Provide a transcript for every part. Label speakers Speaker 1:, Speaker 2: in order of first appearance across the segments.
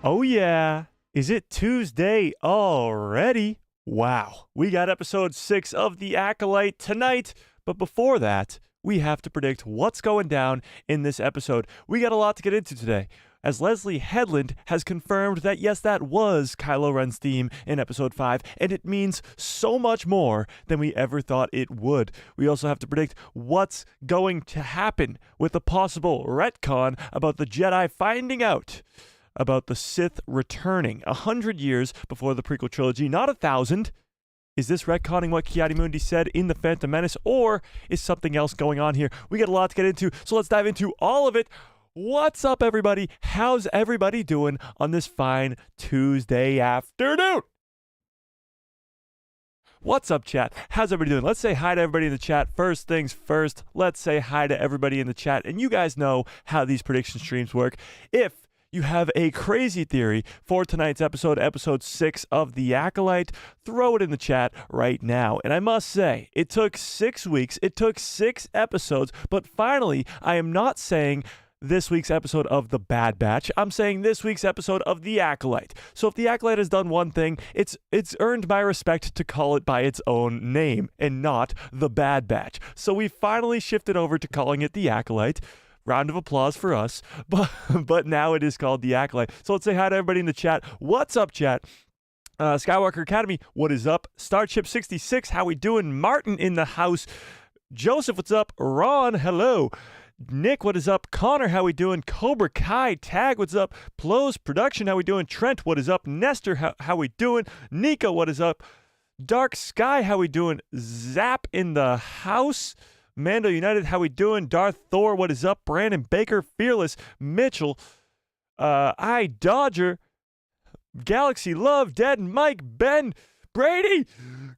Speaker 1: Oh yeah, is it Tuesday already? Wow, we got episode 6 of The Acolyte tonight, but before that, we have to predict what's going down in this episode. We got a lot to get into today, as Leslie Headland has confirmed that yes, that was Kylo Ren's theme in episode 5, and it means so much more than we ever thought it would. We also have to predict what's going to happen with a possible retcon about the Jedi finding out about the Sith returning 100 years before the prequel trilogy, not 1,000. Is this retconning what Ki-Adi-Mundi said in The Phantom Menace, or is something else going on here? We got a lot to get into, so let's dive into all of it. What's up, everybody? How's everybody doing on this fine Tuesday afternoon? What's up, chat? How's everybody doing? Let's say hi to everybody in the chat. First things first, let's say hi to everybody in the chat. And you guys know how these prediction streams work. If you have a crazy theory for tonight's episode, episode 6 of The Acolyte, throw it in the chat right now. And I must say, it took 6 weeks, it took 6 episodes, but finally, I am not saying this week's episode of The Bad Batch. I'm saying this week's episode of The Acolyte. So if The Acolyte has done one thing, it's earned my respect to call it by its own name and not The Bad Batch. So we finally shifted over to calling it The Acolyte. Round of applause for us, but now it is called The Acolyte. So let's say hi to everybody in the chat. What's up, chat? Skywalker Academy, what is up? Starship 66, how we doing? Martin in the house. Joseph, what's up? Ron, hello. Nick, what is up? Connor, how we doing? Cobra Kai, Tag, what's up? Plos Production, how we doing? Trent, what is up? Nestor, how we doing? Nico, what is up? Dark Sky, how we doing? Zap in the house. Mando United, how we doing? Darth Thor, what is up? Brandon Baker, Fearless, Mitchell, I Dodger, Galaxy Love, Dead, Mike, Ben, Brady,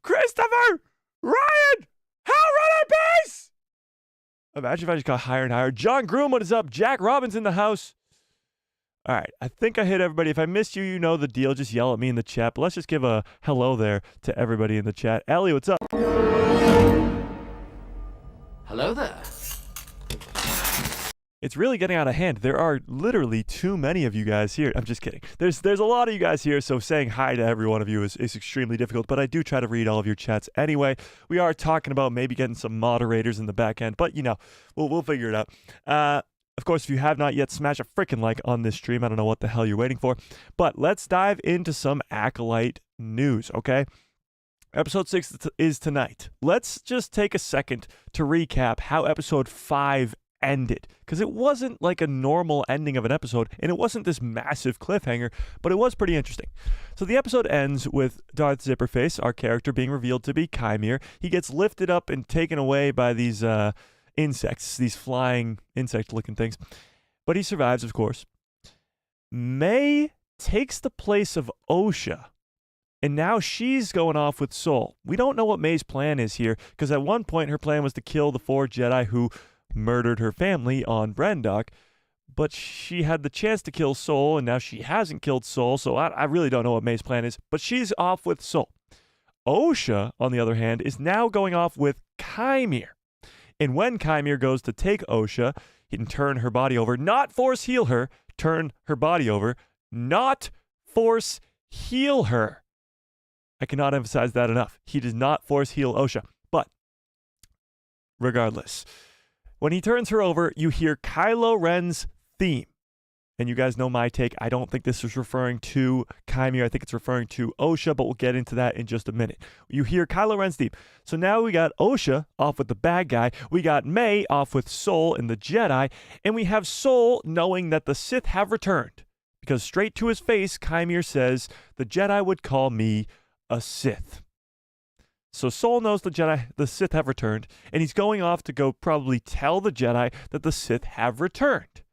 Speaker 1: Christopher, Ryan, Hal Runner Base! Imagine if I just got higher and higher. John Groom, what is up? Jack Robbins in the house. All right, I think I hit everybody. If I missed you, you know the deal. Just yell at me in the chat. But let's just give a hello there to everybody in the chat. Ellie, what's up?
Speaker 2: Hello there.
Speaker 1: It's really getting out of hand. There are literally too many of you guys here. I'm just kidding. There's a lot of you guys here, so saying hi to every one of you is extremely difficult, but I do try to read all of your chats anyway. We are talking about maybe getting some moderators in the back end, but, you know, we'll figure it out. Of course, if you have not yet, smash a freaking like on this stream. I don't know what the hell you're waiting for, but let's dive into some Acolyte news, okay? Episode 6 is tonight. Let's just take a second to recap how episode 5 ended, because it wasn't like a normal ending of an episode, and it wasn't this massive cliffhanger, but it was pretty interesting. So the episode ends with Darth Zipperface, our character, being revealed to be Qimir. He gets lifted up and taken away by these insects, these flying insect-looking things, but he survives, of course. May takes the place of Osha, and now she's going off with Sol. We don't know what May's plan is here, because at one point her plan was to kill the 4 Jedi who murdered her family on Brendok, but she had the chance to kill Sol, and now she hasn't killed Sol, so I really don't know what May's plan is, but she's off with Sol. Osha, on the other hand, is now going off with Qimir. And when Qimir goes to take Osha, he can turn her body over, not force heal her, turn her body over, not force heal her. I cannot emphasize that enough. He does not force heal Osha. But regardless, when he turns her over, you hear Kylo Ren's theme. And you guys know my take. I don't think this is referring to Qimir. I think it's referring to Osha, but we'll get into that in just a minute. You hear Kylo Ren's theme. So now we got Osha off with the bad guy. We got May off with Sol and the Jedi. And we have Sol knowing that the Sith have returned. Because straight to his face, Qimir says, the Jedi would call me a Sith. So Sol knows the Sith have returned, and he's going off to go probably tell the Jedi that the Sith have returned.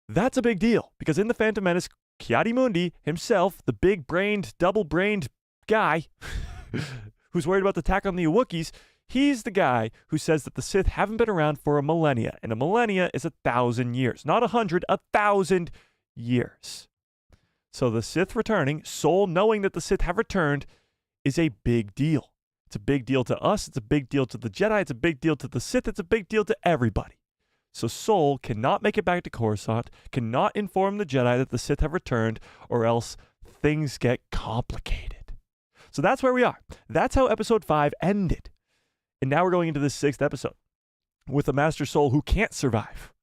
Speaker 1: That's a big deal, because in The Phantom Menace, Ki-Adi-Mundi himself, the big-brained, double-brained guy who's worried about the attack on the Wookiees, he's the guy who says that the Sith haven't been around for a millennia, and a millennia is 1,000 years. Not 100, 1,000 years. So the Sith returning, Sol knowing that the Sith have returned, is a big deal. It's a big deal to us. It's a big deal to the Jedi. It's a big deal to the Sith. It's a big deal to everybody. So Sol cannot make it back to Coruscant, cannot inform the Jedi that the Sith have returned, or else things get complicated. So that's where we are. That's how episode 5 ended. And now we're going into the 6th episode with a Master Sol who can't survive,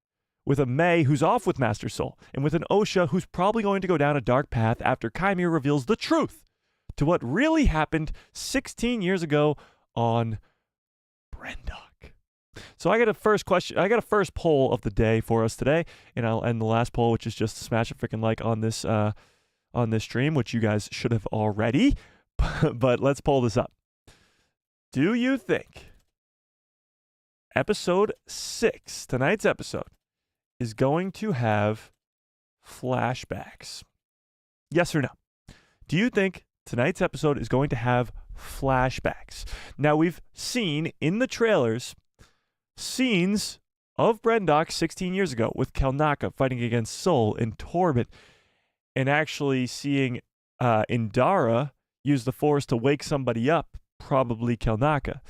Speaker 1: with a May who's off with Master Sol, and with an Osha who's probably going to go down a dark path after Qimir reveals the truth to what really happened 16 years ago on Brendok. So I got a first poll of the day for us today, and I'll end the last poll, which is just to smash a freaking like on this stream, which you guys should have already. But let's pull this up. Do you think episode 6, tonight's episode, is going to have flashbacks? Yes or no? Do you think tonight's episode is going to have flashbacks? Now, we've seen in the trailers scenes of Brendok 16 years ago with Kelnaka fighting against Sol in Torment, and actually seeing Indara use the Force to wake somebody up, probably Kelnaka.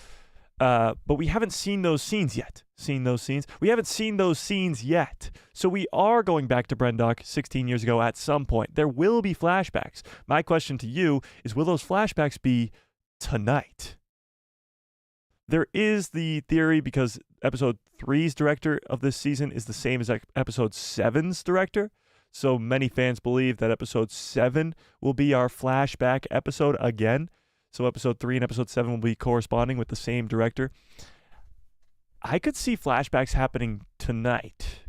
Speaker 1: But we haven't seen those scenes yet. We haven't seen those scenes yet. So we are going back to Brendok 16 years ago at some point. There will be flashbacks. My question to you is, will those flashbacks be tonight? There is the theory, because episode 3's director of this season is the same as episode 7's director. So many fans believe that episode 7 will be our flashback episode again. So episode 3 and episode 7 will be corresponding with the same director. I could see flashbacks happening tonight.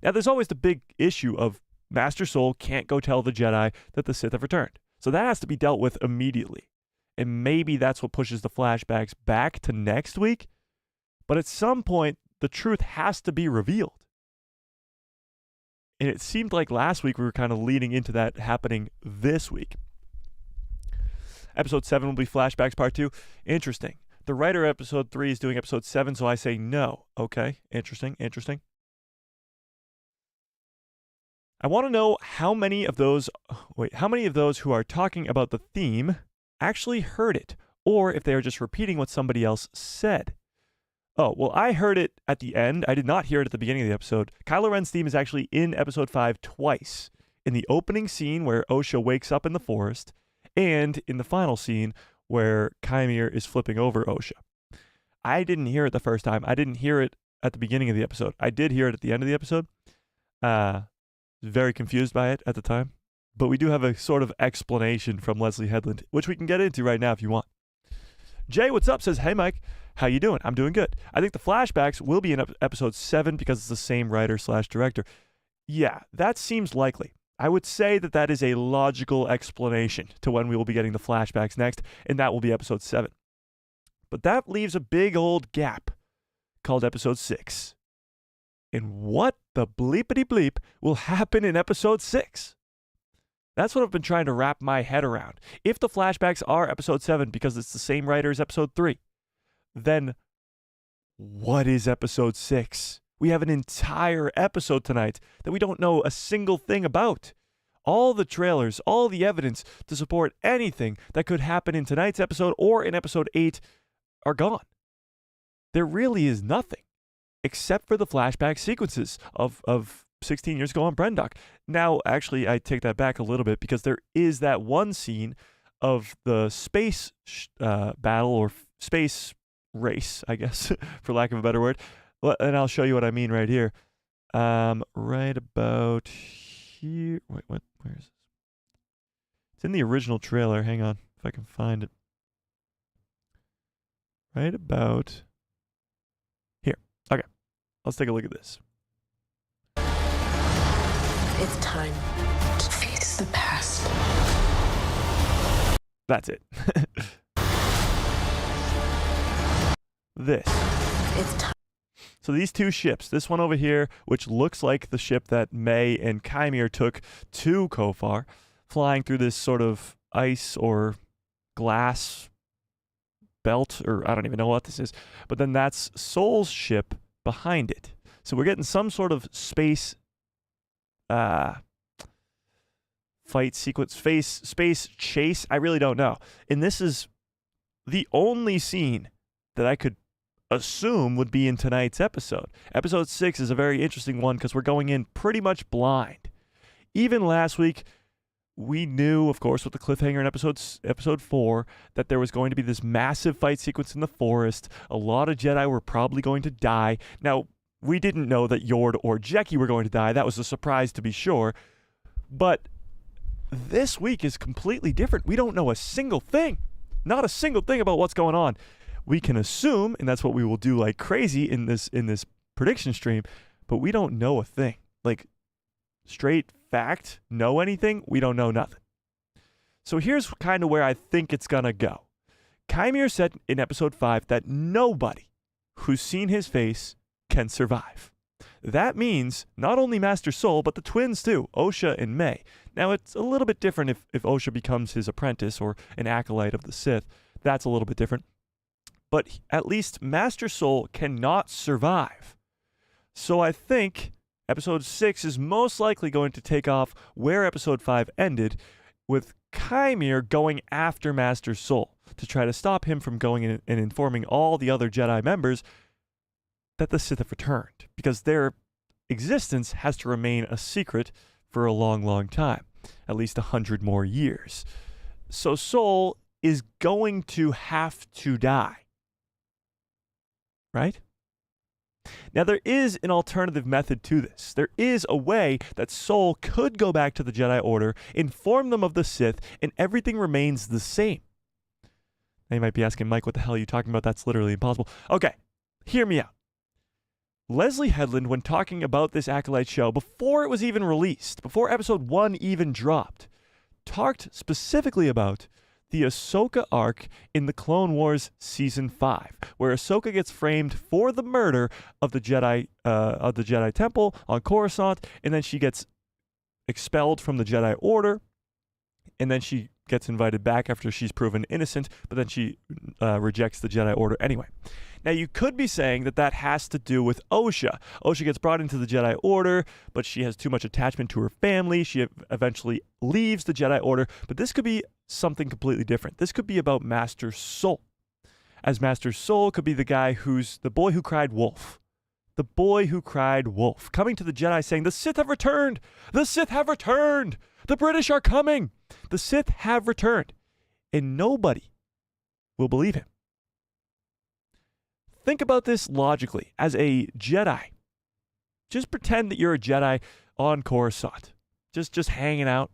Speaker 1: Now, there's always the big issue of Master Sol can't go tell the Jedi that the Sith have returned. So that has to be dealt with immediately. And maybe that's what pushes the flashbacks back to next week. But at some point, the truth has to be revealed. And it seemed like last week we were kind of leading into that happening this week. Episode 7 will be flashbacks part 2. Interesting. The writer of episode 3 is doing episode 7, so I say no. Okay, interesting. I want to know how many of those who are talking about the theme actually heard it, or if they are just repeating what somebody else said. Oh, well, I heard it at the end. I did not hear it at the beginning of the episode. Kylo Ren's theme is actually in episode 5 twice. In the opening scene where Osha wakes up in the forest, and in the final scene where Qimir is flipping over Osha. I didn't hear it the first time. I didn't hear it at the beginning of the episode. I did hear it at the end of the episode. Very confused by it at the time. But we do have a sort of explanation from Leslie Headland, which we can get into right now if you want. Jay, what's up? Says, hey, Mike. How you doing? I'm doing good. I think the flashbacks will be in episode 7 because it's the same writer/director. Yeah, that seems likely. I would say that that is a logical explanation to when we will be getting the flashbacks next, and that will be episode 7. But that leaves a big old gap called episode 6. And what the bleepity bleep will happen in episode 6? That's what I've been trying to wrap my head around. If the flashbacks are episode 7 because it's the same writer as episode 3, then what is episode 6? We have an entire episode tonight that we don't know a single thing about. All the trailers, all the evidence to support anything that could happen in tonight's episode or in episode 8 are gone. There really is nothing except for the flashback sequences of 16 years ago on Brendok. Now, actually, I take that back a little bit because there is that one scene of the space battle or space race, I guess, for lack of a better word. And I'll show you what I mean right here. Right about here. Wait, what? Where is this? It's in the original trailer. Hang on, if I can find it. Right about here. Okay, let's take a look at this.
Speaker 2: It's time to face the past.
Speaker 1: That's it. This.
Speaker 2: It's time.
Speaker 1: So these two ships, this one over here, which looks like the ship that May and Qimir took to Kofar, flying through this sort of ice or glass belt, or I don't even know what this is. But then that's Sol's ship behind it. So we're getting some sort of space fight sequence, space chase. I really don't know. And this is the only scene that I could assume would be in tonight's episode. Episode 6 is a very interesting one because we're going in pretty much blind. Even last week, we knew, of course, with the cliffhanger in episode 4, that there was going to be this massive fight sequence in the forest. A lot of Jedi were probably going to die. Now, we didn't know that Yord or Jeki were going to die. That was a surprise, to be sure. But this week is completely different. We don't know a single thing. Not a single thing about what's going on. We can assume, and that's what we will do like crazy in this prediction stream, but we don't know a thing. Like, straight fact, know anything? We don't know nothing. So here's kind of where I think it's gonna go. Qimir said in episode 5 that nobody who's seen his face can survive. That means not only Master Soul, but the twins too, Osha and May. Now, it's a little bit different if Osha becomes his apprentice or an acolyte of the Sith. That's a little bit different. But at least Master Soul cannot survive. So I think episode 6 is most likely going to take off where episode 5 ended, with Qimir going after Master Soul to try to stop him from going in and informing all the other Jedi members that the Sith have returned, because their existence has to remain a secret for a long, long time, at least 100 more years. So Soul is going to have to die. Right? Now, there is an alternative method to this. There is a way that Soul could go back to the Jedi Order, inform them of the Sith, and everything remains the same. Now, you might be asking, Mike, what the hell are you talking about? That's literally impossible. Okay, hear me out. Leslie Headland, when talking about this Acolyte show, before it was even released, before episode 1 even dropped, talked specifically about the Ahsoka arc in the Clone Wars Season 5, where Ahsoka gets framed for the murder of the Jedi Temple on Coruscant, and then she gets expelled from the Jedi Order, and then she gets invited back after she's proven innocent, but then she rejects the Jedi Order anyway. Now, you could be saying that that has to do with Osha. Osha gets brought into the Jedi Order, but she has too much attachment to her family. She eventually leaves the Jedi Order, but this could be something completely different. This could be about Master Soul, as Master Soul could be the guy who's the boy who cried wolf. The boy who cried wolf, coming to the Jedi saying, "The Sith have returned! The Sith have returned! The British are coming! The Sith have returned!" And nobody will believe him. Think about this logically. As a Jedi, just pretend that you're a Jedi on Coruscant. Just hanging out.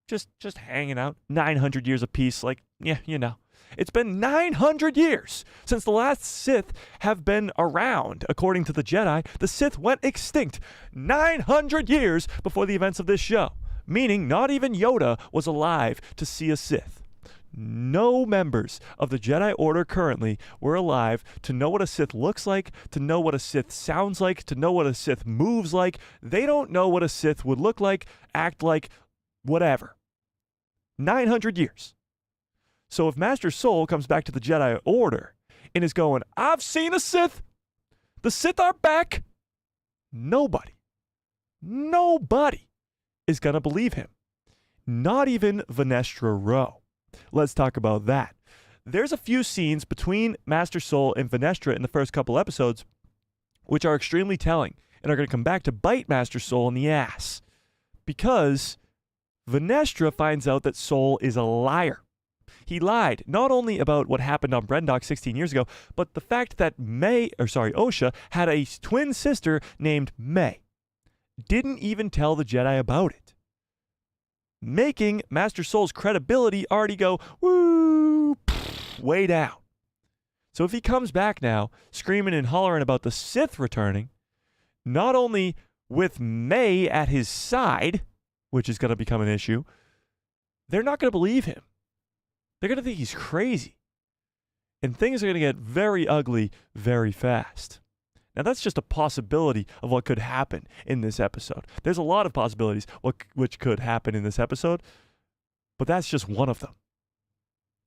Speaker 1: Just hanging out. 900 years of peace. Like, yeah, you know. It's been 900 years since the last Sith have been around. According to the Jedi, the Sith went extinct 900 years before the events of this show. Meaning not even Yoda was alive to see a Sith. No members of the Jedi Order currently were alive to know what a Sith looks like, to know what a Sith sounds like, to know what a Sith moves like. They don't know what a Sith would look like, act like, whatever. 900 years. So if Master Soul comes back to the Jedi Order and is going, "I've seen a Sith. The Sith are back," nobody is going to believe him. Not even Vernestra Rowe. Let's talk about that. There's a few scenes between Master Soul and Vernestra in the first couple episodes which are extremely telling and are going to come back to bite Master Soul in the ass, because Vernestra finds out that Soul is a liar. He lied not only about what happened on Brendok 16 years ago, but the fact that Osha had a twin sister named May. Didn't even tell the Jedi about it, making Master Soul's credibility already go way down. So if he comes back now screaming and hollering about the Sith returning, not only with May at his side, which is going to become an issue, they're not going to believe him. They're going to think he's crazy. And things are going to get very ugly very fast. Now, that's just a possibility of what could happen in this episode. There's a lot of possibilities which could happen in this episode, but that's just one of them.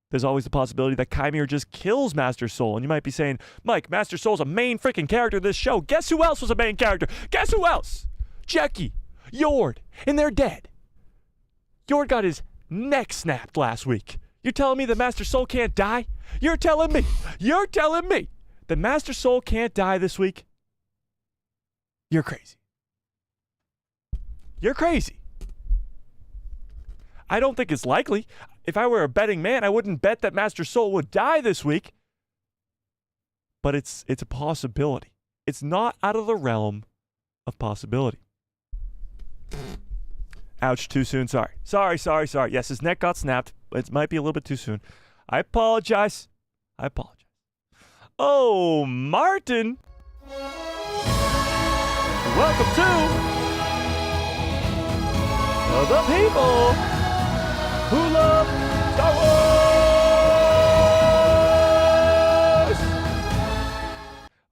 Speaker 1: There's always the possibility that Qimir just kills Master Soul. And you might be saying, "Mike, Master Soul's a main freaking character of this show. Guess who else was a main character? Guess who else? Jeki, Yord, and they're dead. Yord got his neck snapped last week. You're telling me that Master Soul can't die? You're telling me that Master Soul can't die this week, you're crazy. You're crazy. I don't think it's likely. If I were a betting man, I wouldn't bet that Master Soul would die this week. But it's a possibility. It's not out of the realm of possibility. Ouch, too soon. Sorry. Yes, his neck got snapped. It might be a little bit too soon. I apologize. Oh, Martin. Welcome to the people who love Star Wars.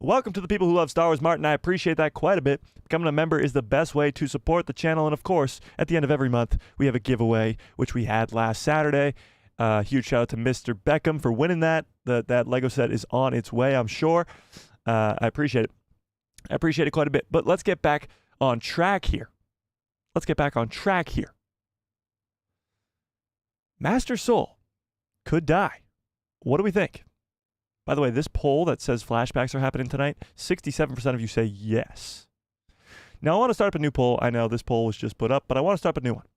Speaker 1: Welcome to the people who love Star Wars, Martin. I appreciate that quite a bit. Becoming a member is the best way to support the channel. And of course, at the end of every month, we have a giveaway, which we had last Saturday. Huge shout out to Mr. Beckham for winning that. That Lego set is on its way, I'm sure. I appreciate it. I appreciate it quite a bit. But let's get back on track here. Master Soul could die. What do we think? By the way, this poll that says flashbacks are happening tonight, 67% of you say yes. Now, I want to start up a new poll. I know this poll was just put up, but I want to start up a new one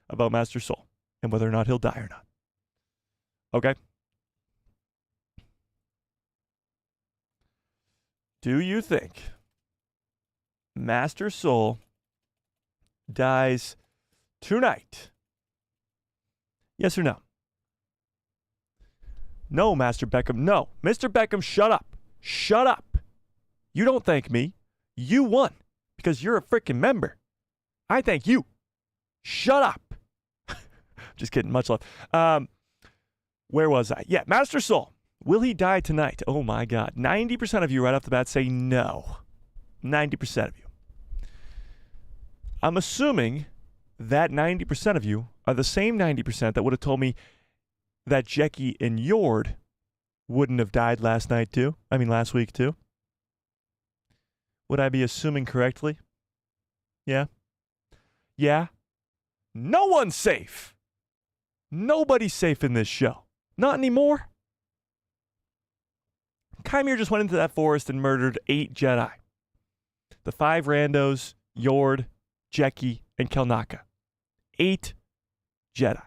Speaker 1: about Master Soul and whether or not he'll die or not. Okay? Do you think Master Soul dies tonight? Yes or no? No, Master Beckham. No. Mr. Beckham, shut up. Shut up. You don't thank me. You won because you're a freaking member. I thank you. Shut up. Just kidding. Much love. Where was I? Yeah, Master Soul. Will he die tonight? Oh, my God. 90% of you right off the bat say no. 90% of you. I'm assuming that 90% of you are the same 90% that would have told me that Jecki and Yord wouldn't have died last week too. Would I be assuming correctly? Yeah. No one's safe. Nobody's safe in this show. Not anymore. Qimir just went into that forest and murdered 8 Jedi. The 5 randos, Yord, Jecki, and Kelnaka. 8 Jedi.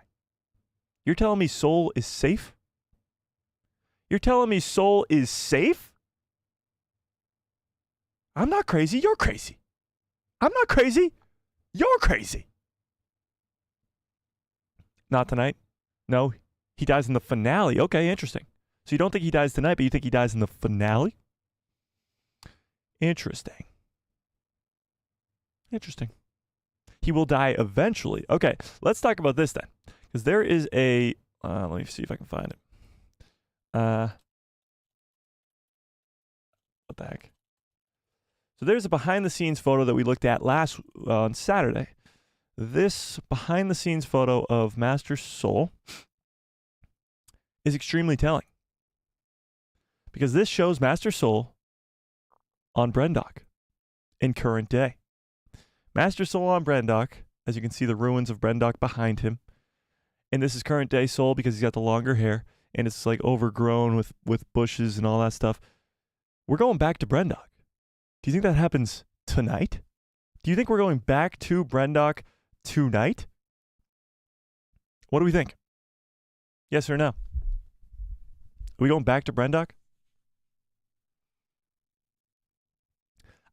Speaker 1: You're telling me Soul is safe? You're telling me Soul is safe? I'm not crazy. You're crazy. I'm not crazy. You're crazy. Not tonight? No, he dies in the finale. Okay, interesting. So you don't think he dies tonight, but you think he dies in the finale? Interesting. He will die eventually. Okay, let's talk about this then. Because there is a... let me see if I can find it. What the heck? So there's a behind-the-scenes photo that we looked at on Saturday. This behind-the-scenes photo of Master Soul is extremely telling. Because this shows Master Soul on Brendok in current day. Master Soul on Brendok, as you can see the ruins of Brendok behind him. And this is current day Soul because he's got the longer hair and it's like overgrown with bushes and all that stuff. We're going back to Brendok. Do you think that happens tonight? Do you think we're going back to Brendok tonight? What do we think? Yes or no? Are we going back to Brendok?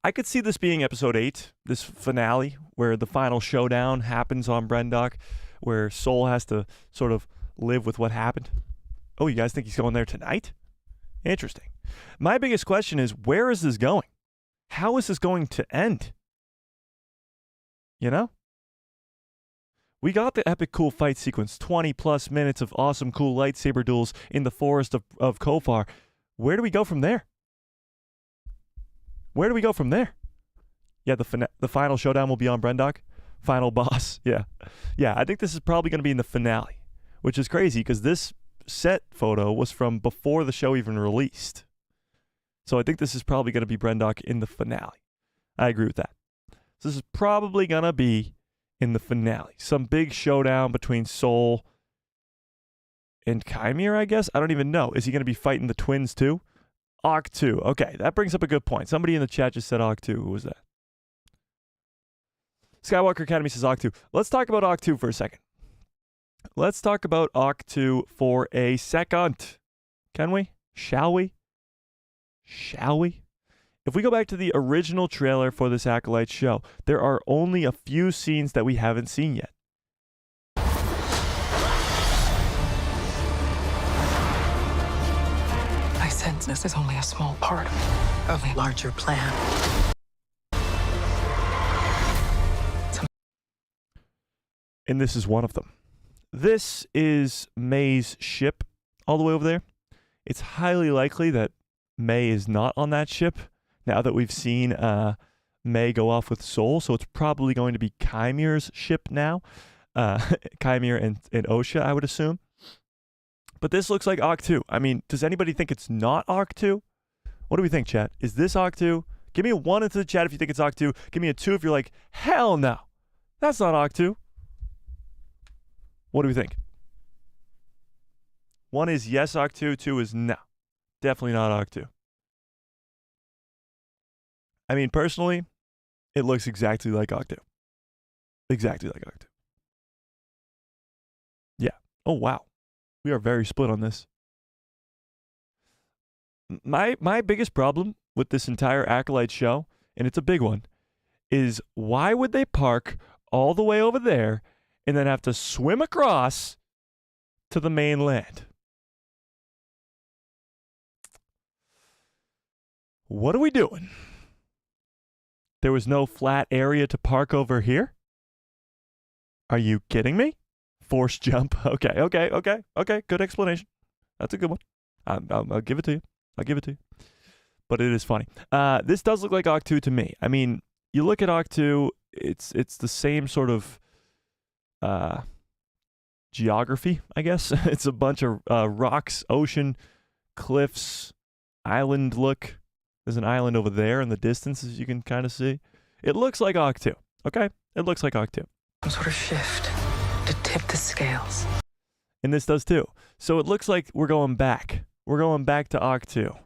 Speaker 1: I could see this being episode 8, this finale, where the final showdown happens on Brendok, where Soul has to sort of live with what happened. Oh, you guys think he's going there tonight? Interesting. My biggest question is, where is this going? How is this going to end? You know? We got the epic cool fight sequence, 20 plus minutes of awesome cool lightsaber duels in the forest of Kofar. Where do we go from there? Where do we go from there? Yeah, the final showdown will be on Brendok. Final boss. Yeah. I think this is probably going to be in the finale, which is crazy because this set photo was from before the show even released. So I think this is probably going to be Brendok in the finale. I agree with that. So this is probably going to be in the finale. Some big showdown between Soul and Qimir, I guess. I don't even know. Is he going to be fighting the twins too? Octu. Okay, that brings up a good point. Somebody in the chat just said Octu. Who was that? Skywalker Academy says Octu. Let's talk about Octu for a second. Let's talk about Octu for a second. Can we? Shall we? Shall we? If we go back to the original trailer for this Acolyte show, there are only a few scenes that we haven't seen yet.
Speaker 2: I sense this is only a small part of a larger plan.
Speaker 1: And this is one of them. This is May's ship all the way over there. It's highly likely that May is not on that ship now that we've seen May go off with Soul. So it's probably going to be Qimir's ship now. Qimir and Osha, I would assume. But this looks like Octu. I mean, does anybody think it's not Octu? What do we think, chat? Is this Octu? Give me a 1 into the chat if you think it's Octu. Give me a 2 if you're like, hell no. That's not Octu. What do we think? 1 is yes, Octu. 2 is no. Definitely not Octu. I mean, personally, it looks exactly like Octu. Exactly like Octu. Yeah. Oh, wow. We are very split on this. My biggest problem with this entire Acolyte show, and it's a big one, is why would they park all the way over there and then have to swim across to the mainland? What are we doing? There was no flat area to park over here? Are you kidding me? Force jump. Okay. Good explanation. That's a good one. I'll give it to you. I'll give it to you. But it is funny. This does look like Octu to me. I mean, you look at Octu, it's the same sort of geography, I guess. It's a bunch of rocks, ocean, cliffs, island look. There's an island over there in the distance, as you can kind of see. It looks like Octu. Okay? It looks like Octu.
Speaker 2: Some sort of shift to tip the scales.
Speaker 1: And this does too. So it looks like we're going back. We're going back to Octu.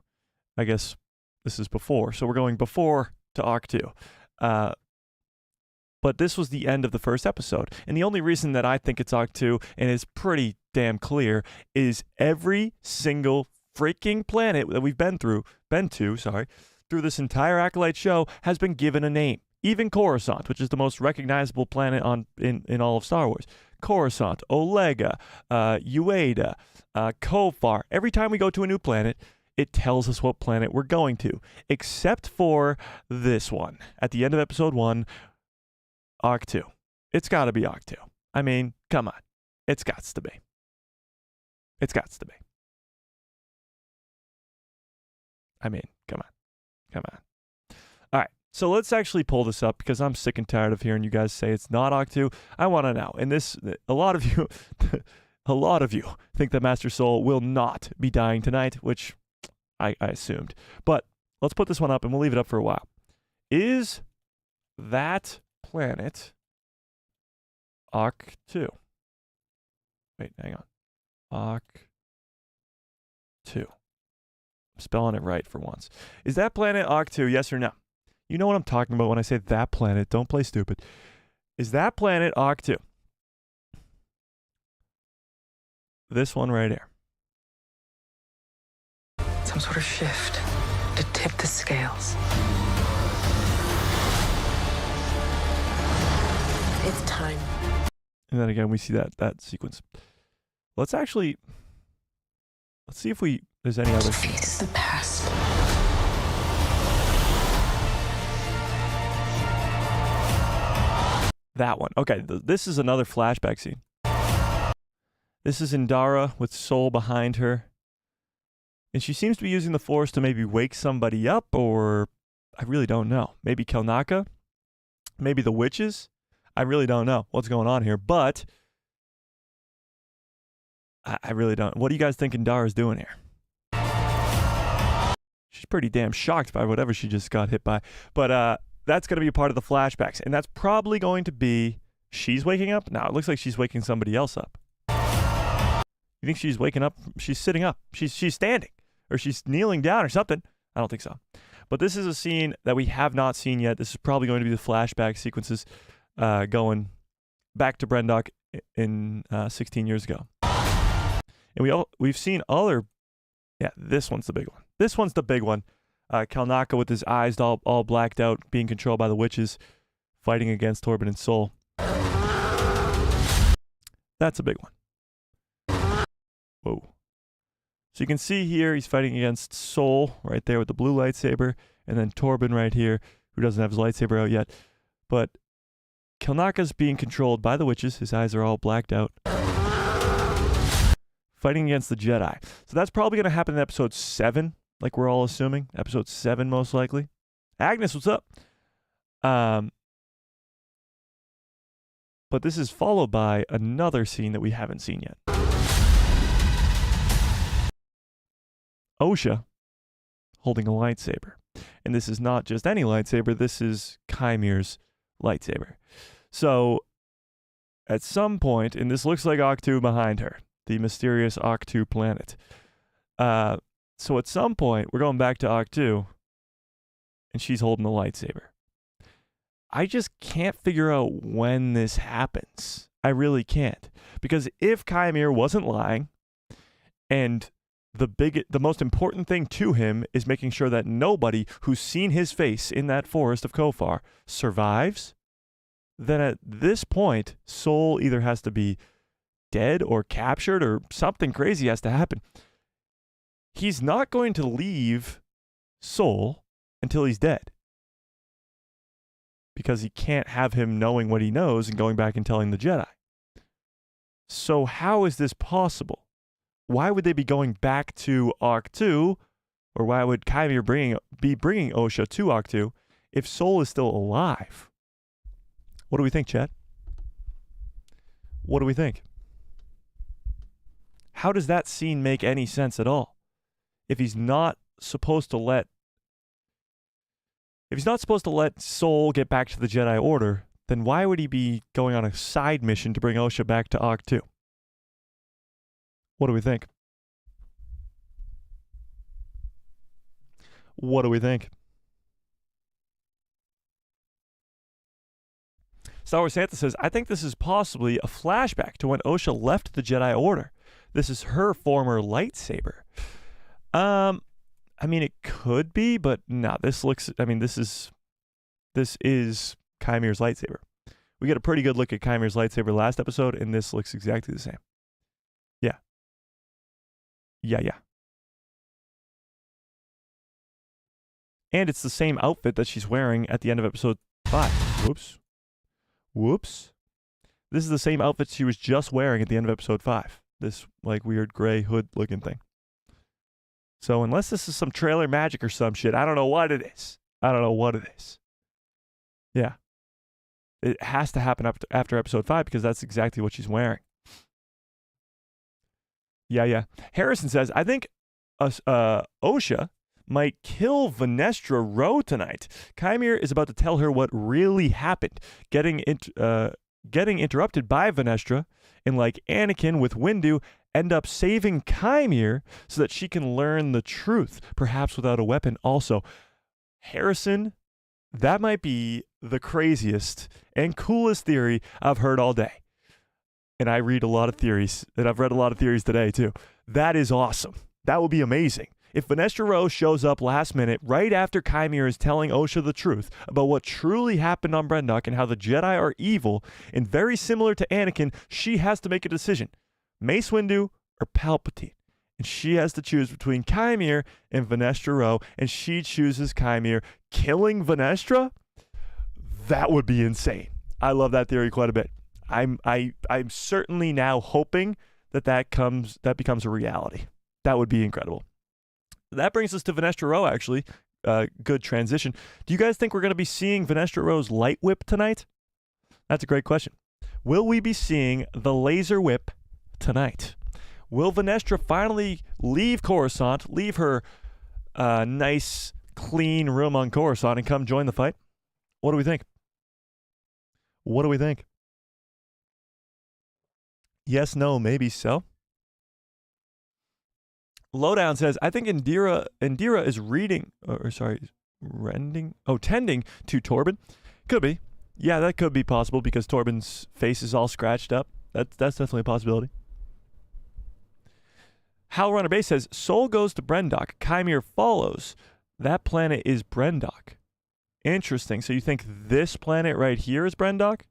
Speaker 1: I guess this is before. So we're going before to Octu. But this was the end of the first episode. And the only reason that I think it's Octu, and it's pretty damn clear, is every single freaking planet that we've been to, through this entire Acolyte show has been given a name. Even Coruscant, which is the most recognizable planet in all of Star Wars. Coruscant, Olega, Yoda, Kofar. Every time we go to a new planet, it tells us what planet we're going to. Except for this one. At the end of episode 1, Octu. It's got to be Octu. I mean, come on. It's got to be. It's got to be. I mean, come on. Come on. All right. So let's actually pull this up because I'm sick and tired of hearing you guys say it's not Octu. I want to know. And this, a lot of you, think that Master Soul will not be dying tonight, which I assumed. But let's put this one up and we'll leave it up for a while. Is that planet Octu? Wait, hang on. Octu. I'm spelling it right for once. Is that planet Octu, yes or no? You know what I'm talking about when I say that planet. Don't play stupid. Is that planet Octu? This one right here.
Speaker 2: Some sort of shift to tip the scales. It's time.
Speaker 1: And then again, we see that sequence. Let's see if there's any other.
Speaker 2: Face the past.
Speaker 1: That one. Okay, this is another flashback scene. This is Indara with Soul behind her. And she seems to be using the Force to maybe wake somebody up, or I really don't know. Maybe Kelnaka? Maybe the witches? I really don't know what's going on here, but I really don't. What do you guys think Indara's doing here? She's pretty damn shocked by whatever she just got hit by. But that's going to be a part of the flashbacks, and that's probably going to be she's waking up? No, it looks like she's waking somebody else up. You think she's waking up? She's sitting up. She's standing. or she's kneeling down or something. I don't think so. But this is a scene that we have not seen yet. This is probably going to be the flashback sequences going back to Brendok in 16 years ago. And we've seen other... Yeah, this one's the big one. This one's the big one. Kalnaka with his eyes all blacked out, being controlled by the witches, fighting against Torben and Soul. That's a big one. Whoa. So you can see here he's fighting against Soul right there with the blue lightsaber, and then Torben right here, who doesn't have his lightsaber out yet. But Kalnaka's being controlled by the witches. His eyes are all blacked out. Fighting against the Jedi. So that's probably going to happen in episode 7, like we're all assuming. Episode 7, most likely. Agnes, what's up? But this is followed by another scene that we haven't seen yet. Osha holding a lightsaber. And this is not just any lightsaber, this is Qimir's lightsaber. So, at some point, and this looks like Ahch-To behind her, the mysterious Ahch-To planet. So at some point, we're going back to Ahch-To, and she's holding a lightsaber. I just can't figure out when this happens. I really can't. Because if Qimir wasn't lying, and the most important thing to him is making sure that nobody who's seen his face in that forest of Kofar survives, then at this point, Soul either has to be dead or captured or something crazy has to happen. He's not going to leave Soul until he's dead. Because he can't have him knowing what he knows and going back and telling the Jedi. So how is this possible? Why would they be going back to Ahch-To, or why would Qimir be bringing Osha to Ahch-To if Soul is still alive? What do we think, chat? What do we think? How does that scene make any sense at all? If he's not supposed to let Soul get back to the Jedi Order, then why would he be going on a side mission to bring Osha back to Ahch-To? What do we think? What do we think? Star Wars Santa says, I think this is possibly a flashback to when Osha left the Jedi Order. This is her former lightsaber. I mean, it could be, but no, this is Qimir's lightsaber. We get a pretty good look at Qimir's lightsaber last episode, and this looks exactly the same. Yeah. Yeah. And it's the same outfit that she's wearing at the end of episode 5. Whoops. This is the same outfit she was just wearing at the end of episode 5. This, like, weird gray hood-looking thing. So unless this is some trailer magic or some shit, I don't know what it is. Yeah. It has to happen after episode 5 because that's exactly what she's wearing. Yeah. Harrison says, I think Osha might kill Vernestra Rowe tonight. Qimir is about to tell her what really happened, getting interrupted by Vernestra, and like Anakin with Windu, end up saving Qimir so that she can learn the truth, perhaps without a weapon also. Harrison, that might be the craziest and coolest theory I've heard all day. And I read a lot of theories, and I've read a lot of theories today too. That is awesome. That would be amazing. If Vernestra Rowe shows up last minute, right after Qimir is telling Osha the truth about what truly happened on Brendok and how the Jedi are evil, and very similar to Anakin, she has to make a decision. Mace Windu or Palpatine. And she has to choose between Qimir and Vernestra Rowe, and she chooses Qimir, killing Vernestra? That would be insane. I love that theory quite a bit. I'm certainly now hoping that becomes a reality. That would be incredible. That brings us to Vernestra Rowe, actually. Good transition. Do you guys think we're going to be seeing Vernestra Rowe's light whip tonight? That's a great question. Will we be seeing the laser whip tonight? Will Vernestra finally leave Coruscant, leave her nice, clean room on Coruscant, and come join the fight? What do we think? Yes, no, maybe so. Lowdown says, I think Indira is tending to Torben. Could be. Yeah, that could be possible because Torben's face is all scratched up. That's definitely a possibility. Hal Runner Base says, Soul goes to Brendok. Qimir follows. That planet is Brendok. Interesting. So you think this planet right here is Brendok?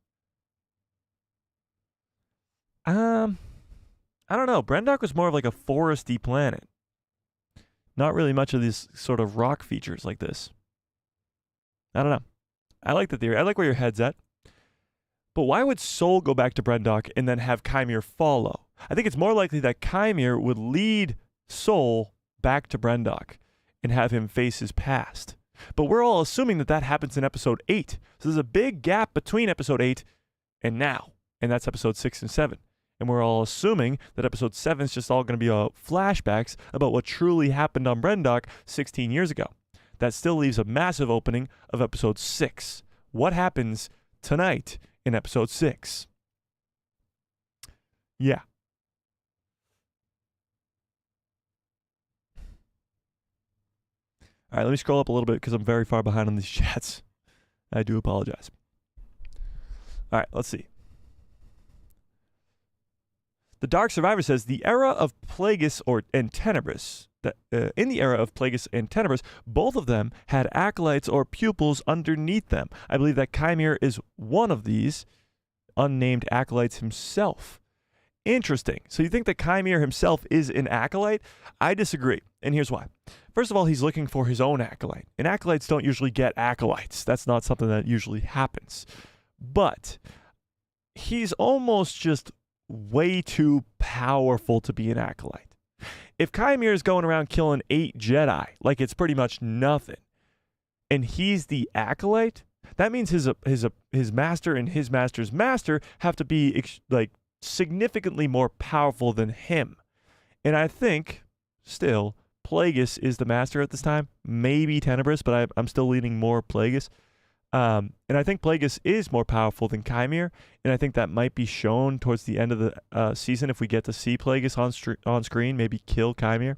Speaker 1: I don't know. Brendok was more of like a foresty planet. Not really much of these sort of rock features like this. I don't know. I like the theory. I like where your head's at. But why would Soul go back to Brendok and then have Qimir follow? I think it's more likely that Qimir would lead Soul back to Brendok and have him face his past. But we're all assuming that that happens in episode 8. So there's a big gap between episode 8 and now. And that's episode 6 and 7. And we're all assuming that episode 7 is just all going to be flashbacks about what truly happened on Brendok 16 years ago. That still leaves a massive opening of episode 6. What happens tonight in episode 6? Yeah. All right, let me scroll up a little bit because I'm very far behind on these chats. I do apologize. All right, let's see. The Dark Survivor says, the era of Plagueis and Tenebris, in the era of Plagueis and Tenebris, both of them had acolytes or pupils underneath them. I believe that Qimir is one of these unnamed acolytes himself. Interesting. So you think that Qimir himself is an acolyte? I disagree, and here's why. First of all, he's looking for his own acolyte, and acolytes don't usually get acolytes. That's not something that usually happens. But he's almost just way too powerful to be an acolyte. If Qimir is going around killing 8 Jedi like it's pretty much nothing, and he's the acolyte, that means his master and his master's master have to be like significantly more powerful than him. And I think still Plagueis is the master at this time, maybe Tenebris, but I'm still leaning more Plagueis. And I think Plagueis is more powerful than Qimir, and I think that might be shown towards the end of the season if we get to see Plagueis on screen, maybe kill Qimir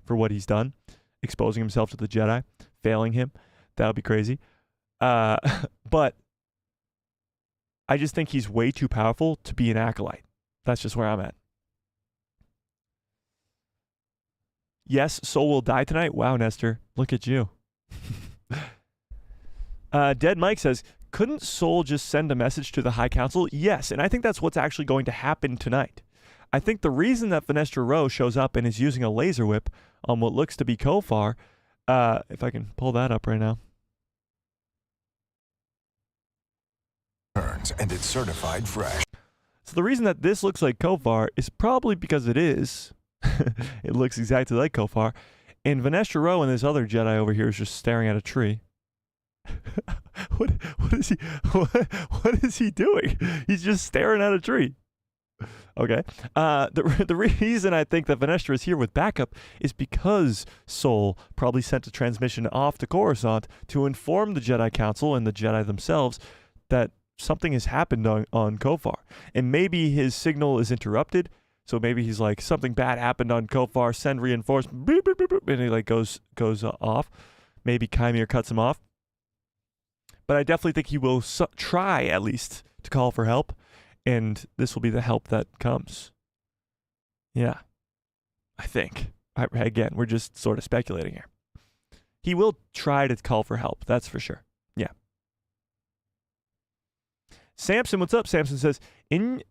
Speaker 1: for what he's done, exposing himself to the Jedi, failing him. That would be crazy. But I just think he's way too powerful to be an acolyte. That's just where I'm at. Yes, Soul will die tonight. Wow, Nestor, look at you. Dead Mike says, couldn't Soul just send a message to the High Council? Yes, and I think that's what's actually going to happen tonight. I think the reason that Vernestra Rose shows up and is using a laser whip on what looks to be Kofar, if I can pull that up right now.
Speaker 3: And it's certified fresh.
Speaker 1: So the reason that this looks like Kofar is probably because it is. It looks exactly like Kofar. And Vernestra Rose and this other Jedi over here is just staring at a tree. What is he doing? He's just staring at a tree. Okay. The reason I think that Vernestra is here with backup is because Soul probably sent a transmission off to Coruscant to inform the Jedi Council and the Jedi themselves that something has happened on Kofar. And maybe his signal is interrupted. So maybe he's like, something bad happened on Kofar, send reinforcement, beep, beep, beep, beep, and he like goes off. Maybe Qimir cuts him off. But I definitely think he will try, at least, to call for help. And this will be the help that comes. Yeah. I think. Again, we're just sort of speculating here. He will try to call for help. That's for sure. Yeah. Samson, what's up? Samson says, in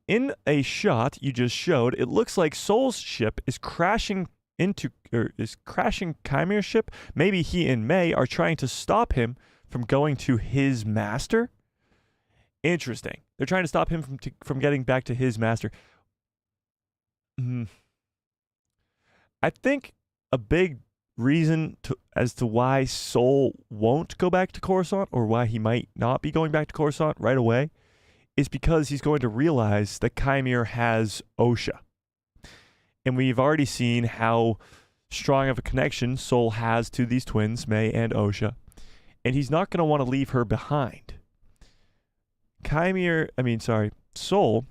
Speaker 1: a shot you just showed, it looks like Soul's ship is crashing Qimir's ship. Maybe he and May are trying to stop him from going to his master? Interesting. They're trying to stop him from getting back to his master. I think a big reason as to why Soul won't go back to Coruscant, or why he might not be going back to Coruscant right away, is because he's going to realize that Qimir has Osha. And we've already seen how strong of a connection Soul has to these twins, May and Osha. And he's not going to want to leave her behind. Soul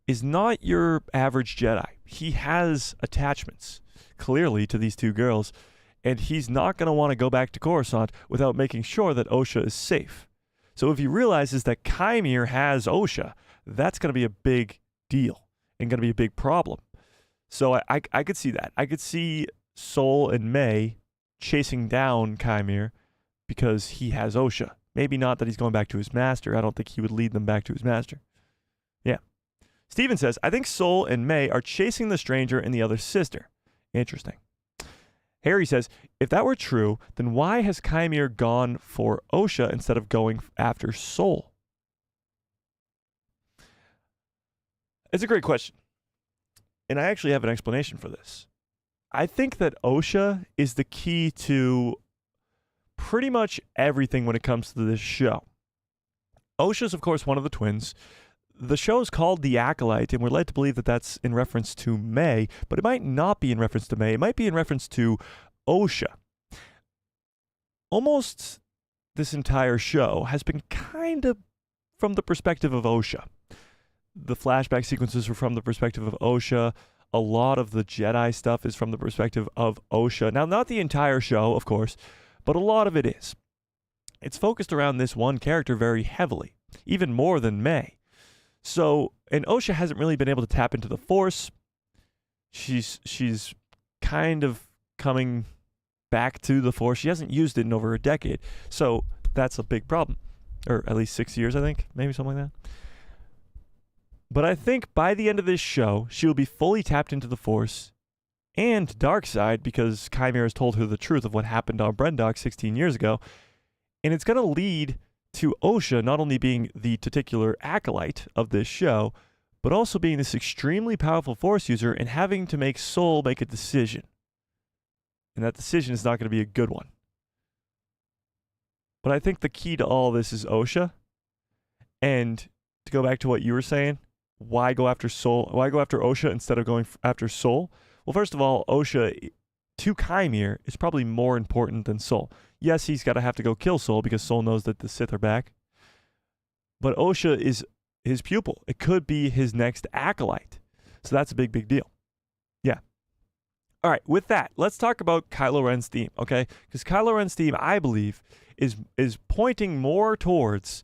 Speaker 1: is not your average Jedi. He has attachments. clearly, to these two girls, and he's not going to want to go back to Coruscant without making sure that Osha is safe. So if he realizes that Qimir has Osha, that's going to be a big deal and going to be a big problem. So I could see that. I could see Sol and May chasing down Qimir because he has Osha. Maybe not that he's going back to his master. I don't think he would lead them back to his master. Yeah. Steven says, I think Sol and May are chasing the stranger and the other sister. Interesting. Harry says, if that were true, then why has Qimir gone for Osha instead of going after Sol? It's a great question. And I actually have an explanation for this. I think that Osha is the key to pretty much everything when it comes to this show. Osha is, of course, one of the twins. The show is called The Acolyte, and we're led to believe that that's in reference to May, but it might not be in reference to May. It might be in reference to Osha. Almost this entire show has been kind of from the perspective of Osha. The flashback sequences were from the perspective of Osha. A lot of the Jedi stuff is from the perspective of Osha. Now, not the entire show, of course, but a lot of it is. It's focused around this one character very heavily, even more than May. So, and Osha hasn't really been able to tap into the Force. She's kind of coming back to the Force. She hasn't used it in over a decade. So that's a big problem. Or at least 6 years, I think. Maybe something like that. But I think by the end of this show, she will be fully tapped into the Force and dark side because Qimir has told her the truth of what happened on Brendok 16 years ago. And it's going to lead to Osha not only being the titular acolyte of this show, but also being this extremely powerful Force user and having to make Sol make a decision. And that decision is not going to be a good one. But I think the key to all this is Osha. And to go back to what you were saying, why go after Sol? Why go after Osha instead of going after Sol? Well, first of all, Osha to Qimir is probably more important than Sol. Yes, he's got to have to go kill Sol because Sol knows that the Sith are back. But Osha is his pupil. It could be his next acolyte. So that's a big, big deal. Yeah. All right, with that, let's talk about Kylo Ren's theme, okay? Because Kylo Ren's theme, I believe, is pointing more towards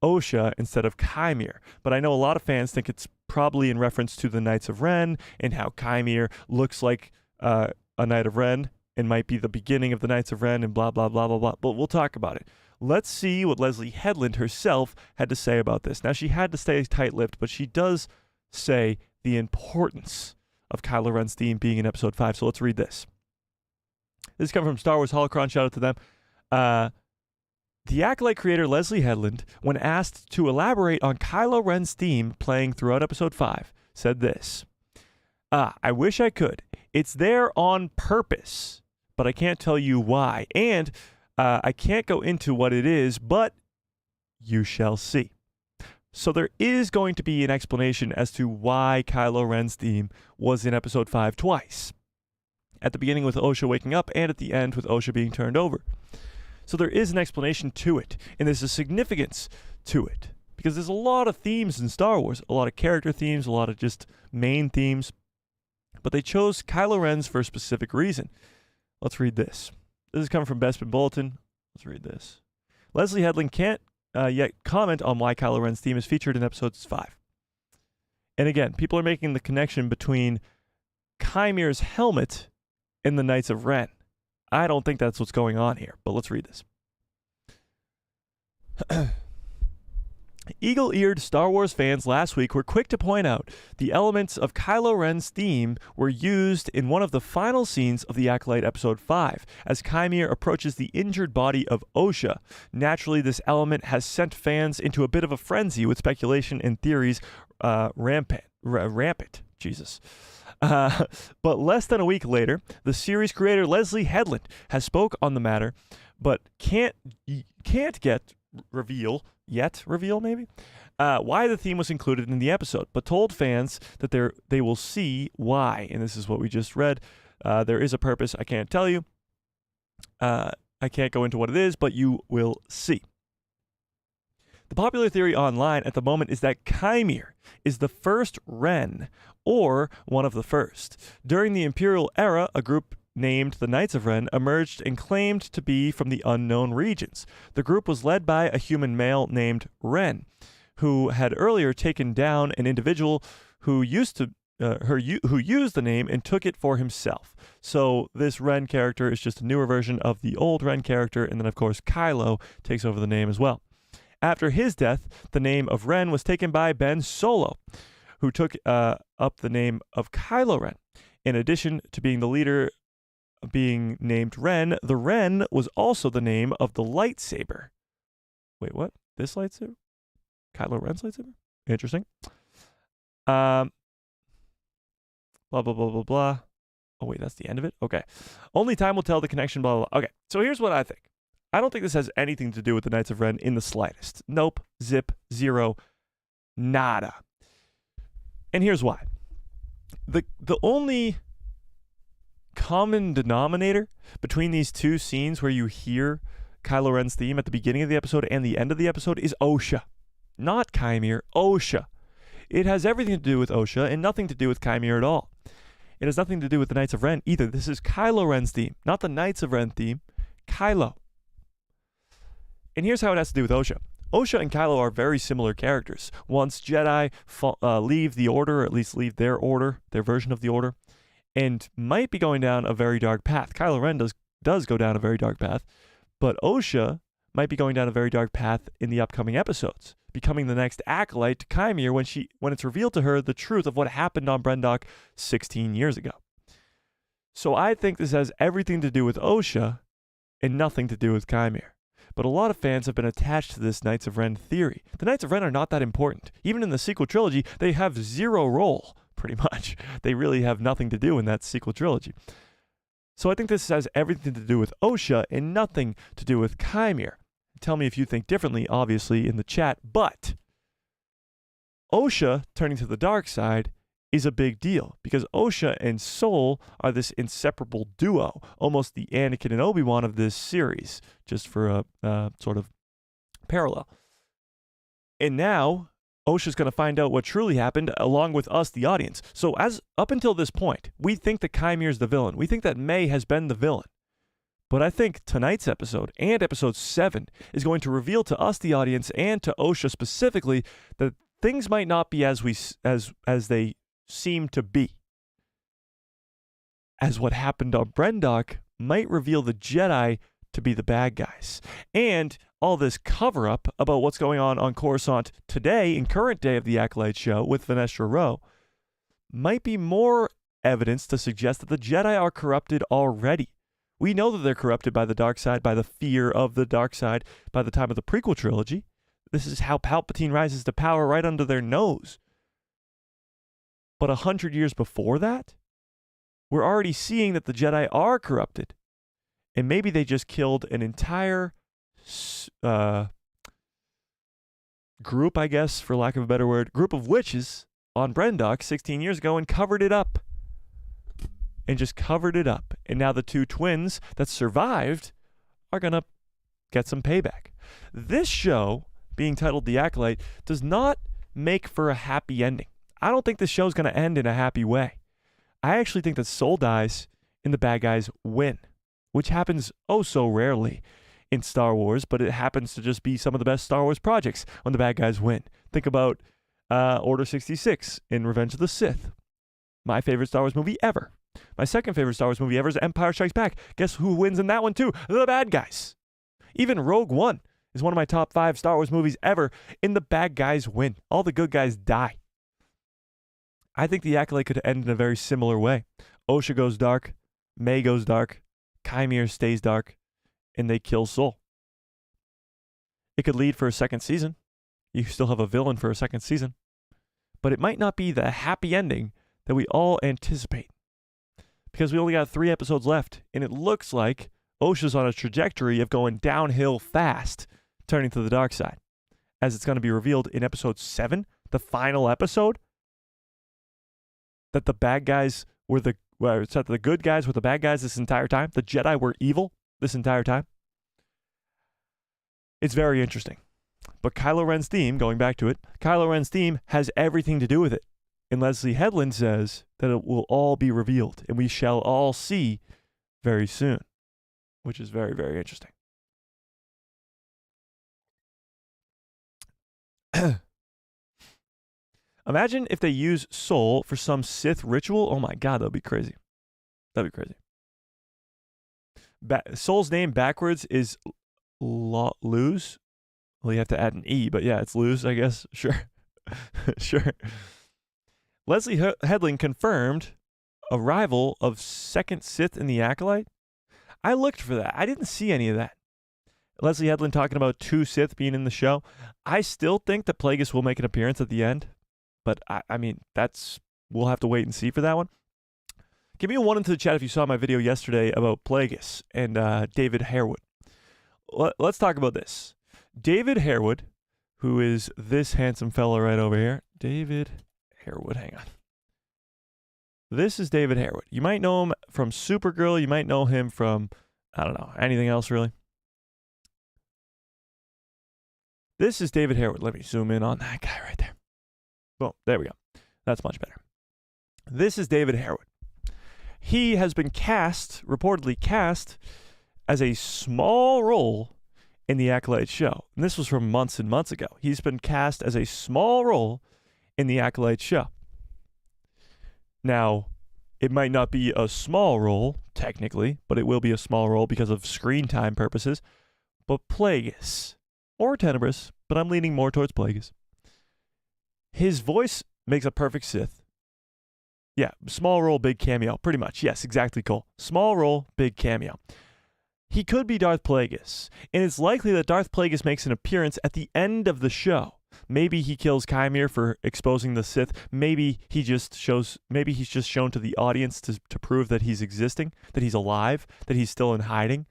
Speaker 1: Osha instead of Qimir. But I know a lot of fans think it's probably in reference to the Knights of Ren and how Qimir looks like a Knight of Ren and might be the beginning of the Knights of Ren and blah, blah, blah, blah, blah. But we'll talk about it. Let's see what Leslie Headland herself had to say about this. Now, she had to stay tight-lipped, but she does say the importance of Kylo Ren's theme being in Episode 5. So let's read this. This comes from Star Wars Holocron. Shout out to them. The Acolyte creator Leslie Headland, when asked to elaborate on Kylo Ren's theme playing throughout Episode 5, said this. I wish I could. It's there on purpose, but I can't tell you why. And I can't go into what it is, but you shall see. So there is going to be an explanation as to why Kylo Ren's theme was in Episode 5 twice. At the beginning with Osha waking up and at the end with Osha being turned over. So there is an explanation to it, and there's a significance to it. Because there's a lot of themes in Star Wars, a lot of character themes, a lot of just main themes. But they chose Kylo Ren's for a specific reason. Let's read this. This is coming from Bespin Bulletin. Let's read this. Leslie Headland can't yet comment on why Kylo Ren's theme is featured in Episode 5. And again, people are making the connection between Kymir's helmet and the Knights of Ren. I don't think that's what's going on here, but let's read this. Eagle-eared Star Wars fans last week were quick to point out the elements of Kylo Ren's theme were used in one of the final scenes of The Acolyte Episode 5, as Qimir approaches the injured body of Osha. Naturally, this element has sent fans into a bit of a frenzy with speculation and theories rampant. Jesus. But less than a week later, the series creator Leslie Headland has spoke on the matter, but can't reveal maybe why the theme was included in the episode, but told fans that they will see why. And this is what we just read. There is a purpose. I can't tell you. I can't go into what it is, but you will see. The popular theory online at the moment is that Qimir is the first Ren, or one of the first. During the Imperial era, a group named the Knights of Ren emerged and claimed to be from the unknown regions. The group was led by a human male named Ren, who had earlier taken down an individual who used the name and took it for himself. So this Ren character is just a newer version of the old Ren character, and then of course Kylo takes over the name as well. After his death, the name of Ren was taken by Ben Solo, who took up the name of Kylo Ren. In addition to being the leader being named Ren, the Ren was also the name of the lightsaber. Wait, what? This lightsaber? Kylo Ren's lightsaber? Interesting. Blah, blah, blah, blah, blah. Oh, wait, that's the end of it? Okay. Only time will tell the connection, blah, blah, blah. Okay, so here's what I think. I don't think this has anything to do with the Knights of Ren in the slightest. Nope, zip, zero, nada. And here's why. The only common denominator between these two scenes where you hear Kylo Ren's theme at the beginning of the episode and the end of the episode is Osha. Not Qimir, Osha. It has everything to do with Osha and nothing to do with Qimir at all. It has nothing to do with the Knights of Ren either. This is Kylo Ren's theme, not the Knights of Ren theme. Kylo. And here's how it has to do with Osha. Osha and Kylo are very similar characters. Once Jedi leave the Order, or at least leave their order, their version of the Order, and might be going down a very dark path. Kylo Ren does go down a very dark path, but Osha might be going down a very dark path in the upcoming episodes, becoming the next Acolyte to Qimir when it's revealed to her the truth of what happened on Brendok 16 years ago. So I think this has everything to do with Osha and nothing to do with Qimir. But a lot of fans have been attached to this Knights of Ren theory. The Knights of Ren are not that important. Even in the sequel trilogy, they have zero role, pretty much. They really have nothing to do in that sequel trilogy. So I think this has everything to do with Osha and nothing to do with Qimir. Tell me if you think differently, obviously, in the chat. But Osha turning to the dark side is a big deal because Osha and Soul are this inseparable duo, almost the Anakin and Obi-Wan of this series, just for a sort of parallel. And now Osha's going to find out what truly happened along with us, the audience. So as up until this point, we think that Kymir's the villain. We think that May has been the villain. But I think tonight's episode and episode 7 is going to reveal to us, the audience, and to Osha specifically, that things might not be as they seem to be. As what happened on Brendok might reveal the Jedi to be the bad guys. And all this cover-up about what's going on Coruscant today, in current day of the Acolyte show with Vernestra Rowe, might be more evidence to suggest that the Jedi are corrupted already. We know that they're corrupted by the dark side, by the fear of the dark side, by the time of the prequel trilogy. This is how Palpatine rises to power right under their nose. But 100 years before that, we're already seeing that the Jedi are corrupted. And maybe they just killed an entire group, I guess, for lack of a better word, group of witches on Brendok 16 years ago and covered it up. And just covered it up. And now the two twins that survived are going to get some payback. This show, being titled The Acolyte, does not make for a happy ending. I don't think this show's going to end in a happy way. I actually think that Soul dies and the bad guys win, which happens oh so rarely in Star Wars, but it happens to just be some of the best Star Wars projects when the bad guys win. Think about Order 66 in Revenge of the Sith. My favorite Star Wars movie ever. My second favorite Star Wars movie ever is Empire Strikes Back. Guess who wins in that one too? The bad guys. Even Rogue One is one of my top 5 Star Wars movies ever, and the bad guys win. All the good guys die. I think the Acolyte could end in a very similar way. Osha goes dark, May goes dark, Qimir stays dark, and they kill Soul. It could lead for a second season. You still have a villain for a second season. But it might not be the happy ending that we all anticipate. Because we only got 3 episodes left, and it looks like Osha's on a trajectory of going downhill fast, turning to the dark side. As it's going to be revealed in episode 7, the final episode, that the bad guys were the good guys were the bad guys this entire time. The Jedi were evil this entire time. It's very interesting. But Kylo Ren's theme, going back to it, Kylo Ren's theme has everything to do with it. And Leslie Headland says that it will all be revealed, and we shall all see very soon, which is very, very interesting. Imagine if they use Soul for some Sith ritual. Oh my God, that would be crazy. That'd be crazy. Soul's name backwards is lose. Well, you have to add an E, but yeah, it's lose, I guess. Sure. Sure. Leslie Headland confirmed arrival of second Sith in the Acolyte. I looked for that. I didn't see any of that. Leslie Headland talking about 2 Sith being in the show. I still think that Plagueis will make an appearance at the end, but I mean, we'll have to wait and see for that one. Give me a 1 into the chat if you saw my video yesterday about Plagueis and David Harewood. Let's talk about this. David Harewood, who is this handsome fella right over here. David Harewood, hang on. This is David Harewood. You might know him from Supergirl. You might know him from, I don't know, anything else really. This is David Harewood. Let me zoom in on that guy right there. Boom, there we go. That's much better. This is David Harewood. He has been reportedly cast, as a small role in the Acolyte show. And this was from months and months ago. He's been cast as a small role in the Acolyte show. Now, it might not be a small role, technically, but it will be a small role because of screen time purposes. But Plagueis, or Tenebris, but I'm leaning more towards Plagueis. His voice makes a perfect Sith. Yeah, small role, big cameo, pretty much. Yes, exactly, Cole. Small role, big cameo. He could be Darth Plagueis, and it's likely that Darth Plagueis makes an appearance at the end of the show. Maybe he kills Qimir for exposing the Sith. Maybe he's just shown to the audience to prove that he's existing, that he's alive, that he's still in hiding,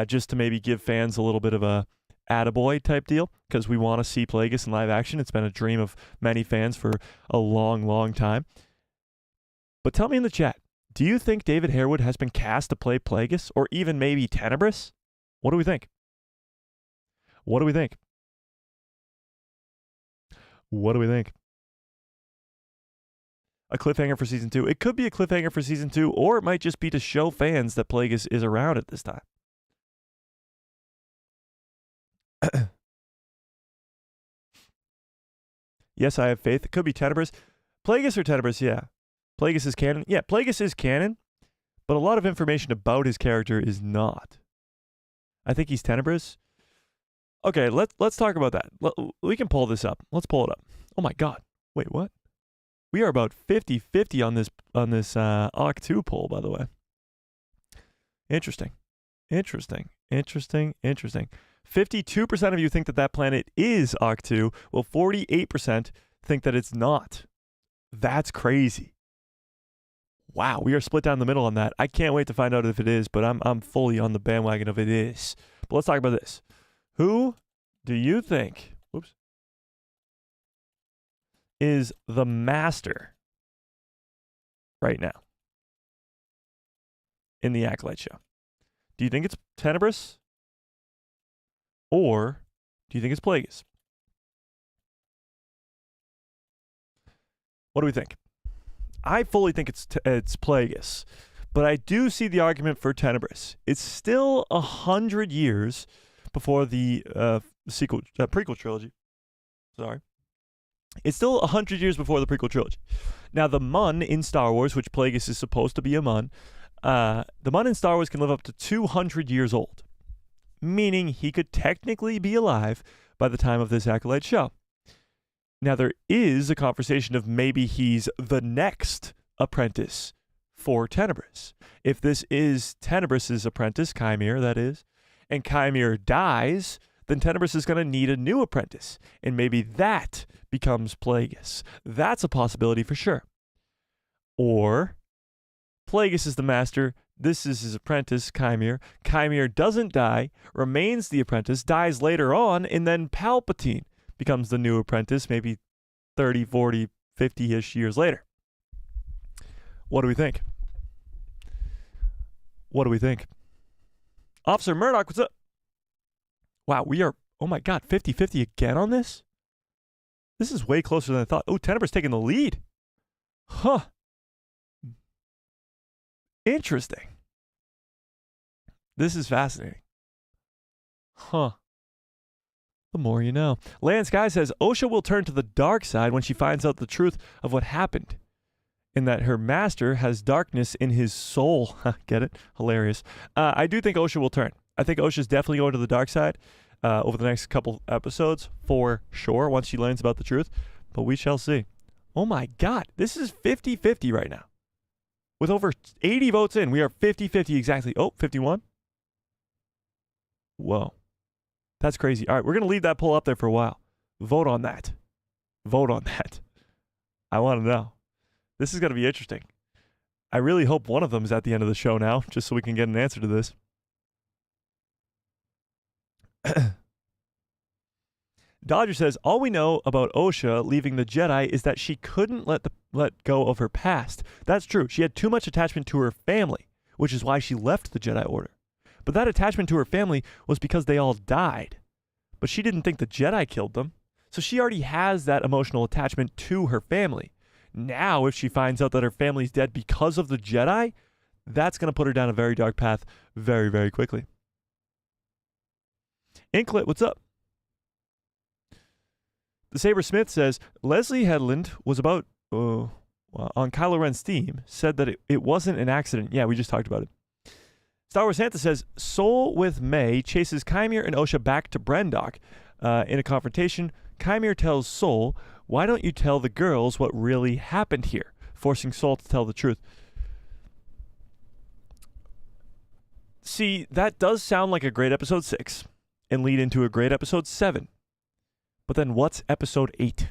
Speaker 1: just to maybe give fans a little bit of a attaboy type deal, because we want to see Plagueis in live action. It's been a dream of many fans for a long, long time. But tell me in the chat, do you think David Harewood has been cast to play Plagueis, or even maybe Tenebris? What do we think? What do we think? What do we think? A cliffhanger for season 2. It could be a cliffhanger for season 2, or it might just be to show fans that Plagueis is around at this time. Yes, I have faith. It could be Tenebris. Plagueis or Tenebris, yeah. Plagueis is canon. Yeah, Plagueis is canon, but a lot of information about his character is not. I think he's Tenebris. Okay, let's talk about that. We can pull this up. Let's pull it up. Oh my God. Wait, what? We are about 50-50 on this Occ2 poll, by the way. Interesting. 52% of you think that planet is Occ2, while 48% think that it's not. That's crazy. Wow, we are split down the middle on that. I can't wait to find out if it is, but I'm fully on the bandwagon of it is. But let's talk about this. Who do you think is the master right now in the Acolyte show? Do you think it's Tenebris? Or do you think it's Plagueis? What do we think? I fully think it's Plagueis, but I do see the argument for Tenebris. It's still 100 years before the prequel trilogy. Sorry. It's still 100 years before the prequel trilogy. Now, the Mun in Star Wars, which Plagueis is supposed to be a Mun, the Mun in Star Wars can live up to 200 years old, meaning he could technically be alive by the time of this Acolyte show. Now, there is a conversation of maybe he's the next apprentice for Tenebris. If this is Tenebris' apprentice, Qimir, that is, and Qimir dies, then Tenebris is going to need a new apprentice, and maybe that becomes Plagueis. That's a possibility for sure. Or Plagueis is the master, this is his apprentice, Qimir. Qimir doesn't die, remains the apprentice, dies later on, and then Palpatine becomes the new apprentice, maybe 30, 40, 50-ish years later. What do we think? What do we think? Officer Murdoch, what's up? Wow, we are Oh my God, 50-50 again on this? This is way closer than I thought. Oh, Tenebra's taking the lead. Huh. Interesting. This is fascinating. Huh. The more you know. Lance Guy says Osha will turn to the dark side when she finds out the truth of what happened, in that her master has darkness in his soul. Get it? Hilarious. I do think Osha will turn. I think Osha's definitely going to the dark side over the next couple episodes, for sure, once she learns about the truth. But we shall see. Oh my God. This is 50-50 right now. With over 80 votes in, we are 50-50 exactly. Oh, 51. Whoa. That's crazy. All right, we're going to leave that poll up there for a while. Vote on that. Vote on that. I want to know. This is going to be interesting. I really hope one of them is at the end of the show now, just so we can get an answer to this. Dodger says, all we know about Osha leaving the Jedi is that she couldn't let go of her past. That's true. She had too much attachment to her family, which is why she left the Jedi Order. But that attachment to her family was because they all died. But she didn't think the Jedi killed them. So she already has that emotional attachment to her family. Now, if she finds out that her family's dead because of the Jedi, that's going to put her down a very dark path very, very quickly. Inklet, what's up? The Saber Smith says, Leslie Headland was about, on Kylo Ren's theme, said that it wasn't an accident. Yeah, we just talked about it. Star Wars Santa says, Soul with May chases Qimir and Osha back to Brendok. In a confrontation, Qimir tells Soul, why don't you tell the girls what really happened here? Forcing Soul to tell the truth. See, that does sound like a great episode 6 and lead into a great episode 7. But then what's episode 8?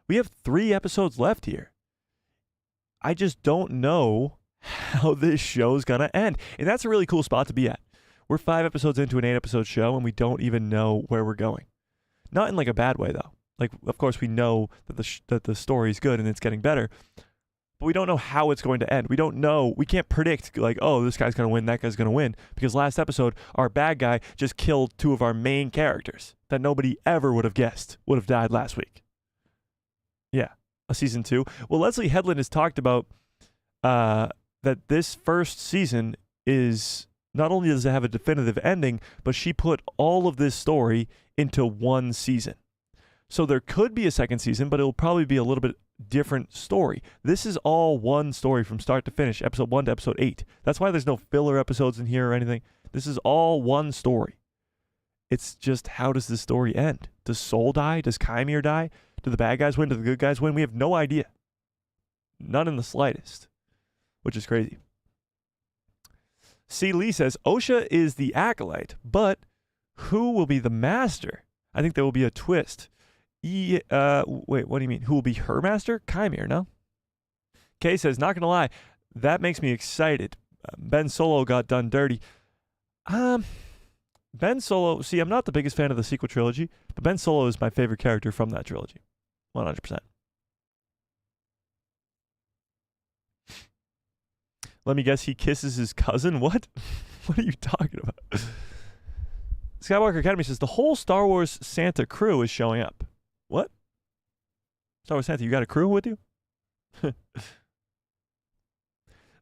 Speaker 1: We have 3 episodes left here. I just don't know how this show's going to end. And that's a really cool spot to be at. We're 5 episodes into an 8-episode show, and we don't even know where we're going. Not in like a bad way, though. Like, of course, we know that the story's good and it's getting better, but we don't know how it's going to end. We don't know. We can't predict, like, oh, this guy's going to win, that guy's going to win. Because last episode, our bad guy just killed 2 of our main characters that nobody ever would have guessed would have died last week. Yeah, a season 2. Well, Leslie Headland has talked about that this first season is, not only does it have a definitive ending, but she put all of this story into one season. So there could be a second season, but it will probably be a little bit different story. This is all one story from start to finish, episode 1 to episode 8. That's why there's no filler episodes in here or anything. This is all one story. It's just, how does this story end? Does Soul die? Does Qimir die? Do the bad guys win? Do the good guys win? We have no idea. None in the slightest, which is crazy. C. Lee says, Osha is the Acolyte, but who will be the Master? I think there will be a twist. Wait, what do you mean? Who will be her master? Qimir, no? Kay says, not gonna lie, that makes me excited. Ben Solo got done dirty. Ben Solo, see, I'm not the biggest fan of the sequel trilogy, but Ben Solo is my favorite character from that trilogy. 100%. Let me guess, he kisses his cousin? What? What are you talking about? Skywalker Academy says, the whole Star Wars Santa crew is showing up. What? Star Wars Santa, you got a crew with you?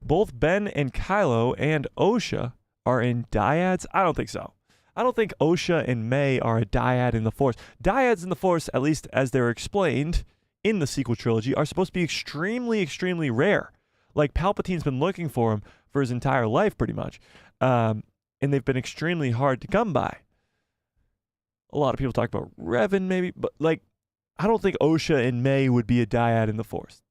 Speaker 1: Both Ben and Kylo and Osha are in dyads? I don't think so. I don't think Osha and May are a dyad in the Force. Dyads in the Force, at least as they're explained in the sequel trilogy, are supposed to be extremely, extremely rare. Like, Palpatine's been looking for them for his entire life, pretty much. And they've been extremely hard to come by. A lot of people talk about Revan, maybe, but, like, I don't think Osha and May would be a dyad in the Force.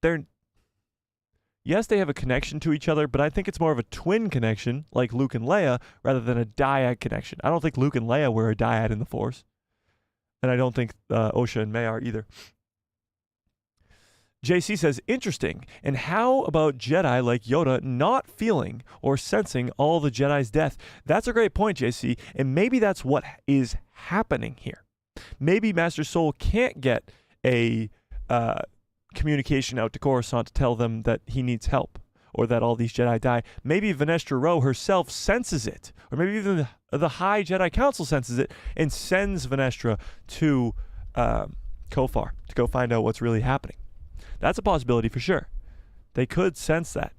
Speaker 1: Yes, they have a connection to each other, but I think it's more of a twin connection, like Luke and Leia, rather than a dyad connection. I don't think Luke and Leia were a dyad in the Force. And I don't think Osha and May are either. JC says, interesting. And how about Jedi like Yoda not feeling or sensing all the Jedi's death? That's a great point, JC. And maybe that's what is happening here. Maybe Master Soul can't get a communication out to Coruscant to tell them that he needs help or that all these Jedi die. Maybe Vernestra Rwoh herself senses it. Or maybe even the High Jedi Council senses it and sends Vernestra to Kofar to go find out what's really happening. That's a possibility for sure. They could sense that.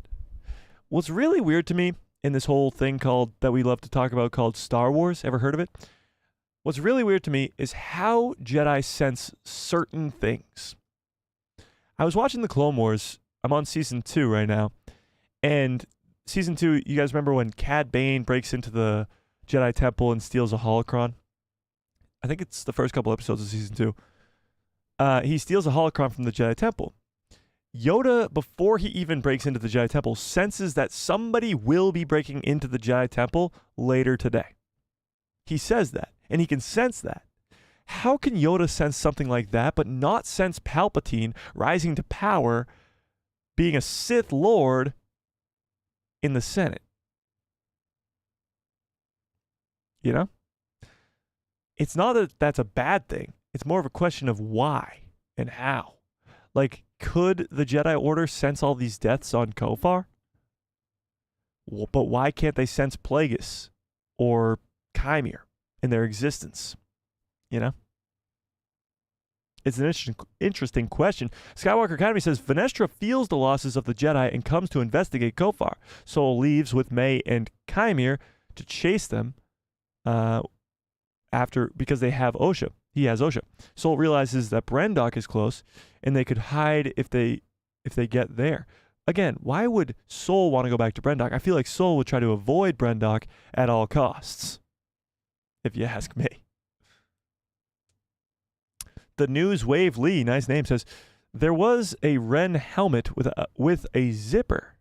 Speaker 1: What's really weird to me in this whole thing that we love to talk about called Star Wars, ever heard of it? What's really weird to me is how Jedi sense certain things. I was watching the Clone Wars. I'm on season 2 right now. And season 2, you guys remember when Cad Bane breaks into the Jedi Temple and steals a holocron? I think it's the first couple episodes of season 2. He steals a holocron from the Jedi Temple. Yoda, before he even breaks into the Jedi Temple, senses that somebody will be breaking into the Jedi Temple later today. He says that, and he can sense that. How can Yoda sense something like that, but not sense Palpatine rising to power, being a Sith Lord in the Senate? You know? It's not that that's a bad thing. It's more of a question of why and how. Like, could the Jedi Order sense all these deaths on Kofar? Well, but why can't they sense Plagueis or Qimir in their existence? You know? It's an interesting question. Skywalker Academy says, Vernestra feels the losses of the Jedi and comes to investigate Kofar. Sol leaves with May and Qimir to chase them because they have Osha. He has Osha. Sol realizes that Brendok is close, and they could hide if they get there. Again, why would Sol want to go back to Brendok? I feel like Sol would try to avoid Brendok at all costs, if you ask me. The News Wave Lee, nice name, says, there was a Ren helmet with a zipper.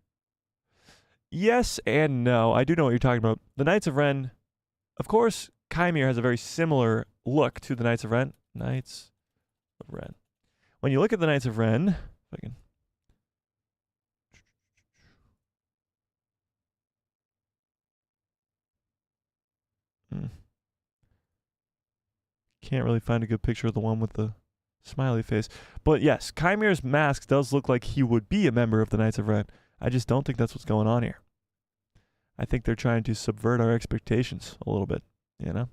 Speaker 1: Yes and no. I do know what you're talking about. The Knights of Ren, of course, Qimir has a very similar look to the Knights of Ren. Knights of Ren. When you look at the Knights of Ren, if I can... Can't really find a good picture of the one with the smiley face. But yes, Kymir's mask does look like he would be a member of the Knights of Ren. I just don't think that's what's going on here. I think they're trying to subvert our expectations a little bit, you know?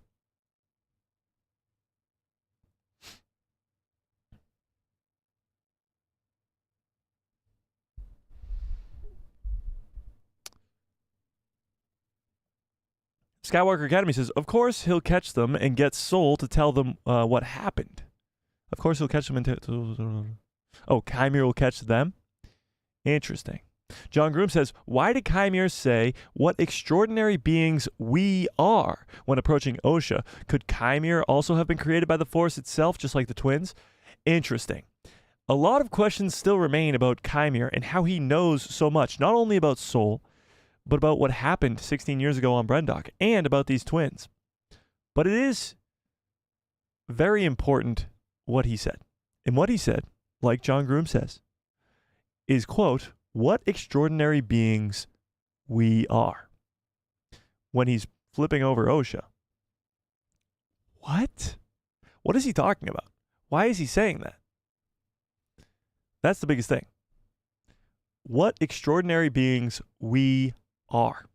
Speaker 1: Skywalker Academy says, of course he'll catch them and get Sol to tell them what happened. Of course he'll catch them and... Oh, Qimir will catch them? Interesting. John Groom says, why did Qimir say what extraordinary beings we are when approaching Osha? Could Qimir also have been created by the Force itself, just like the twins? Interesting. A lot of questions still remain about Qimir and how he knows so much, not only about Sol, but about what happened 16 years ago on Brendok, and about these twins. But it is very important what he said. And what he said, like John Groom says, is, quote, what extraordinary beings we are. When he's flipping over Osha. What? What is he talking about? Why is he saying that? That's the biggest thing. What extraordinary beings we are.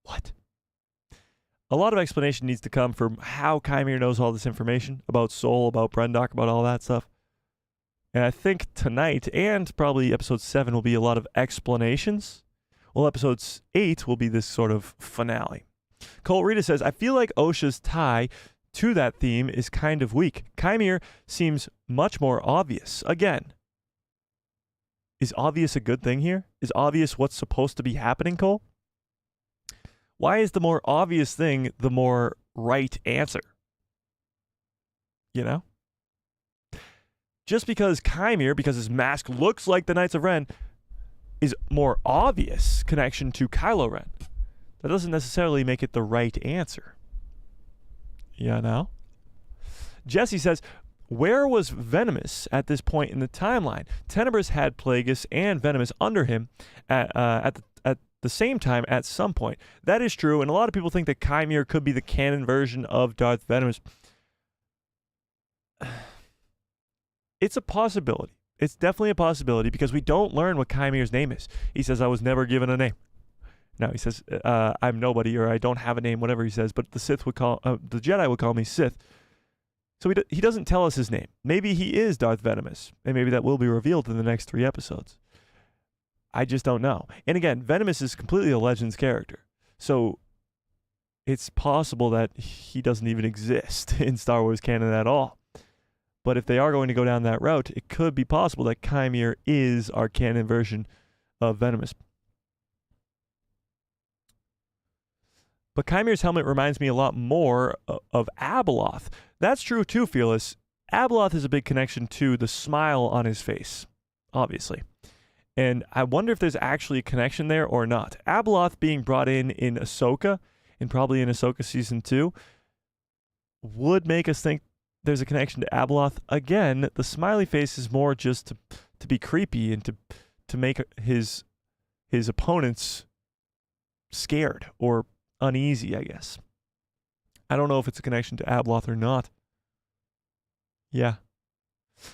Speaker 1: What? A lot of explanation needs to come from how Qimir knows all this information about Sol, about Brendok, about all that stuff. And I think tonight, and probably episode 7, will be a lot of explanations. Well, episode 8 will be this sort of finale. Colt Rita says, I feel like Osha's tie to that theme is kind of weak. Qimir seems much more obvious. Again, is obvious a good thing here? Is obvious what's supposed to be happening, Cole? Why is the more obvious thing the more right answer? You know? Just because Qimir, because his mask looks like the Knights of Ren, is more obvious connection to Kylo Ren, that doesn't necessarily make it the right answer. You know? Jesse says, where was Venomous at this point in the timeline? Tenebrous had Plagueis and Venomous under him at the same time at some point. That is true, and a lot of people think that Qimir could be the canon version of Darth Venomous. It's a possibility. It's definitely a possibility because we don't learn what Kymir's name is. He says, I was never given a name. No, he says, I'm nobody, or I don't have a name, whatever he says, but the Jedi would call me Sith. So he doesn't tell us his name. Maybe he is Darth Venomous, and maybe that will be revealed in the next 3 episodes. I just don't know. And again, Venomous is completely a Legends character. So it's possible that he doesn't even exist in Star Wars canon at all. But if they are going to go down that route, it could be possible that Qimir is our canon version of Venomous. But Kymir's helmet reminds me a lot more of Abeloth. That's true too, Fearless. Abeloth is a big connection to the smile on his face, obviously. And I wonder if there's actually a connection there or not. Abeloth being brought in Ahsoka, and probably in Ahsoka Season 2, would make us think there's a connection to Abeloth. Again, the smiley face is more just to be creepy and to make his opponents scared or uneasy, I guess. I don't know if it's a connection to Abeloth or not. Yeah.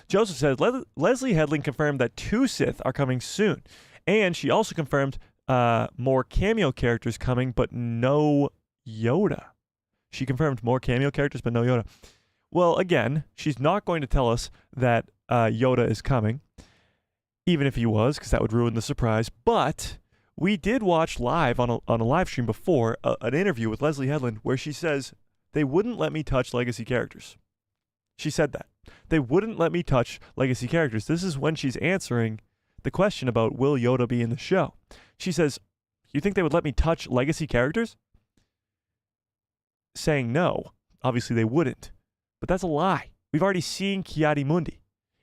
Speaker 1: Joseph says, Leslie Headland confirmed that 2 Sith are coming soon. And she also confirmed more cameo characters coming, but no Yoda. She confirmed more cameo characters, but no Yoda. Well, again, she's not going to tell us that Yoda is coming, even if he was, because that would ruin the surprise. But we did watch live on a live stream before an interview with Leslie Headland where she says, they wouldn't let me touch legacy characters. She said that. They wouldn't let me touch legacy characters. This is when she's answering the question about will Yoda be in the show. She says, you think they would let me touch legacy characters? Saying no. Obviously they wouldn't. But that's a lie. We've already seen Ki-Adi-Mundi.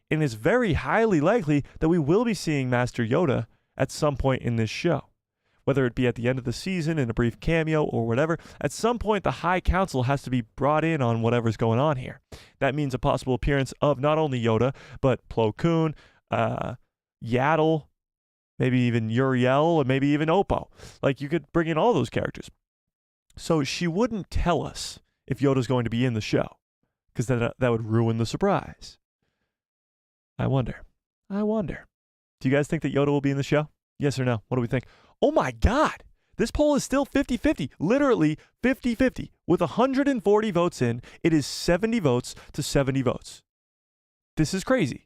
Speaker 1: And it's very highly likely that we will be seeing Master Yoda at some point in this show. Whether it be at the end of the season in a brief cameo or whatever, at some point the High Council has to be brought in on whatever's going on here. That means a possible appearance of not only Yoda, but Plo Koon, Yaddle, maybe even Uriel, or maybe even Oppo. Like, you could bring in all those characters. So she wouldn't tell us if Yoda's going to be in the show, because that would ruin the surprise. I wonder. Do you guys think that Yoda will be in the show? Yes or no? What do we think? Oh my God! This poll is still 50-50. Literally 50-50. With 140 votes in, it is 70 votes to 70 votes. This is crazy.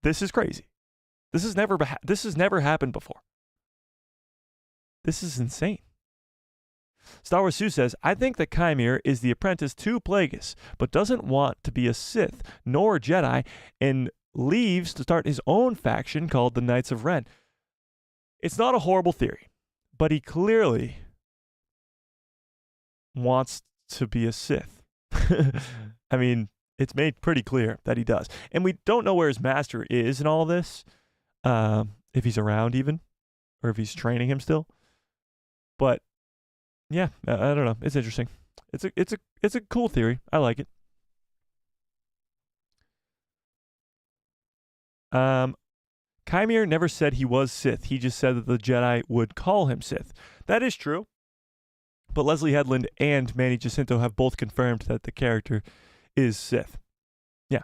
Speaker 1: This is crazy. This has never happened before. This is insane. Star Wars Sue says, I think that Qimir is the apprentice to Plagueis, but doesn't want to be a Sith nor a Jedi, and leaves to start his own faction called the Knights of Ren. It's not a horrible theory, but he clearly wants to be a Sith. I mean, it's made pretty clear that he does. And we don't know where his master is in all this, if he's around even, or if he's training him still. But yeah, I don't know. It's interesting. It's a cool theory. I like it. Qimir never said he was Sith. He just said that the Jedi would call him Sith. That is true. But Leslie Headland and Manny Jacinto have both confirmed that the character is Sith. Yeah.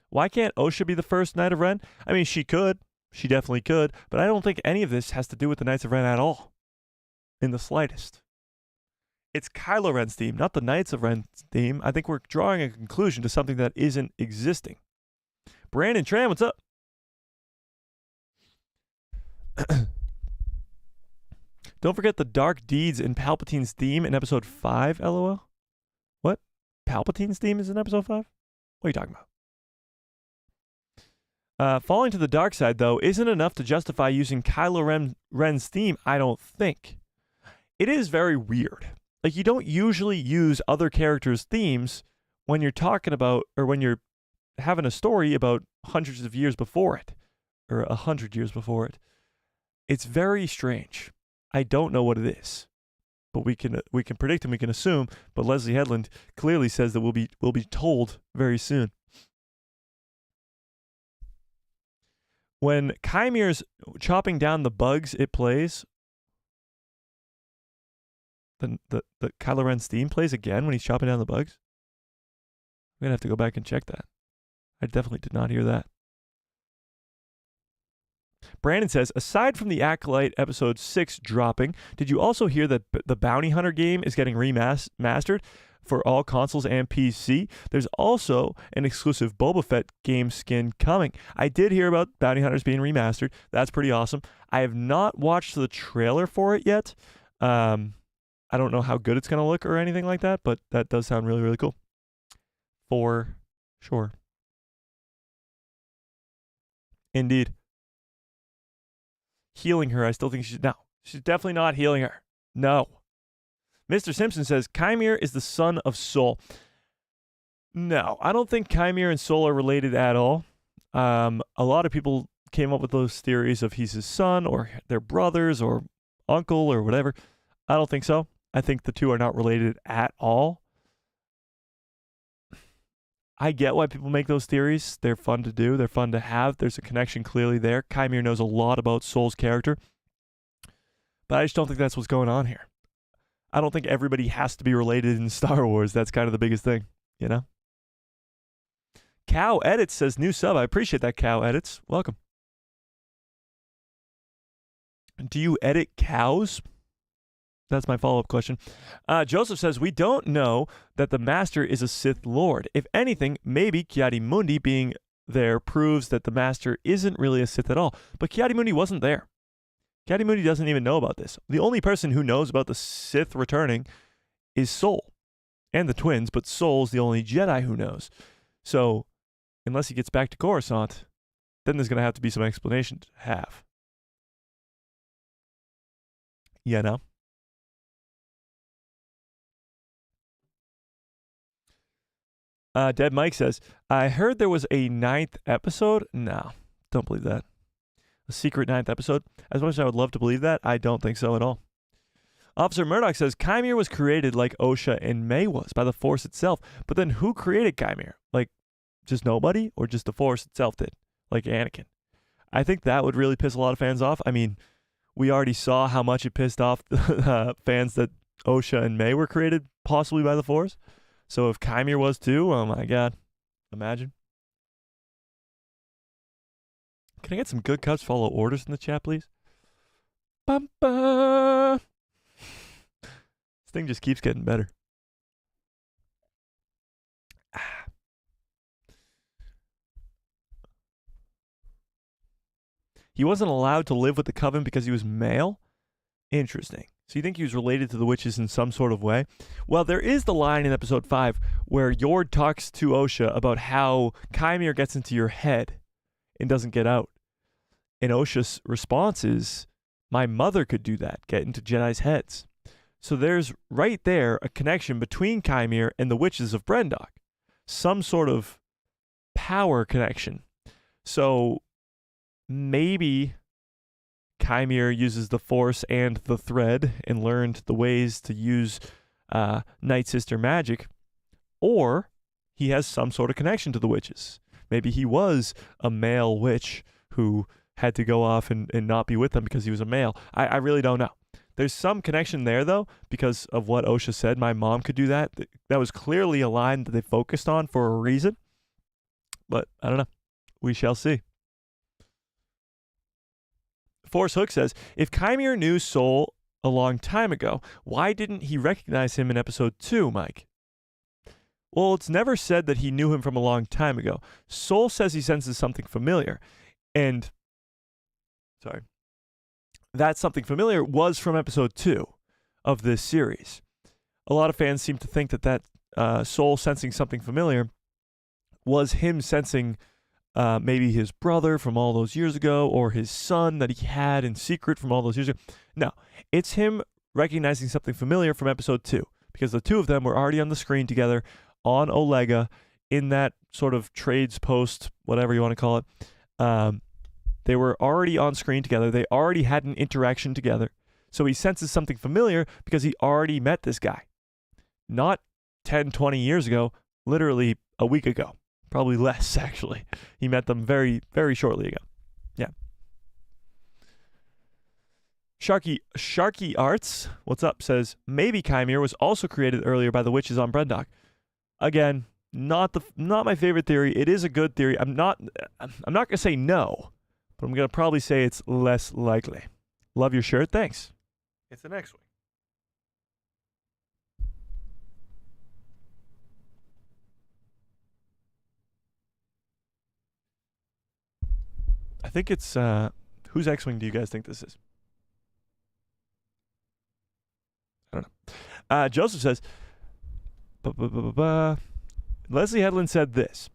Speaker 1: Why can't Osha be the first Knight of Ren? I mean, she could. She definitely could. But I don't think any of this has to do with the Knights of Ren at all. In the slightest. It's Kylo Ren's theme, not the Knights of Ren's theme. I think we're drawing a conclusion to something that isn't existing. Brandon Tran, what's up? Don't forget the dark deeds in Palpatine's theme in episode 5, LOL. What? Palpatine's theme is in episode 5? What are you talking about? Falling to the dark side, though, isn't enough to justify using Kylo Ren's theme, I don't think. It is very weird. Like, you don't usually use other characters' themes when you're talking about, or when you're having a story about hundreds of years before it, or 100 years before it. It's very strange. I don't know what it is, but we can predict and we can assume. But Leslie Headland clearly says that we'll be told very soon. When Kymir's chopping down the bugs, it plays. The Kylo Ren's theme plays again when he's chopping down the bugs? I'm going to have to go back and check that. I definitely did not hear that. Brandon says, aside from the Acolyte episode 6 dropping, did you also hear that the Bounty Hunter game is getting remastered for all consoles and PC? There's also an exclusive Boba Fett game skin coming. I did hear about Bounty Hunters being remastered. That's pretty awesome. I have not watched the trailer for it yet. I don't know how good it's going to look or anything like that, but that does sound really, really cool. For sure. Indeed. Healing her, I still think she's definitely not healing her. No. Mr. Simpson says, Qimir is the son of Sol. No, I don't think Qimir and Sol are related at all. A lot of people came up with those theories of he's his son or they're brothers or uncle or whatever. I don't think so. I think the two are not related at all. I get why people make those theories. They're fun to do. They're fun to have. There's a connection clearly there. Qimir knows a lot about Sol's character. But I just don't think that's what's going on here. I don't think everybody has to be related in Star Wars. That's kind of the biggest thing, you know? Cow Edits says, new sub. I appreciate that, Cow Edits. Welcome. Do you edit cows? That's my follow-up question. Joseph says, we don't know that the Master is a Sith Lord. If anything, maybe Ki-Adi-Mundi being there proves that the Master isn't really a Sith at all. But Ki-Adi-Mundi wasn't there. Ki-Adi-Mundi doesn't even know about this. The only person who knows about the Sith returning is Sol and the twins, but Sol's the only Jedi who knows. So, unless he gets back to Coruscant, then there's going to have to be some explanation to have. You know? Dead Mike says, I heard there was a 9th episode. No, don't believe that. A secret 9th episode. As much as I would love to believe that, I don't think so at all. Officer Murdoch says, Qimir was created like Osha and May was, by the Force itself. But then who created Qimir? Like, just nobody? Or just the Force itself did? Like Anakin? I think that would really piss a lot of fans off. I mean, we already saw how much it pissed off the fans that Osha and May were created, possibly by the Force. So if Qimir was too, oh my god. Imagine. Can I get some good cups follow orders in the chat, please? Bum-ba. This thing just keeps getting better. He wasn't allowed to live with the Coven because he was male? Interesting. So you think he was related to the witches in some sort of way? Well, there is the line in episode 5 where Yord talks to Osha about how Qimir gets into your head and doesn't get out. And Osha's response is, my mother could do that, get into Jedi's heads. So there's right there a connection between Qimir and the witches of Brendok. Some sort of power connection. So maybe Qimir uses the Force and the thread and learned the ways to use Night Sister magic, or he has some sort of connection to the witches. Maybe he was a male witch who had to go off and not be with them because he was a male. I really don't know. There's some connection there, though, because of what Osha said. My mom could do that. That was clearly a line that they focused on for a reason. But I don't know. We shall see. Force Hook says, if Qimir knew Sol a long time ago, why didn't he recognize him in episode 2, Mike? Well, it's never said that he knew him from a long time ago. Sol says he senses something familiar. And, that something familiar was from episode 2 of this series. A lot of fans seem to think that Sol sensing something familiar was him sensing maybe his brother from all those years ago, or his son that he had in secret from all those years ago. No, it's him recognizing something familiar from episode 2, because the two of them were already on the screen together on Olega in that sort of trades post, whatever you want to call it. They were already on screen together. They already had an interaction together. So he senses something familiar because he already met this guy. Not 10, 20 years ago, literally a week ago. Probably less, actually. He met them very, very shortly ago. Yeah. Sharky Arts, what's up, says, maybe Qimir was also created earlier by the witches on Brendok. Again, not my favorite theory. It is a good theory. I'm not going to say no, but I'm going to probably say it's less likely. Love your shirt. Thanks. It's an X-Wing. I think it's, whose X-Wing do you guys think this is? I don't know. Joseph says, Leslie Headland said this.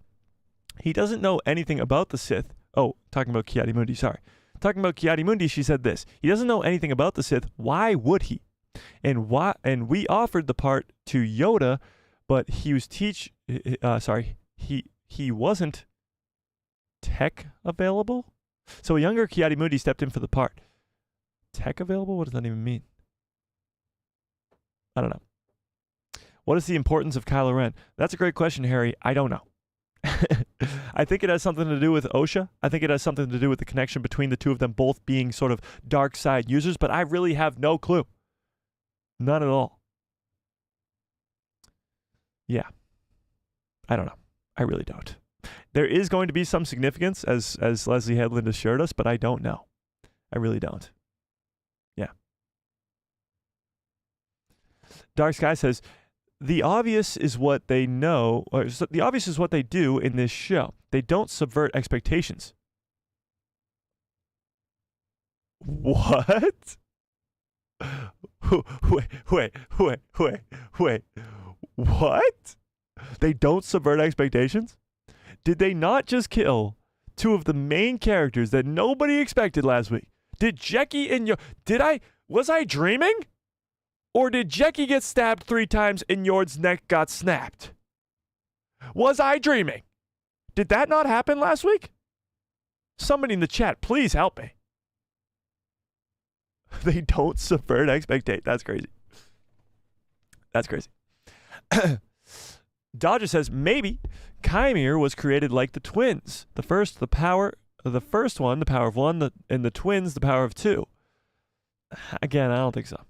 Speaker 1: He doesn't know anything about the Sith. Oh, talking about Ki-Adi-Mundi, sorry. Talking about Ki-Adi-Mundi, she said this. He doesn't know anything about the Sith. Why would he? And we offered the part to Yoda, but he was he wasn't tech available? So a younger Ki-Adi-Mundi stepped in for the part. Tech available? What does that even mean? I don't know. What is the importance of Kylo Ren? That's a great question, Harry. I don't know. I think it has something to do with Osha. I think it has something to do with the connection between the two of them both being sort of dark side users, but I really have no clue. None at all. Yeah. I don't know. I really don't. There is going to be some significance, as Leslie Headland assured us, but I don't know. I really don't. Yeah. Dark Sky says, the obvious is what they know, or the obvious is what they do in this show. They don't subvert expectations. What? Wait. What? They don't subvert expectations? Did they not just kill two of the main characters that nobody expected last week? Did Jecki and was I dreaming? Or did Jecki get stabbed 3 times and Yord's neck got snapped? Was I dreaming? Did that not happen last week? Somebody in the chat, please help me. They don't subvert expectations. That's crazy. That's crazy. Dodger says, maybe Qimir was created like the twins. The first one, the power of 1, and the twins, the power of 2. Again, I don't think so.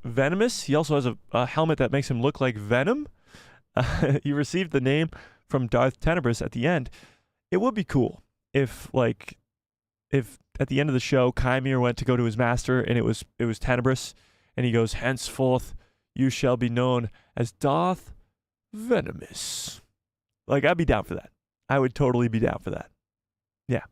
Speaker 1: Venomous, he also has a helmet that makes him look like Venom. He received the name from Darth Tenebrous at the end. It would be cool if at the end of the show, Qimir went to go to his master and it was Tenebrous, and he goes, henceforth, you shall be known as Darth Venomous. Like, I'd be down for that. I would totally be down for that. Yeah.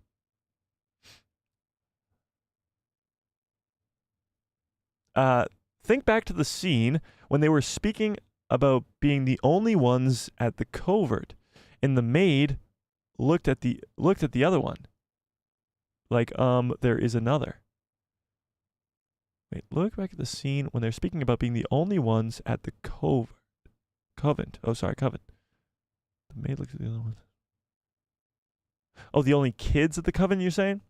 Speaker 1: Think back to the scene when they were speaking about being the only ones at the covert, and the maid looked at the other one. Like, there is another. Wait, look back at the scene when they're speaking about being the only ones at the Covenant. Oh, sorry, Covenant. The maid looks at the other ones. Oh, the only kids at the Covenant, you're saying?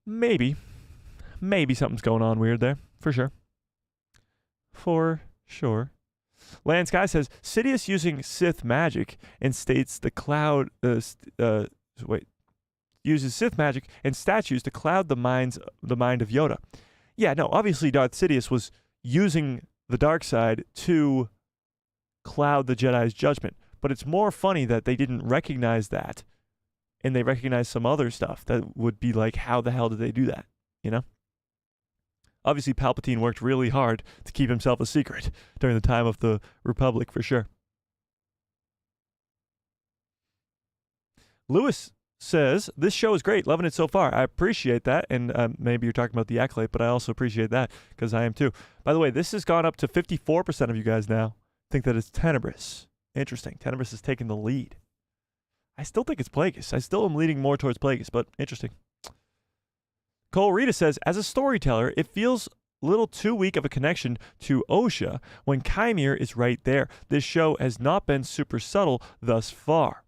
Speaker 1: Maybe. Maybe something's going on weird there. For sure. For sure. Land Sky says, Sidious using Sith magic and states the cloud... uses Sith magic and statues to cloud the mind of Yoda. Yeah, no, obviously Darth Sidious was using the dark side to cloud the Jedi's judgment. But it's more funny that they didn't recognize that, and they recognized some other stuff that would be like, how the hell did they do that? You know? Obviously, Palpatine worked really hard to keep himself a secret during the time of the Republic, for sure. Lewis says, this show is great. Loving it so far. I appreciate that. And maybe you're talking about the Acolyte, but I also appreciate that because I am too. By the way, this has gone up to 54% of you guys now think that it's Tenebrous. Interesting. Tenebrous is taking the lead. I still think it's Plagueis. I still am leaning more towards Plagueis, but interesting. Cole Rita says, as a storyteller, it feels a little too weak of a connection to Osha when Qimir is right there. This show has not been super subtle thus far.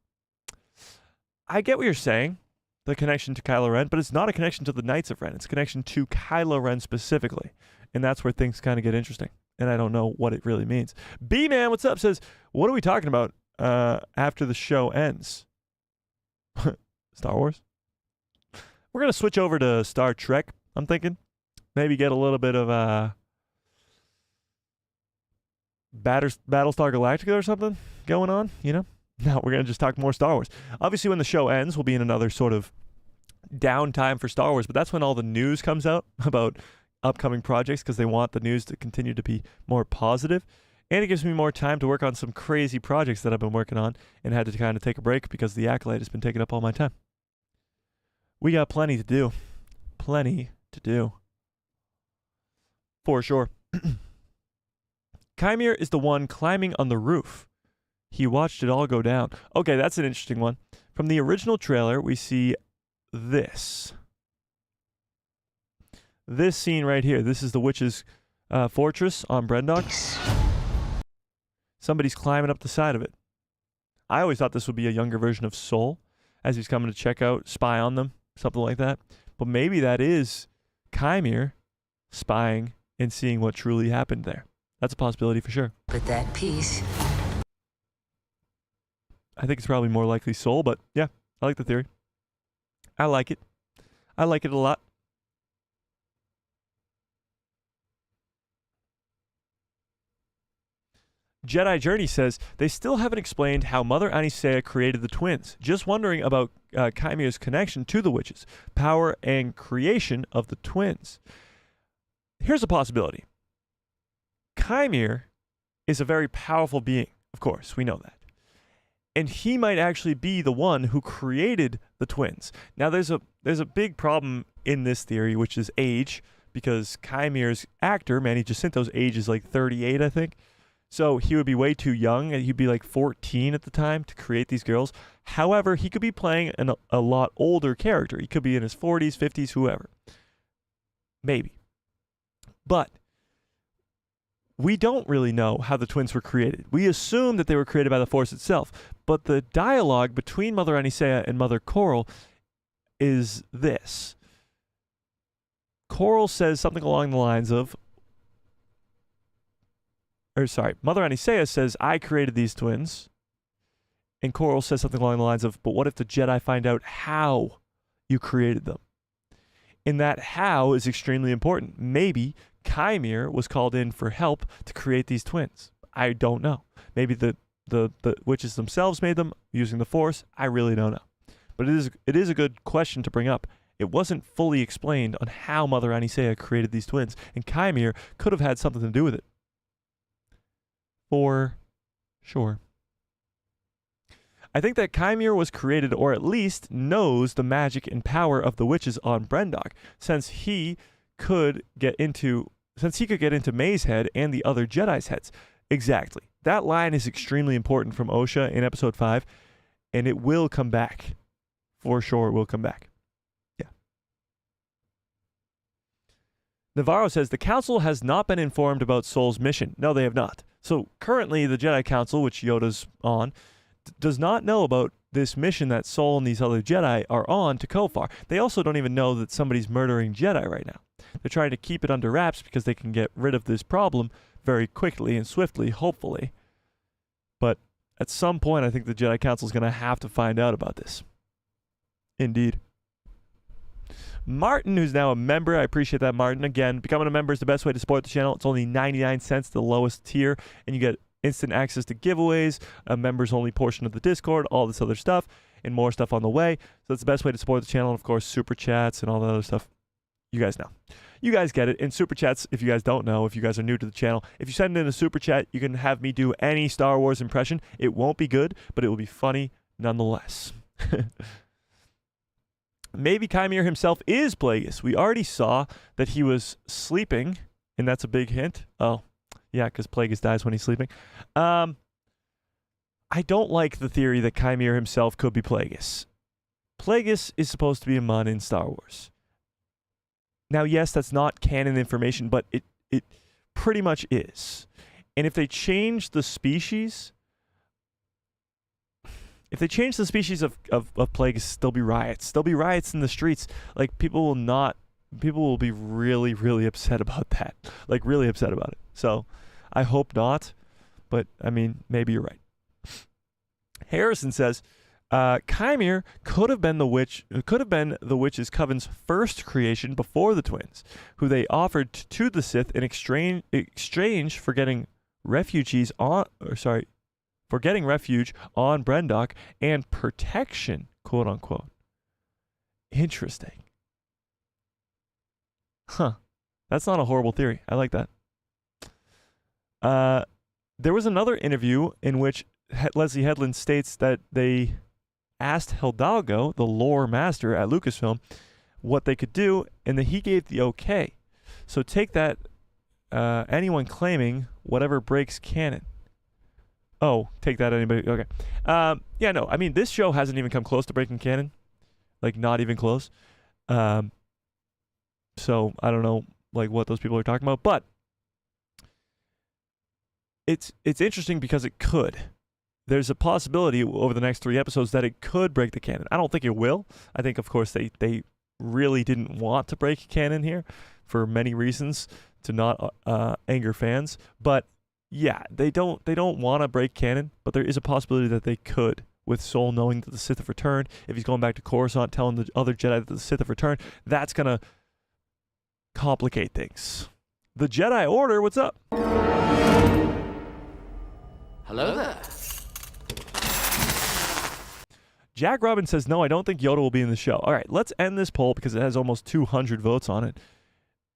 Speaker 1: I get what you're saying, the connection to Kylo Ren, but it's not a connection to the Knights of Ren. It's a connection to Kylo Ren specifically. And that's where things kind of get interesting. And I don't know what it really means. B-Man, what's up? Says, what are we talking about after the show ends? Star Wars? We're going to switch over to Star Trek, I'm thinking. Maybe get a little bit of Battlestar Galactica or something going on, you know? Now we're going to just talk more Star Wars. Obviously, when the show ends, we'll be in another sort of downtime for Star Wars, but that's when all the news comes out about upcoming projects because they want the news to continue to be more positive. And it gives me more time to work on some crazy projects that I've been working on and had to kind of take a break because the Acolyte has been taking up all my time. We got plenty to do. Plenty to do. For sure. Qimir is the one climbing on the roof. He watched it all go down. Okay, that's an interesting one. From the original trailer, we see this. This scene right here. This is the witch's fortress on Brendok. Somebody's climbing up the side of it. I always thought this would be a younger version of Soul as he's coming to check out, spy on them, something like that. But maybe that is Qimir spying and seeing what truly happened there. That's a possibility for sure.
Speaker 2: But that piece.
Speaker 1: I think it's probably more likely Soul, but yeah, I like the theory. I like it. I like it a lot. Jedi Journey says, they still haven't explained how Mother Anisea created the twins. Just wondering about Chimir's connection to the witches, power and creation of the twins. Here's a possibility. Qimir is a very powerful being, of course, we know that. And he might actually be the one who created the twins. Now, there's a big problem in this theory, which is age, because Chimir's actor, Manny Jacinto's age is like 38, I think. So he would be way too young, and he'd be like 14 at the time to create these girls. However, he could be playing a lot older character. He could be in his 40s, 50s, whoever. Maybe. But we don't really know how the twins were created. We assume that they were created by the Force itself. But the dialogue between Mother Anisea and Mother Coral is this. Coral says something along the lines of, Mother Anisea says, I created these twins. And Coral says something along the lines of, but what if the Jedi find out how you created them? And that how is extremely important. Maybe Qimir was called in for help to create these twins. I don't know. Maybe the witches themselves made them using the Force. I really don't know. But it is a good question to bring up. It wasn't fully explained on how Mother Anisea created these twins. And Qimir could have had something to do with it. For sure. I think that Qimir was created, or at least knows the magic and power of the witches on Brendok, since he could get into May's head and the other Jedi's heads. Exactly. That line is extremely important from Osha in episode 5, and it will come back. For sure, it will come back. Yeah. Navarro says, the Council has not been informed about Soul's mission. No, they have not. So currently, the Jedi Council, which Yoda's on, does not know about this mission that Soul and these other Jedi are on to Kofar. They also don't even know that somebody's murdering Jedi right now. They're trying to keep it under wraps because they can get rid of this problem very quickly and swiftly, hopefully. But at some point, I think the Jedi Council is going to have to find out about this. Indeed. Martin, who's now a member, I appreciate that, Martin. Again, becoming a member is the best way to support the channel. It's only 99 cents, the lowest tier, and you get instant access to giveaways, a members-only portion of the Discord, all this other stuff, and more stuff on the way. So that's the best way to support the channel. And of course, super chats and all that other stuff. You guys know. You guys get it. And super chats, if you guys don't know, if you guys are new to the channel, if you send in a super chat, you can have me do any Star Wars impression. It won't be good, but it will be funny nonetheless. Maybe Qimir himself is Plagueis. We already saw that he was sleeping, and that's a big hint. Oh, yeah, because Plagueis dies when he's sleeping. I don't like the theory that Qimir himself could be Plagueis. Plagueis is supposed to be a Mun in Star Wars. Now, yes, that's not canon information, but it pretty much is. And if they change the species... If they change the species of Plagueis, there'll be riots. There'll be riots in the streets. Like, people will be really, really upset about that. Like, really upset about it. So, I hope not. But, I mean, maybe you're right. Harrison says, Qimir could have been the witch's coven's first creation before the twins, who they offered to the Sith in exchange for getting refugees for getting refuge on Brendok and protection, quote unquote. Interesting. Huh. That's not a horrible theory. I like that. There was another interview in which Leslie Headland states that they asked Hidalgo, the lore master at Lucasfilm, what they could do, and that he gave the okay. So take that, anyone claiming whatever breaks canon. Oh, take that, anybody. Okay. Yeah, no, I mean, this show hasn't even come close to breaking canon. Like, not even close. So I don't know, like, what those people are talking about, but it's interesting because it could. There's a possibility over the next 3 episodes that it could break the canon. I don't think it will. I think, of course, they really didn't want to break canon here for many reasons to not anger fans. But yeah, they don't want to break canon, but there is a possibility that they could, with Sol knowing that the Sith have returned. If he's going back to Coruscant, telling the other Jedi that the Sith have returned, that's going to complicate things. The Jedi Order, what's up?
Speaker 3: Hello there.
Speaker 1: Jack Robbins says, no, I don't think Yoda will be in the show. All right, let's end this poll because it has almost 200 votes on it.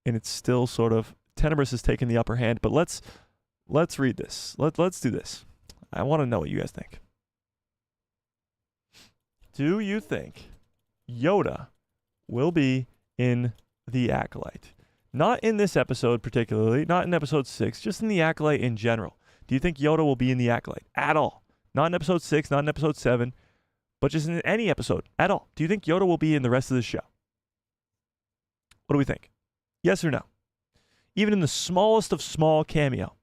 Speaker 1: And it's still sort of, Tenebrous has taken the upper hand. But let's read this. Let's do this. I want to know what you guys think. Do you think Yoda will be in The Acolyte? Not in this episode particularly, not in episode 6, just in The Acolyte in general. Do you think Yoda will be in The Acolyte at all? Not in episode 6, not in episode 7, but just in any episode at all. Do you think Yoda will be in the rest of the show? What do we think? Yes or no? Even in the smallest of small cameo,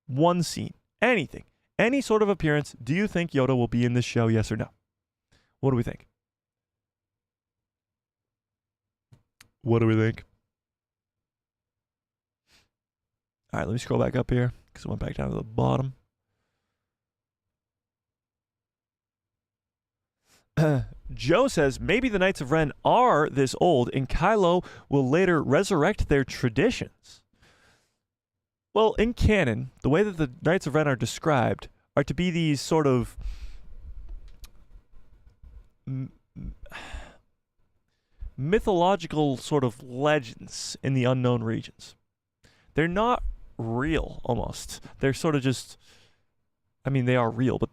Speaker 1: one scene, anything, any sort of appearance, do you think Yoda will be in this show, yes or no? What do we think? What do we think? All right, let me scroll back up here because I went back down to the bottom. Joe says, maybe the Knights of Ren are this old and Kylo will later resurrect their traditions. Well, in canon, the way that the Knights of Ren are described are to be these sort of mythological sort of legends in the unknown regions. They're not real, almost. They're sort of just, I mean, they are real, but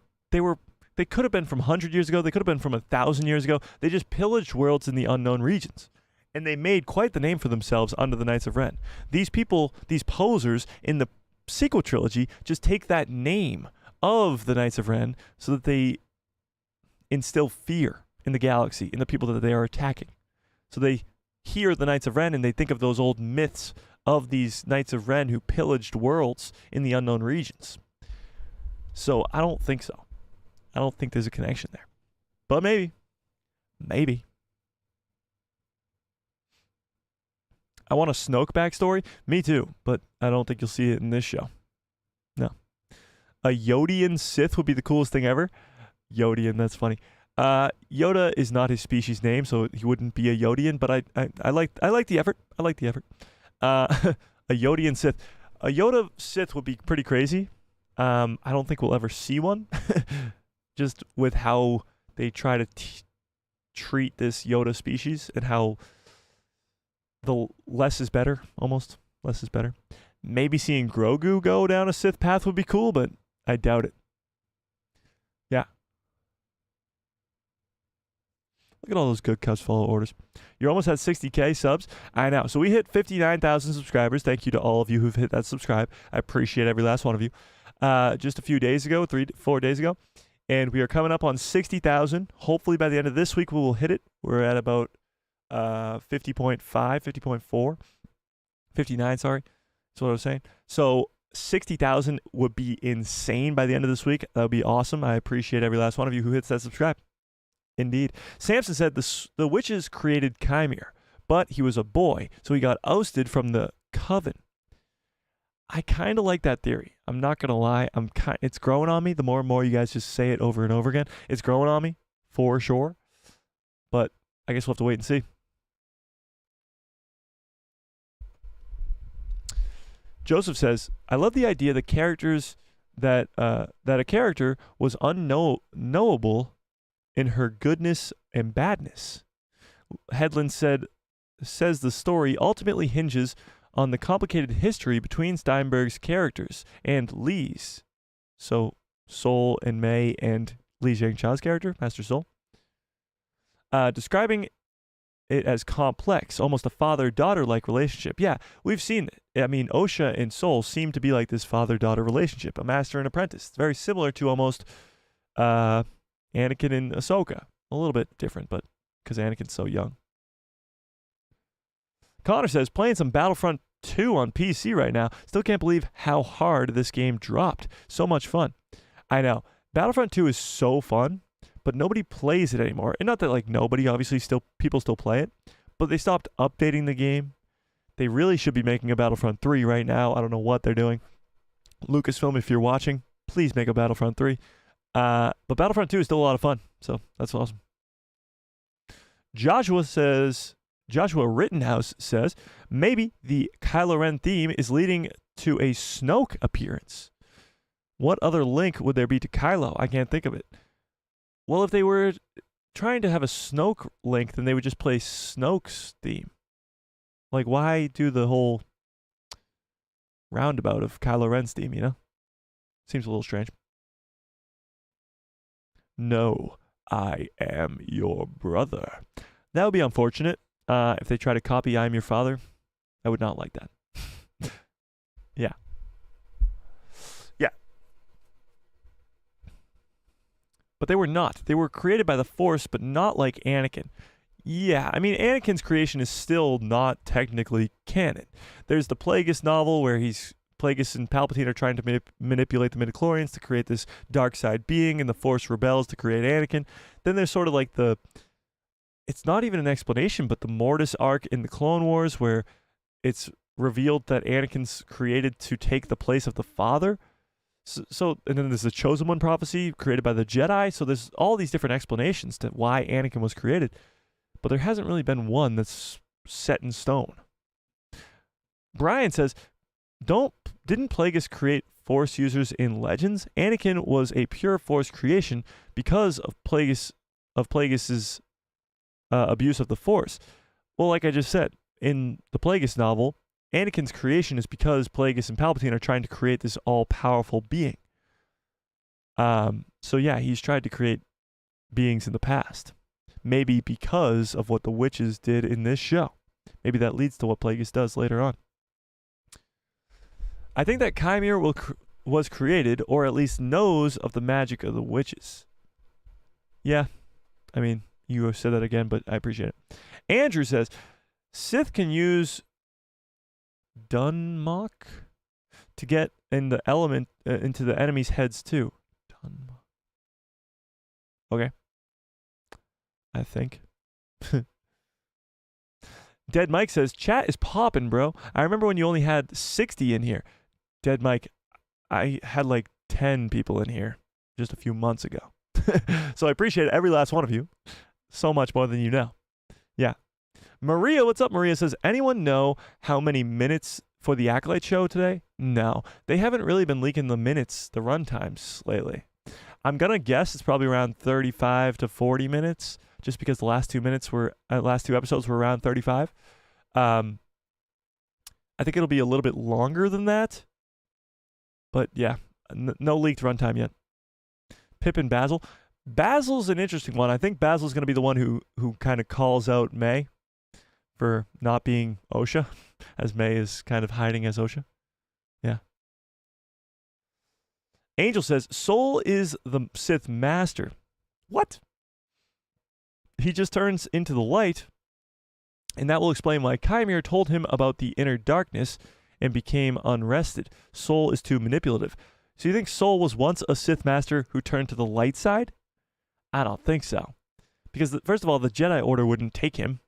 Speaker 1: they could have been from 100 years ago. They could have been from 1,000 years ago. They just pillaged worlds in the unknown regions. And they made quite the name for themselves under the Knights of Ren. These people, these posers in the sequel trilogy, just take that name of the Knights of Ren so that they instill fear in the galaxy, in the people that they are attacking. So they hear the Knights of Ren and they think of those old myths of these Knights of Ren who pillaged worlds in the unknown regions. So I don't think so. I don't think there's a connection there. But maybe. Maybe. I want a Snoke backstory. Me too. But I don't think you'll see it in this show. No. A Yodian Sith would be the coolest thing ever. Yodian, that's funny. Yoda is not his species name, so he wouldn't be a Yodian, but I like the effort. I like the effort. A Yodian Sith. A Yoda Sith would be pretty crazy. I don't think we'll ever see one. Just with how they try to treat this Yoda species and how the less is better, almost. Less is better. Maybe seeing Grogu go down a Sith path would be cool, but I doubt it. Yeah. Look at all those good cups follow orders. You're almost at 60K subs. I know. So we hit 59,000 subscribers. Thank you to all of you who've hit that subscribe. I appreciate every last one of you. Just a few days ago, 4 days ago. And we are coming up on 60,000. Hopefully by the end of this week, we will hit it. We're at about 50.5, 50.4, 59, sorry. That's what I was saying. So 60,000 would be insane by the end of this week. That would be awesome. I appreciate every last one of you who hits that subscribe. Indeed. Samson said the witches created Qimir, but he was a boy, so he got ousted from the coven. I kind of like that theory. I'm not going to lie. It's growing on me. The more and more you guys just say it over and over again, it's growing on me, for sure. But I guess we'll have to wait and see. Joseph says, I love the idea that characters that a character was unknowable in her goodness and badness. Headland says the story ultimately hinges on the complicated history between Steinberg's characters and Lee's. So Sol and May and Li Jiancha's character, Master Sol. Describing it as complex, almost a father-daughter-like relationship. Yeah, we've seen it. I mean, Osha and Sol seem to be like this father-daughter relationship, a master and apprentice. It's very similar to almost Anakin and Ahsoka. A little bit different, but because Anakin's so young. Connor says, playing some Battlefront 2 on PC right now. Still can't believe how hard this game dropped. So much fun. I know. Battlefront 2 is so fun, but nobody plays it anymore. And not that like nobody, obviously people still play it, but they stopped updating the game. They really should be making a Battlefront 3 right now. I don't know what they're doing. Lucasfilm, if you're watching, please make a Battlefront 3. But Battlefront 2 is still a lot of fun, so that's awesome. Joshua Rittenhouse says, maybe the Kylo Ren theme is leading to a Snoke appearance. What other link would there be to Kylo? I can't think of it. Well, if they were trying to have a Snoke link, then they would just play Snoke's theme. Like, why do the whole roundabout of Kylo Ren's theme, you know? Seems a little strange. No, I am your brother. That would be unfortunate. If they try to copy I Am Your Father, I would not like that. Yeah. But they were not. They were created by the Force, but not like Anakin. Yeah, I mean, Anakin's creation is still not technically canon. There's the Plagueis novel where Plagueis and Palpatine are trying to manipulate the midichlorians to create this dark side being, and the Force rebels to create Anakin. Then there's sort of like it's not even an explanation, but the Mortis arc in the Clone Wars where it's revealed that Anakin's created to take the place of the Father. So and then there's the Chosen One prophecy created by the Jedi. So there's all these different explanations to why Anakin was created, but there hasn't really been one that's set in stone. Brian says, didn't Plagueis create Force users in Legends? Anakin was a pure Force creation because of Plagueis's abuse of the Force. Well, like I just said, in the Plagueis novel, Anakin's creation is because Plagueis and Palpatine are trying to create this all-powerful being. So yeah, he's tried to create beings in the past. Maybe because of what the witches did in this show. Maybe that leads to what Plagueis does later on. I think that Qimir was created, or at least knows of the magic of the witches. Yeah, I mean, you have said that again, but I appreciate it. Andrew says, Sith can use Dunmok to get in the element into the enemy's heads too. Dunmok. Okay. I think. Dead Mike says, chat is popping, bro. I remember when you only had 60 in here. Dead Mike, I had like 10 people in here just a few months ago. So I appreciate every last one of you. So much more than you know. Yeah. Maria, what's up? Maria says, anyone know how many minutes for the Acolyte show today? No. They haven't really been leaking the minutes, the run times lately. I'm going to guess it's probably around 35 to 40 minutes, just because the last two episodes were around 35. I think it'll be a little bit longer than that. But yeah, no leaked runtime yet. Pip and Basil. Basil's an interesting one. I think Basil's going to be the one who kind of calls out May for not being Osha, as May is kind of hiding as Osha. Yeah. Angel says, Sol is the Sith Master. What? He just turns into the light, and that will explain why Qimir told him about the inner darkness and became unrested. Sol is too manipulative. So you think Sol was once a Sith Master who turned to the light side? I don't think so. Because, first of all, the Jedi Order wouldn't take him.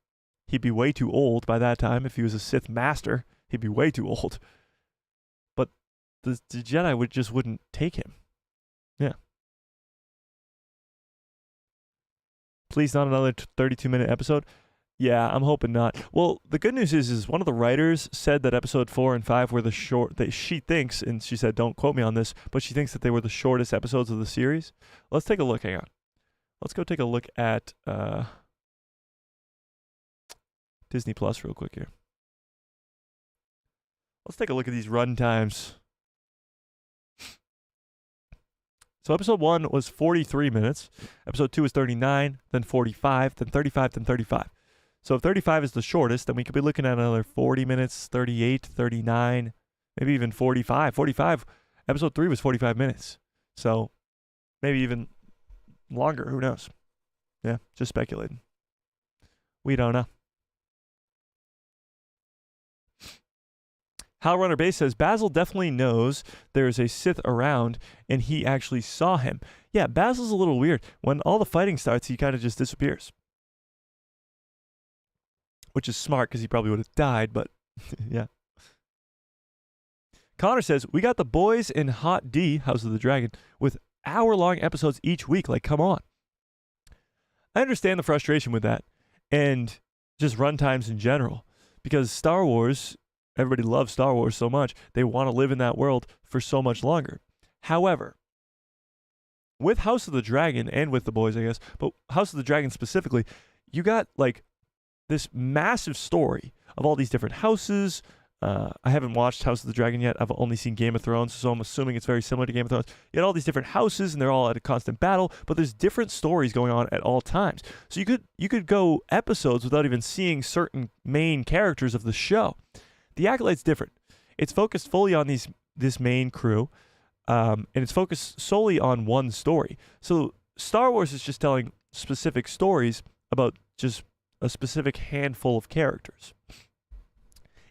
Speaker 1: He'd be way too old by that time. If he was a Sith Master, he'd be way too old. But the Jedi wouldn't take him. Yeah. Please, not another 32-minute episode. Yeah, I'm hoping not. Well, the good news is one of the writers said that episode 4 and 5 were the short. That she thinks, and she said, "Don't quote me on this," but she thinks that they were the shortest episodes of the series. Let's take a look. Hang on. Let's go take a look at Disney Plus real quick here. Let's take a look at these run times. So episode 1 was 43 minutes. Episode 2 was 39, then 45, then 35, then 35. So if 35 is the shortest, then we could be looking at another 40 minutes, 38, 39, maybe even 45. 45, episode 3 was 45 minutes. So maybe even longer. Who knows? Yeah, just speculating. We don't know. Hal Runner Base says, Basil definitely knows there's a Sith around, and he actually saw him. Yeah, Basil's a little weird. When all the fighting starts, he kind of just disappears. Which is smart, because he probably would have died, but yeah. Connor says, we got the boys in Hot D, House of the Dragon, with hour-long episodes each week. Like, come on. I understand the frustration with that, and just runtimes in general, because Star Wars... Everybody loves Star Wars so much. They want to live in that world for so much longer. However, with House of the Dragon and with The Boys, I guess, but House of the Dragon specifically, you got like this massive story of all these different houses. I haven't watched House of the Dragon yet. I've only seen Game of Thrones, so I'm assuming it's very similar to Game of Thrones. You got all these different houses, and they're all at a constant battle, but there's different stories going on at all times. So you could go episodes without even seeing certain main characters of the show. The Acolyte's different. It's focused fully on this main crew, and it's focused solely on one story. So Star Wars is just telling specific stories about just a specific handful of characters.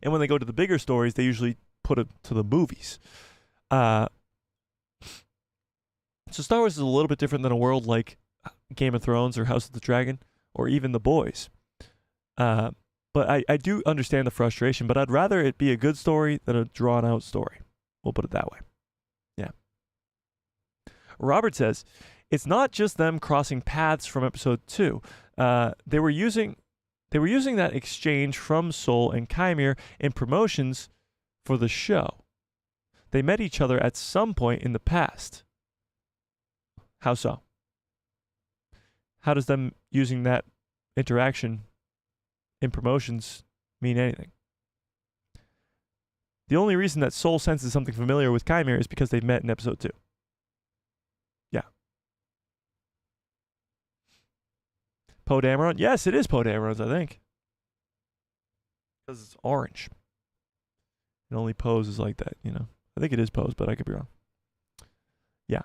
Speaker 1: And when they go to the bigger stories, they usually put it to the movies. So Star Wars is a little bit different than a world like Game of Thrones or House of the Dragon or even The Boys. But I do understand the frustration, but I'd rather it be a good story than a drawn-out story. We'll put it that way. Yeah. Robert says, it's not just them crossing paths from episode 2. They were using that exchange from Sol and Qimir in promotions for the show. They met each other at some point in the past. How so? How does them using that interaction in promotions mean anything? The only reason that Sol senses something familiar with Qimir is because they've met in episode 2. Yeah. Poe Dameron? Yes, it is Poe Dameron's, I think. Because it's orange. It only Poe's is like that, you know. I think it is Poe's, but I could be wrong. Yeah.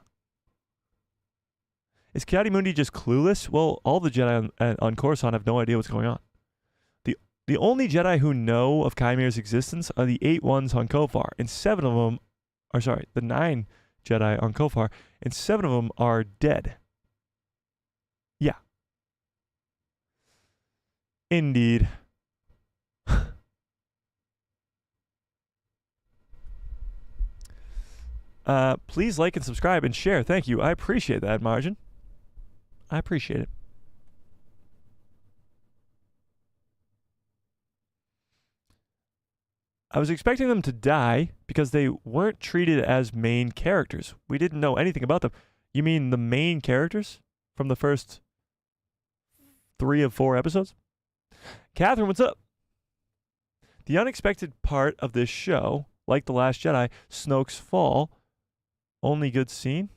Speaker 1: Is Ki-Adi-Mundi just clueless? Well, all the Jedi on Coruscant have no idea what's going on. The only Jedi who know of Chimir's existence are the 8 ones on Kofar, and 7 of them the 9 Jedi on Kofar, and 7 of them are dead. Yeah. Indeed. Please like and subscribe and share. Thank you. I appreciate that, Margin. I appreciate it. I was expecting them to die because they weren't treated as main characters. We didn't know anything about them. You mean the main characters from the first 3 of 4 episodes? Catherine, what's up? The unexpected part of this show, like The Last Jedi, Snoke's fall, only good scene?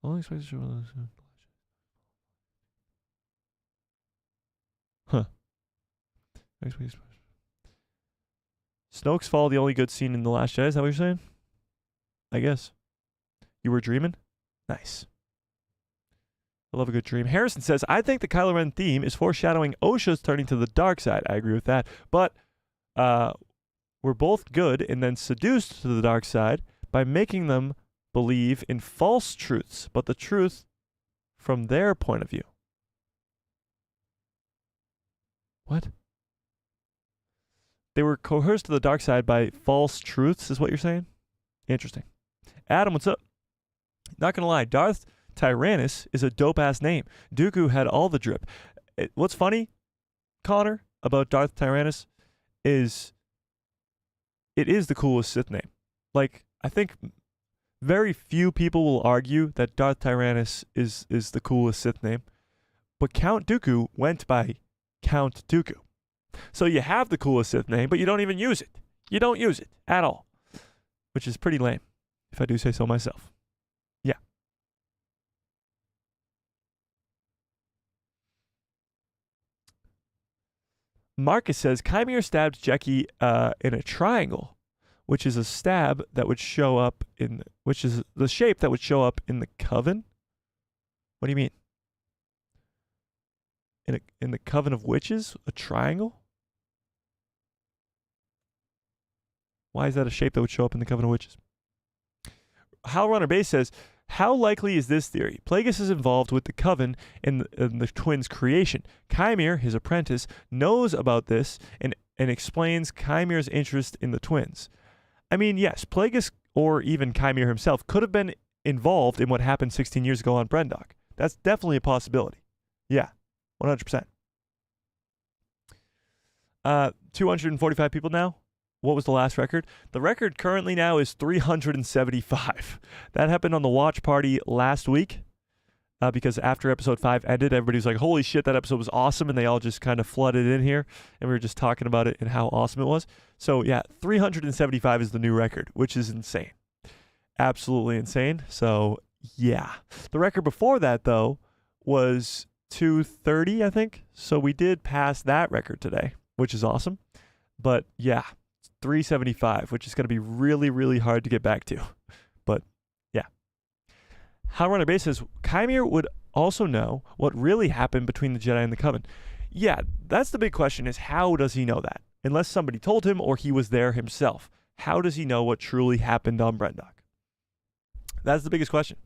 Speaker 1: Only expected show. Huh. Snoke's fall, the only good scene in The Last Jedi, is that what you're saying? I guess. You were dreaming? Nice. I love a good dream. Harrison says, I think the Kylo Ren theme is foreshadowing Osha's turning to the dark side. I agree with that. But we're both good and then seduced to the dark side by making them believe in false truths, but the truth from their point of view. What? They were coerced to the dark side by false truths, is what you're saying? Interesting. Adam, what's up? Not gonna lie, Darth Tyrannus is a dope-ass name. Dooku had all the drip. What's funny? Connor, about Darth Tyrannus is it is the coolest Sith name. Like, I think very few people will argue that Darth Tyrannus is the coolest Sith name, but Count Dooku went by Count Dooku. So you have the coolest Sith name, but you don't even use it. You don't use it at all, which is pretty lame, if I do say so myself. Yeah. Marcus says, Qimir stabbed Jeki in a triangle, which is a stab that would show up in, which is the shape that would show up in the Coven. What do you mean? In the Coven of Witches? A triangle? Why is that a shape that would show up in the Coven of Witches? Hal Runner Base says, how likely is this theory? Plagueis is involved with the Coven in the twins' creation. Qimir, his apprentice, knows about this and explains Kymir's interest in the twins. I mean, yes, Plagueis or even Qimir himself could have been involved in what happened 16 years ago on Brendok. That's definitely a possibility. Yeah, 100%. 245 people now. What was the last record? The record currently now is 375. That happened on the watch party last week because after episode 5 ended, everybody was like, holy shit, that episode was awesome, and they all just kind of flooded in here, and we were just talking about it and how awesome it was. So yeah, 375 is the new record, which is insane. Absolutely insane. So yeah. The record before that, though, was 230, I think. So we did pass that record today, which is awesome. But yeah, 375, which is going to be really, really hard to get back to. But yeah. Hal Runner Base says, Qimir would also know what really happened between the Jedi and the Coven. Yeah, that's the big question, is how does he know that? Unless somebody told him or he was there himself. How does he know what truly happened on Brendok? That's the biggest question.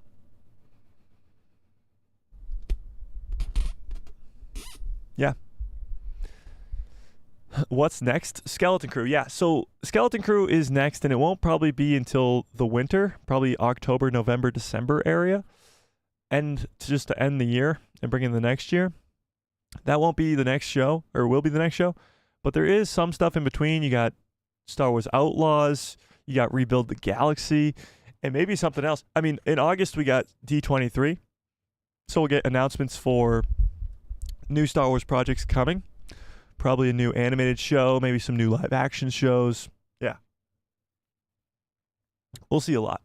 Speaker 1: Yeah. What's next? Skeleton Crew. Yeah, so Skeleton Crew is next, and it won't probably be until the winter, probably October, November, December area. And just to end the year and bring in the next year. That won't be the next show, or will be the next show. But there is some stuff in between. You got Star Wars Outlaws. You got Rebuild the Galaxy. And maybe something else. I mean, in August, we got D23. So we'll get announcements for new Star Wars projects coming. Probably a new animated show, maybe some new live action shows. Yeah. We'll see a lot.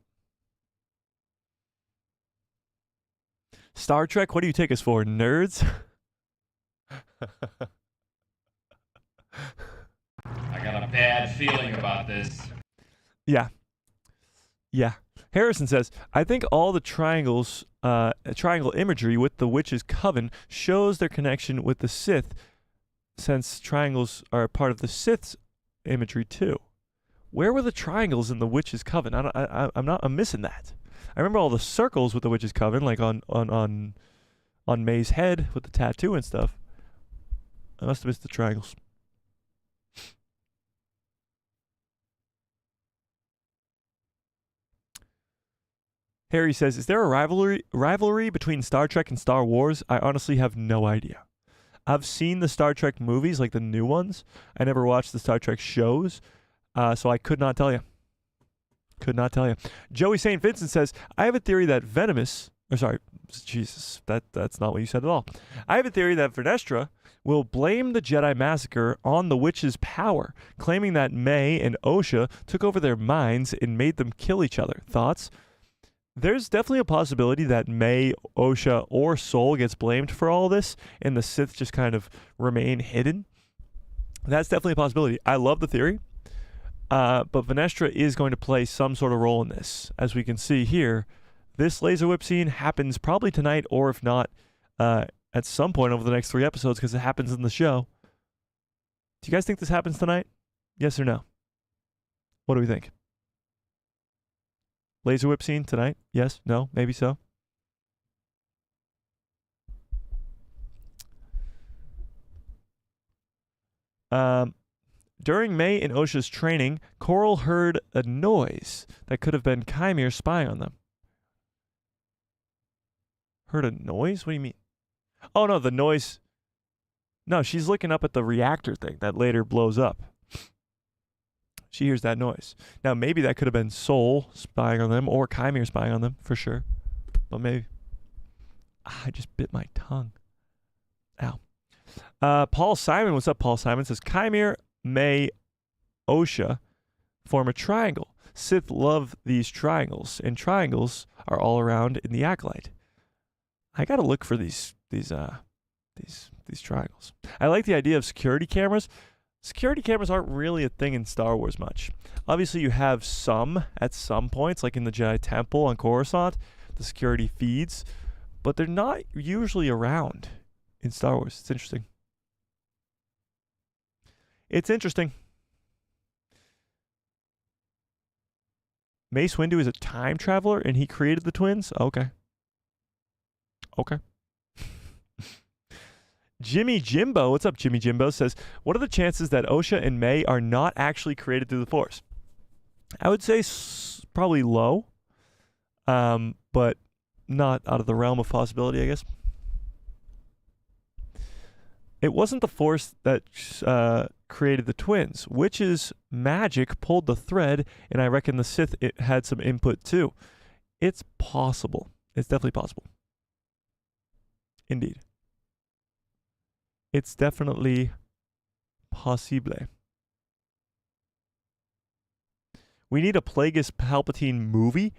Speaker 1: Star Trek, what do you take us for, nerds?
Speaker 3: I got a bad feeling about this.
Speaker 1: Yeah. Yeah. Harrison says, I think all the triangle imagery with the Witch's Coven shows their connection with the Sith, since triangles are a part of the Sith's imagery too. Where were the triangles in the Witch's Coven? I'm missing that. I remember all the circles with the Witch's Coven, like on May's head with the tattoo and stuff. I must have missed the triangles. Harry says, is there a rivalry between Star Trek and Star Wars? I honestly have no idea. I've seen the Star Trek movies, like the new ones. I never watched the Star Trek shows, so I could not tell you. Could not tell you. Joey St. Vincent says, I have a theory that that's not what you said at all. I have a theory that Vernestra will blame the Jedi massacre on the witch's power, claiming that May and Osha took over their minds and made them kill each other. Thoughts? There's definitely a possibility that May, Osha, or Sol gets blamed for all this, and the Sith just kind of remain hidden. That's definitely a possibility. I love the theory, but Vernestra is going to play some sort of role in this. As we can see here, this laser whip scene happens probably tonight, or if not, at some point over the next 3 episodes, because it happens in the show. Do you guys think this happens tonight? Yes or no? What do we think? Laser whip scene tonight? Yes? No? Maybe so? During May and Osha's training, Coral heard a noise that could have been Qimir spying on them. Heard a noise? What do you mean? Oh, no, the noise No, she's looking up at the reactor thing that later blows up. She hears that noise. Now, maybe that could have been Soul spying on them or Qimir spying on them, for sure. But maybe. I just bit my tongue. Ow. Paul Simon, what's up, Paul Simon? Says, Qimir, May, Osha form a triangle. Sith love these triangles, and triangles are all around in the Acolyte. I gotta look for these triangles. I like the idea of security cameras. Security cameras aren't really a thing in Star Wars much. Obviously, you have some at some points, like in the Jedi Temple on Coruscant, the security feeds, but they're not usually around in Star Wars. It's interesting. It's interesting. Mace Windu is a time traveler, and he created the twins? Okay. Okay. Jimmy Jimbo, what's up, Jimmy Jimbo, says, what are the chances that Osha and May are not actually created through the Force? I would say probably low, but not out of the realm of possibility, I guess. It wasn't the Force that created the twins. Witch's magic pulled the thread, and I reckon the Sith had some input too. It's possible. It's definitely possible. Indeed. It's definitely possible. We need a Plagueis Palpatine movie.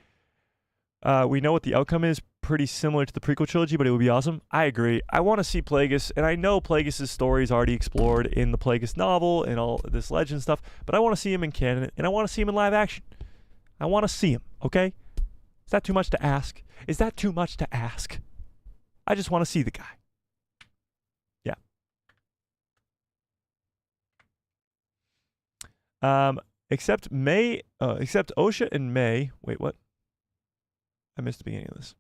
Speaker 1: We know what the outcome is. Pretty similar to the prequel trilogy, but it would be awesome. I agree. I want to see Plagueis, and I know Plagueis' story is already explored in the Plagueis novel and all this legend stuff, but I want to see him in canon, and I want to see him in live action. I want to see him, okay? Is that too much to ask? Is that too much to ask? I just want to see the guy. Except Osha and May. Wait, what? I missed the beginning of this.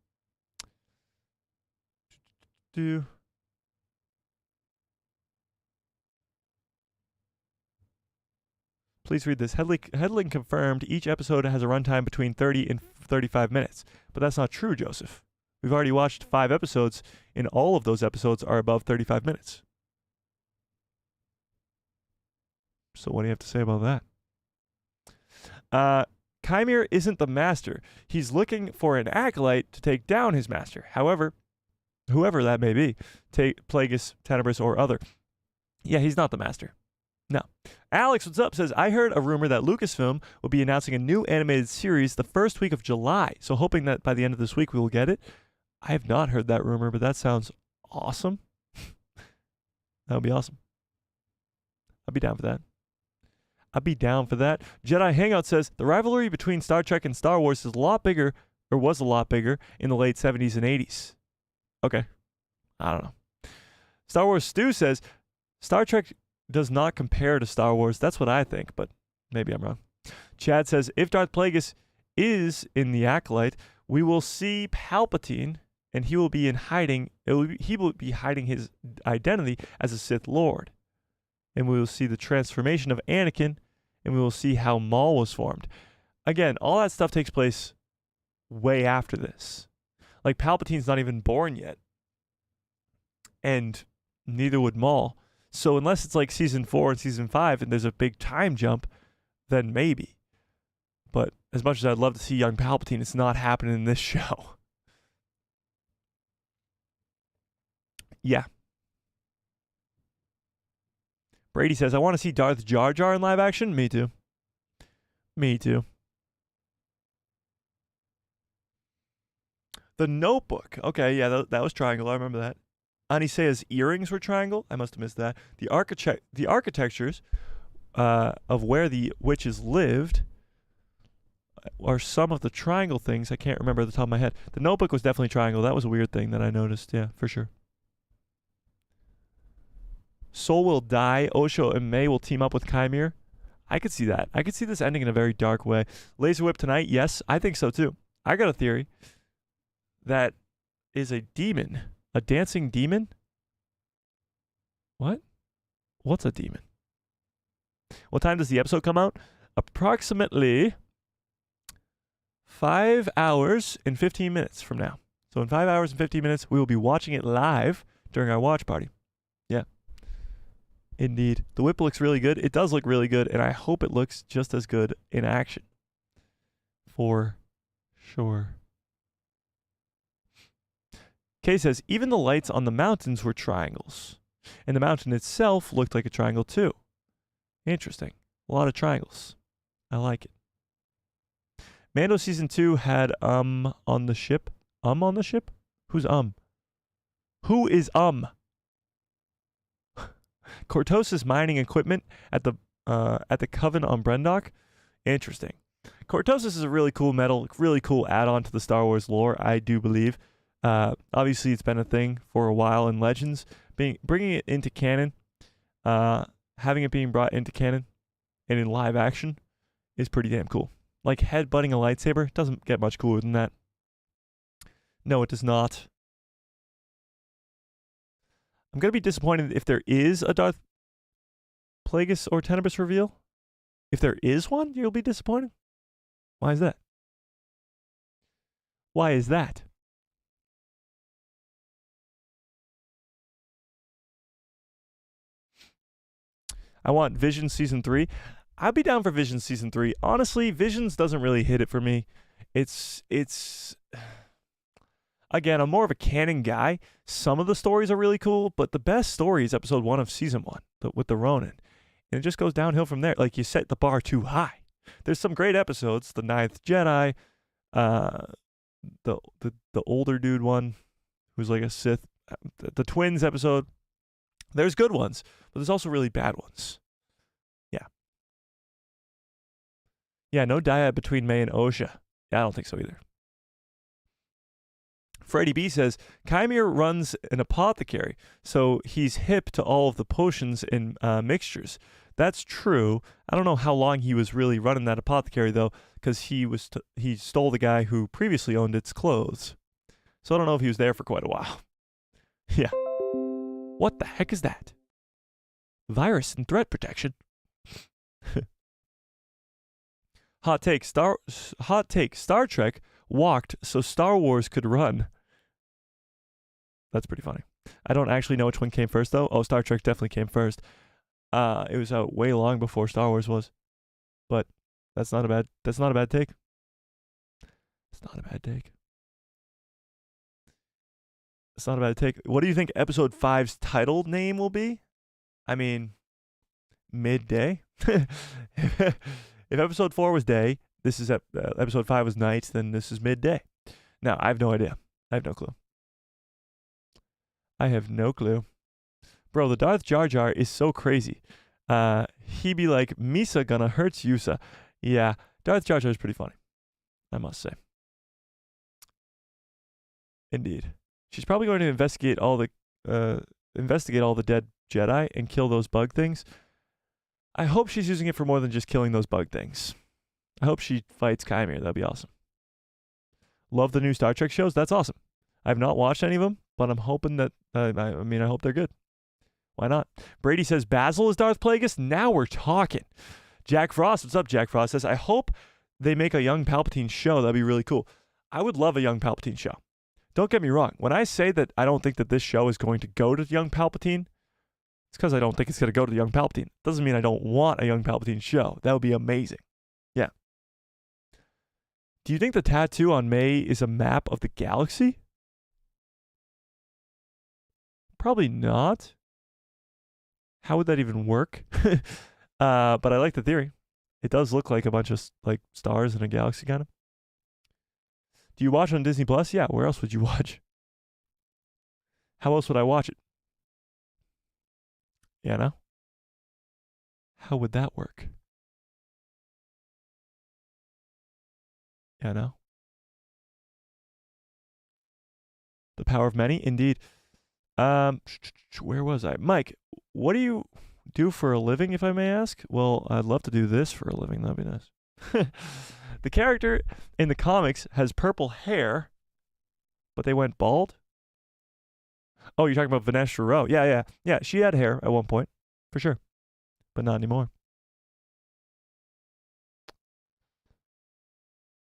Speaker 1: Please read this. Headling confirmed each episode has a runtime between 30 and 35 minutes. But that's not true, Joseph. We've already watched 5 episodes, and all of those episodes are above 35 minutes. So what do you have to say about that? Qimir isn't the master. He's looking for an acolyte to take down his master. However, whoever that may be, Plagueis, Tenebris, or other. Yeah, he's not the master. No. Alex, what's up? Says, I heard a rumor that Lucasfilm will be announcing a new animated series the first week of July. So hoping that by the end of this week we will get it. I have not heard that rumor, but that sounds awesome. That would be awesome. I'd be down for that. I'd be down for that. Jedi Hangout says, the rivalry between Star Trek and Star Wars is a lot bigger, or was a lot bigger, in the late 70s and 80s. Okay. I don't know. Star Wars Stu says, Star Trek does not compare to Star Wars. That's what I think, but maybe I'm wrong. Chad says, if Darth Plagueis is in the Acolyte, we will see Palpatine, and he will be in hiding. He will be hiding his identity as a Sith Lord. And we will see the transformation of Anakin, and we will see how Maul was formed. Again, all that stuff takes place way after this. Like, Palpatine's not even born yet. And neither would Maul. So unless it's like season 4 and season 5 and there's a big time jump, then maybe. But as much as I'd love to see young Palpatine, it's not happening in this show. Yeah. Brady says, I want to see Darth Jar Jar in live action. Me too. Me too. The Notebook. Okay, yeah, that was triangle. I remember that. Anisea's earrings were triangle. I must have missed that. The architectures of where the witches lived are some of the triangle things. I can't remember at the top of my head. The Notebook was definitely triangle. That was a weird thing that I noticed. Yeah, for sure. Soul will die. Osho and May will team up with Qimir. I could see that. I could see this ending in a very dark way. Laser Whip tonight? Yes, I think so too. I got a theory that is a demon. A dancing demon? What? What's a demon? What time does the episode come out? Approximately 5 hours and 15 minutes from now. So in 5 hours and 15 minutes, we will be watching it live during our watch party. Yeah. Indeed. The whip looks really good. It does look really good, and I hope it looks just as good in action. For sure. Kay says, even the lights on the mountains were triangles. And the mountain itself looked like a triangle too. Interesting. A lot of triangles. I like it. Mando Season 2 had on the ship. On the ship? Who's Who is Cortos' mining equipment at the Coven on Brendok? Interesting. Cortos is a really cool metal, really cool add-on to the Star Wars lore, I do believe. Obviously, it's been a thing for a while in Legends. Bringing it into canon, having it being brought into canon and in live action is pretty damn cool. Like headbutting a lightsaber doesn't get much cooler than that. No, it does not. I'm going to be disappointed if there is a Darth Plagueis or Tenebris reveal. If there is one, you'll be disappointed. Why is that? Why is that? I want Visions Season 3. I'd be down for Visions Season 3. Honestly, Visions doesn't really hit it for me. It's again, I'm more of a canon guy. Some of the stories are really cool, but the best story is Episode 1 of Season 1 with the Ronin. And it just goes downhill from there. Like, you set the bar too high. There's some great episodes. The Ninth Jedi, the older dude one, who's like a Sith, the twins episode. There's good ones, but there's also really bad ones. Yeah. Yeah, no dyad between May and Osha. Yeah, I don't think so either. Freddie B says, Qimir runs an apothecary, so he's hip to all of the potions and mixtures. That's true. I don't know how long he was really running that apothecary, though, because he stole the guy who previously owned its clothes. So I don't know if he was there for quite a while. Yeah. What the heck is that? Virus and threat protection. Hot take. Star Trek walked so Star Wars could run. That's pretty funny. I don't actually know which one came first, though. Oh, Star Trek definitely came first. It was out way long before Star Wars was. But that's not a bad take. It's not a bad take. It's not a bad take. What do you think Episode 5's title name will be? I mean, midday. If Episode 4 was day, this is Episode 5 was night, then this is midday. Now, I have no idea. I have no clue. Bro, the Darth Jar Jar is so crazy. He be like, Misa gonna hurt Yusa. Yeah, Darth Jar Jar is pretty funny, I must say. Indeed. She's probably going to investigate all the dead Jedi and kill those bug things. I hope she's using it for more than just killing those bug things. I hope she fights Qimir. That'd be awesome. Love the new Star Trek shows. That's awesome. I've not watched any of them, but I'm hoping that, I hope they're good. Why not? Brady says, Basil is Darth Plagueis? Now we're talking. Jack Frost, what's up, Jack Frost? Says, I hope they make a young Palpatine show. That'd be really cool. I would love a young Palpatine show. Don't get me wrong. When I say that I don't think that this show is going to go to young Palpatine, it's because I don't think it's going to go to young Palpatine. Doesn't mean I don't want a young Palpatine show. That would be amazing. Yeah. Do you think the tattoo on May is a map of the galaxy? Probably not. How would that even work? But I like the theory. It does look like a bunch of like stars in a galaxy, kind of. Do you watch on Disney Plus? Yeah. Where else would you watch? How else would I watch it? Yeah, no? How would that work? Yeah, no? The power of many? Indeed. Where was I? Mike, what do you do for a living, if I may ask? Well, I'd love to do this for a living. That'd be nice. The character in the comics has purple hair, but they went bald. Oh, you're talking about Vernestra Rowe. Yeah. She had hair at one point, for sure, but not anymore.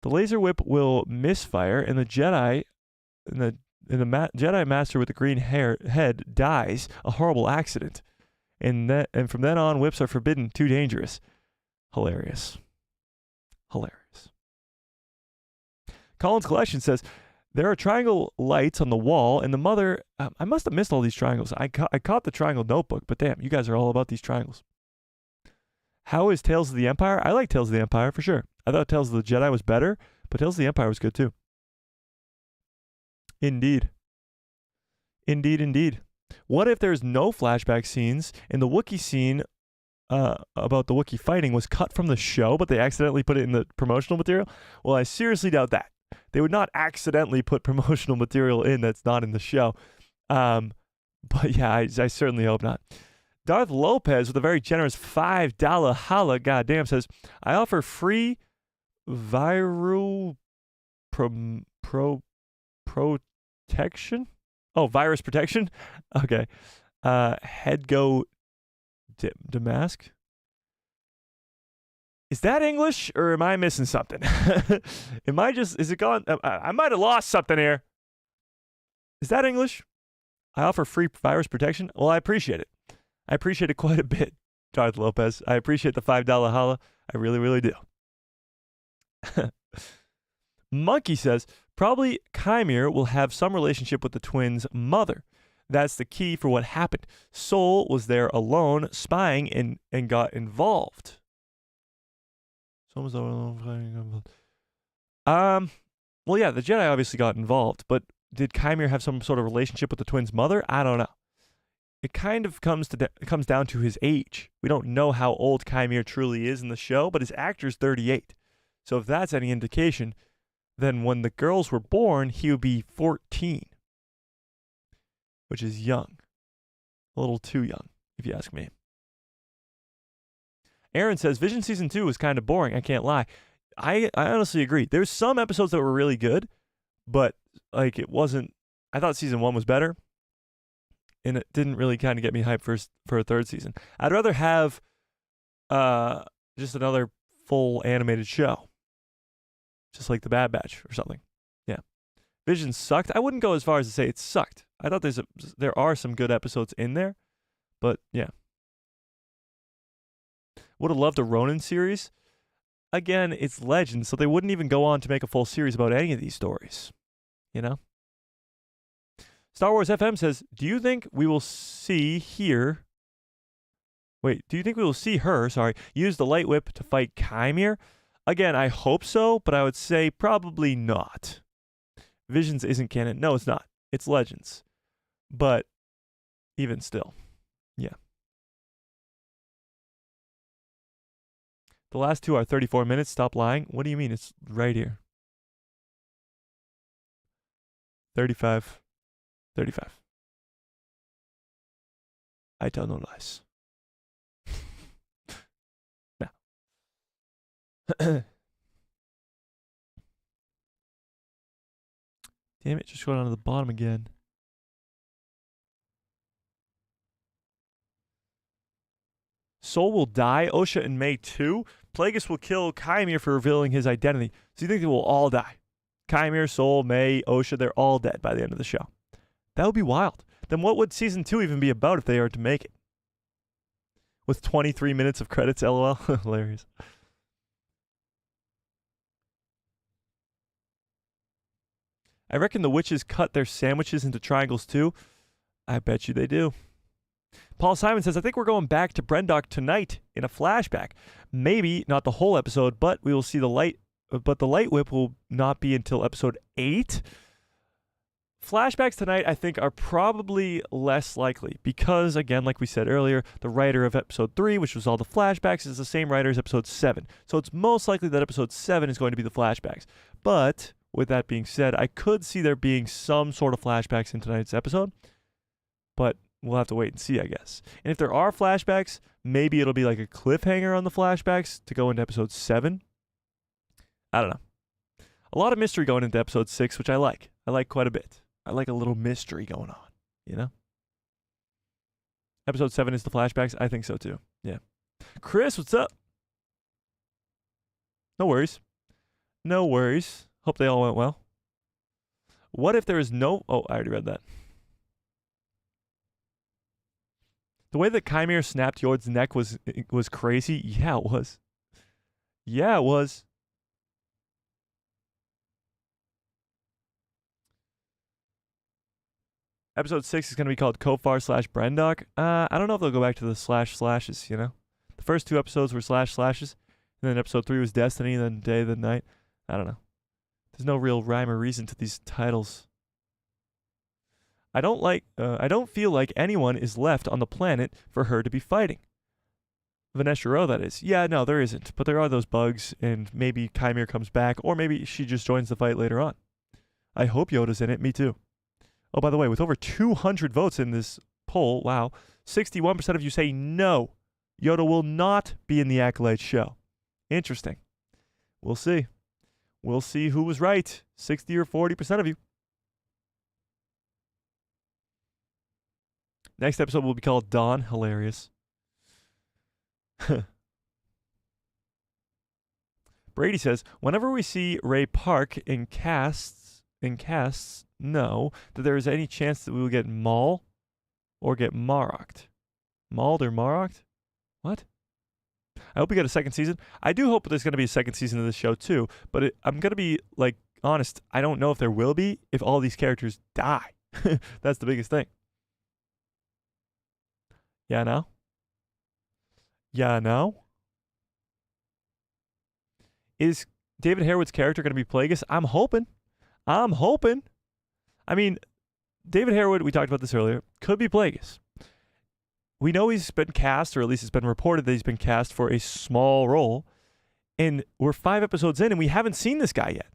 Speaker 1: The laser whip will misfire, and the Jedi, Jedi Master with the green hair head dies. A horrible accident. And from then on, whips are forbidden. Too dangerous. Hilarious. Colin's Collection says, there are triangle lights on the wall, and the mother... I must have missed all these triangles. I caught the triangle notebook, but damn, you guys are all about these triangles. How is Tales of the Empire? I like Tales of the Empire, for sure. I thought Tales of the Jedi was better, but Tales of the Empire was good, too. Indeed. What if there's no flashback scenes, and the Wookiee scene about the Wookiee fighting was cut from the show, but they accidentally put it in the promotional material? Well, I seriously doubt that. They would not accidentally put promotional material in that's not in the show. But yeah, I certainly hope not. Darth Lopez with a very generous $5 holla, goddamn, says, I offer free viral protection? Oh, virus protection? Okay. Head go Damask? Is that English, or am I missing something? Is it gone? I might have lost something here. Is that English? I offer free virus protection? Well, I appreciate it. I appreciate it quite a bit, Darth Lopez. I appreciate the $5 holla. I really, really do. Monkey says, probably Qimir will have some relationship with the twins' mother. That's the key for what happened. Sol was there alone, spying, and got involved. Well, yeah, the Jedi obviously got involved, but did Qimir have some sort of relationship with the twins' mother? I don't know. It kind of comes down to his age. We don't know how old Qimir truly is in the show, but his actor's 38. So if that's any indication, then when the girls were born, he would be 14, which is young. A little too young, if you ask me. Aaron says, Vision Season 2 was kind of boring, I can't lie. I honestly agree. There's some episodes that were really good, but like it wasn't... I thought Season 1 was better, and it didn't really kind of get me hyped for a third season. I'd rather have just another full animated show, just like The Bad Batch or something. Yeah. Vision sucked. I wouldn't go as far as to say it sucked. I thought there are some good episodes in there, but yeah. Would have loved a Ronin series. Again, it's Legends, so they wouldn't even go on to make a full series about any of these stories. You know? Star Wars FM says, do you think we will see her, use the light whip to fight Qimir? Again, I hope so, but I would say probably not. Visions isn't canon. No, it's not. It's Legends. But even still, yeah. The last two are 34 minutes. Stop lying. What do you mean? It's right here. 35. I tell no lies. Now. Damn it, just go down to the bottom again. Sol will die, Osha and May too. Plagueis will kill Qimir for revealing his identity. So you think they will all die? Qimir, Sol, May, Osha, they're all dead by the end of the show. That would be wild. Then what would Season 2 even be about if they are to make it? With 23 minutes of credits, LOL. Hilarious. I reckon the witches cut their sandwiches into triangles too. I bet you they do. Paul Simon says, I think we're going back to Brendok tonight in a flashback. Maybe not the whole episode, but we will see the light. But the light whip will not be until episode 8. Flashbacks tonight, I think, are probably less likely because, again, like we said earlier, the writer of episode 3, which was all the flashbacks, is the same writer as episode 7. So it's most likely that episode 7 is going to be the flashbacks. But with that being said, I could see there being some sort of flashbacks in tonight's episode. But we'll have to wait and see, I guess. And if there are flashbacks, maybe it'll be like a cliffhanger on the flashbacks to go into episode 7. I don't know. A lot of mystery going into episode 6, which I like. I like quite a bit. I like a little mystery going on, you know? Episode 7 is the flashbacks? I think so too. Yeah. Chris, what's up? No worries. No worries. Hope they all went well. What if there is no... Oh, I already read that. The way that Qimir snapped Yoda's neck was crazy. Yeah, it was. Yeah, it was. Episode 6 is going to be called Kofar/Brendok. I don't know if they'll go back to the slashes, you know? The first 2 episodes were slashes, and then episode 3 was Destiny, and then Day, then Night. I don't know. There's no real rhyme or reason to these titles. I don't feel like anyone is left on the planet for her to be fighting. Vernestra, that is. Yeah, no, there isn't. But there are those bugs, and maybe Qimir comes back, or maybe she just joins the fight later on. I hope Yoda's in it. Me too. Oh, by the way, with over 200 votes in this poll, wow, 61% of you say no. Yoda will not be in the Acolyte show. Interesting. We'll see. We'll see who was right. 60 or 40% of you. Next episode will be called Dawn. Hilarious. Brady says, whenever we see Ray Park in casts, know that there is any chance that we will get Maul or get Maroked. Mauled or Maroked? What? I hope we get a second season. I do hope there's going to be a second season of this show too, but I'm going to be like honest, I don't know if there will be if all these characters die. That's the biggest thing. Yeah, no? Yeah, no? Is David Harewood's character going to be Plagueis? I'm hoping. I mean, David Harewood, we talked about this earlier, could be Plagueis. We know he's been cast, or at least it's been reported that he's been cast for a small role, and we're 5 episodes in and we haven't seen this guy yet.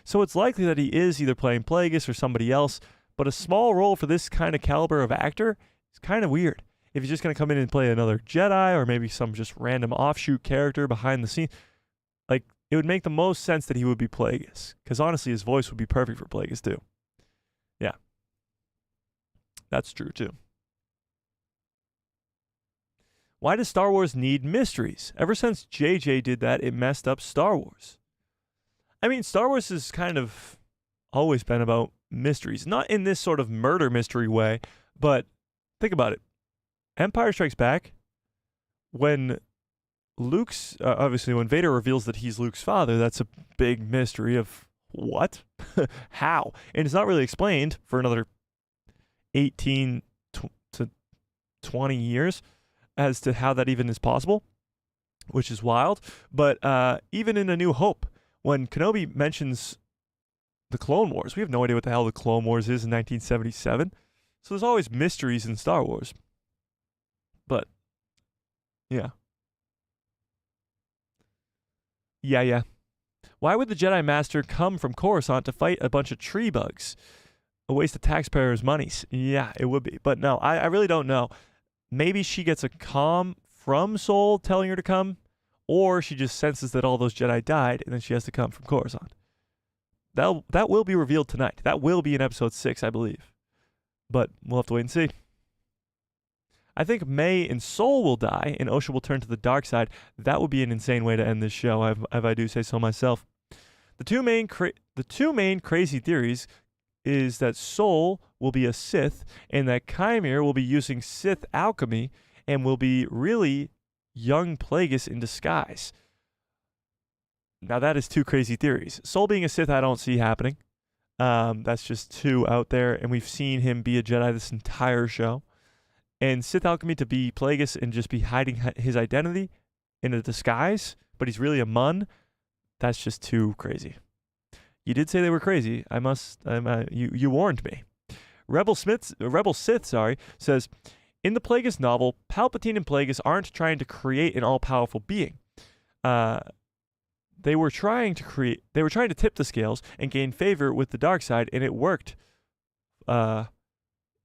Speaker 1: So it's likely that he is either playing Plagueis or somebody else, but a small role for this kind of caliber of actor is kind of weird. If he's just going to come in and play another Jedi or maybe some just random offshoot character behind the scene, like, it would make the most sense that he would be Plagueis, because honestly his voice would be perfect for Plagueis too. Yeah. That's true too. Why does Star Wars need mysteries? Ever since JJ did that, it messed up Star Wars. I mean, Star Wars has kind of always been about mysteries. Not in this sort of murder mystery way, but think about it. Empire Strikes Back, when Luke's, obviously when Vader reveals that he's Luke's father, that's a big mystery of what? How? And it's not really explained for another 18 to 20 years as to how that even is possible, which is wild. But even in A New Hope, when Kenobi mentions the Clone Wars, we have no idea what the hell the Clone Wars is in 1977. So there's always mysteries in Star Wars. But, yeah. Yeah. Why would the Jedi Master come from Coruscant to fight a bunch of tree bugs? A waste of taxpayers' monies. Yeah, it would be. But no, I really don't know. Maybe she gets a comm from Sol telling her to come, or she just senses that all those Jedi died, and then she has to come from Coruscant. That will be revealed tonight. That will be in episode 6, I believe. But we'll have to wait and see. I think May and Sol will die, and Osha will turn to the dark side. That would be an insane way to end this show, if I do say so myself. The two main crazy theories is that Sol will be a Sith, and that Qimir will be using Sith alchemy, and will be really young Plagueis in disguise. Now that is 2 crazy theories. Sol being a Sith, I don't see happening. That's just too out there, and we've seen him be a Jedi this entire show. And Sith alchemy to be Plagueis and just be hiding his identity in a disguise, but he's really a Mun, that's just too crazy. You did say they were crazy. You warned me. Rebel Sith, says, in the Plagueis novel, Palpatine and Plagueis aren't trying to create an all-powerful being. They were trying to tip the scales and gain favor with the dark side, and it worked. I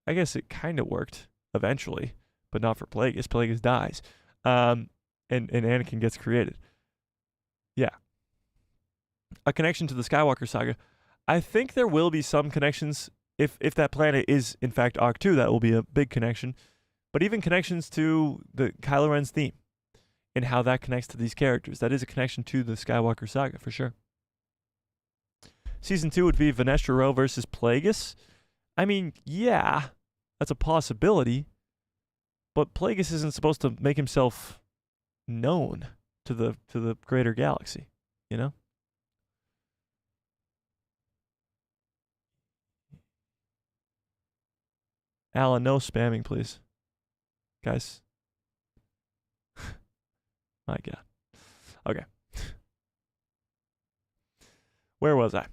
Speaker 1: guess it kind of worked eventually, but not for Plagueis. Plagueis dies. And Anakin gets created. Yeah. A connection to the Skywalker saga. I think there will be some connections. If that planet is, in fact, Arc 2, that will be a big connection. But even connections to the Kylo Ren's theme and how that connects to these characters. That is a connection to the Skywalker saga, for sure. Season 2 would be Vernestra versus Plagueis. I mean, yeah, that's a possibility. But Plagueis isn't supposed to make himself known to the greater galaxy, you know? Alan, no spamming, please. Guys. My God. Okay. Where was I?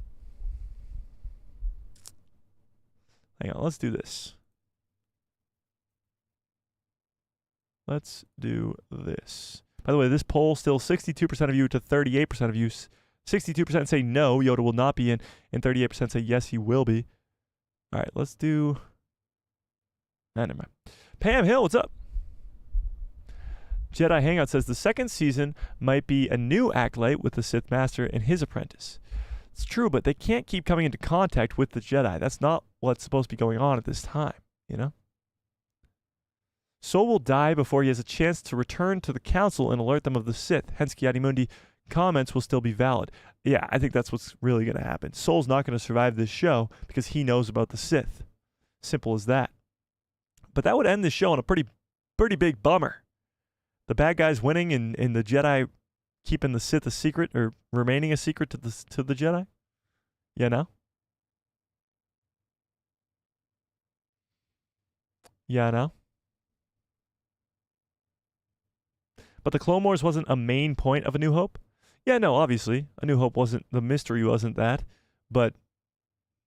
Speaker 1: Hang on, let's do this. Let's do this. By the way, this poll still 62% of you to 38% of you. 62% say no, Yoda will not be in, and 38% say yes, he will be. All right, let's do... never mind. Pam Hill, what's up? Jedi Hangout says the second season might be a new Acolyte with the Sith Master and his apprentice. It's true, but they can't keep coming into contact with the Jedi. That's not what's supposed to be going on at this time, you know? Sol will die before he has a chance to return to the Council and alert them of the Sith. Hence, Ki-Adi-Mundi comments will still be valid. Yeah, I think that's what's really going to happen. Sol's not going to survive this show because he knows about the Sith. Simple as that. But that would end the show on a pretty big bummer. The bad guys winning and the Jedi keeping the Sith a secret or remaining a secret to the Jedi. You know? Yeah, I know. But the Clone Wars wasn't a main point of A New Hope. Yeah, no, obviously. A New Hope wasn't, the mystery wasn't that. But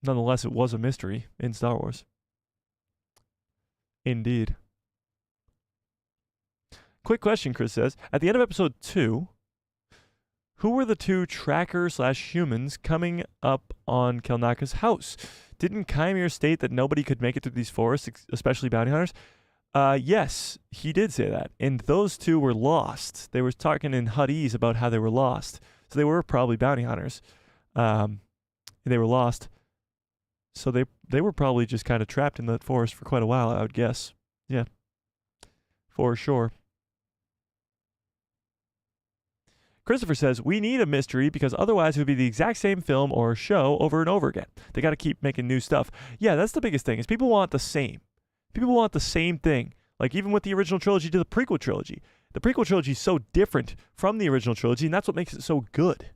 Speaker 1: nonetheless, it was a mystery in Star Wars. Indeed. Quick question, Chris says. At the end of episode 2, who were the two tracker/humans coming up on Kelnaka's house? Didn't Qimir state that nobody could make it through these forests, especially bounty hunters? Yes, he did say that. And those two were lost. They were talking in Huttese about how they were lost. So they were probably bounty hunters. They were lost. So they were probably just kind of trapped in the forest for quite a while, I would guess. Yeah. For sure. Christopher says, we need a mystery because otherwise it would be the exact same film or show over and over again. They got to keep making new stuff. Yeah, that's the biggest thing is people want the same. People want the same thing. Like even with the original trilogy to the prequel trilogy. The prequel trilogy is so different from the original trilogy, and that's what makes it so good.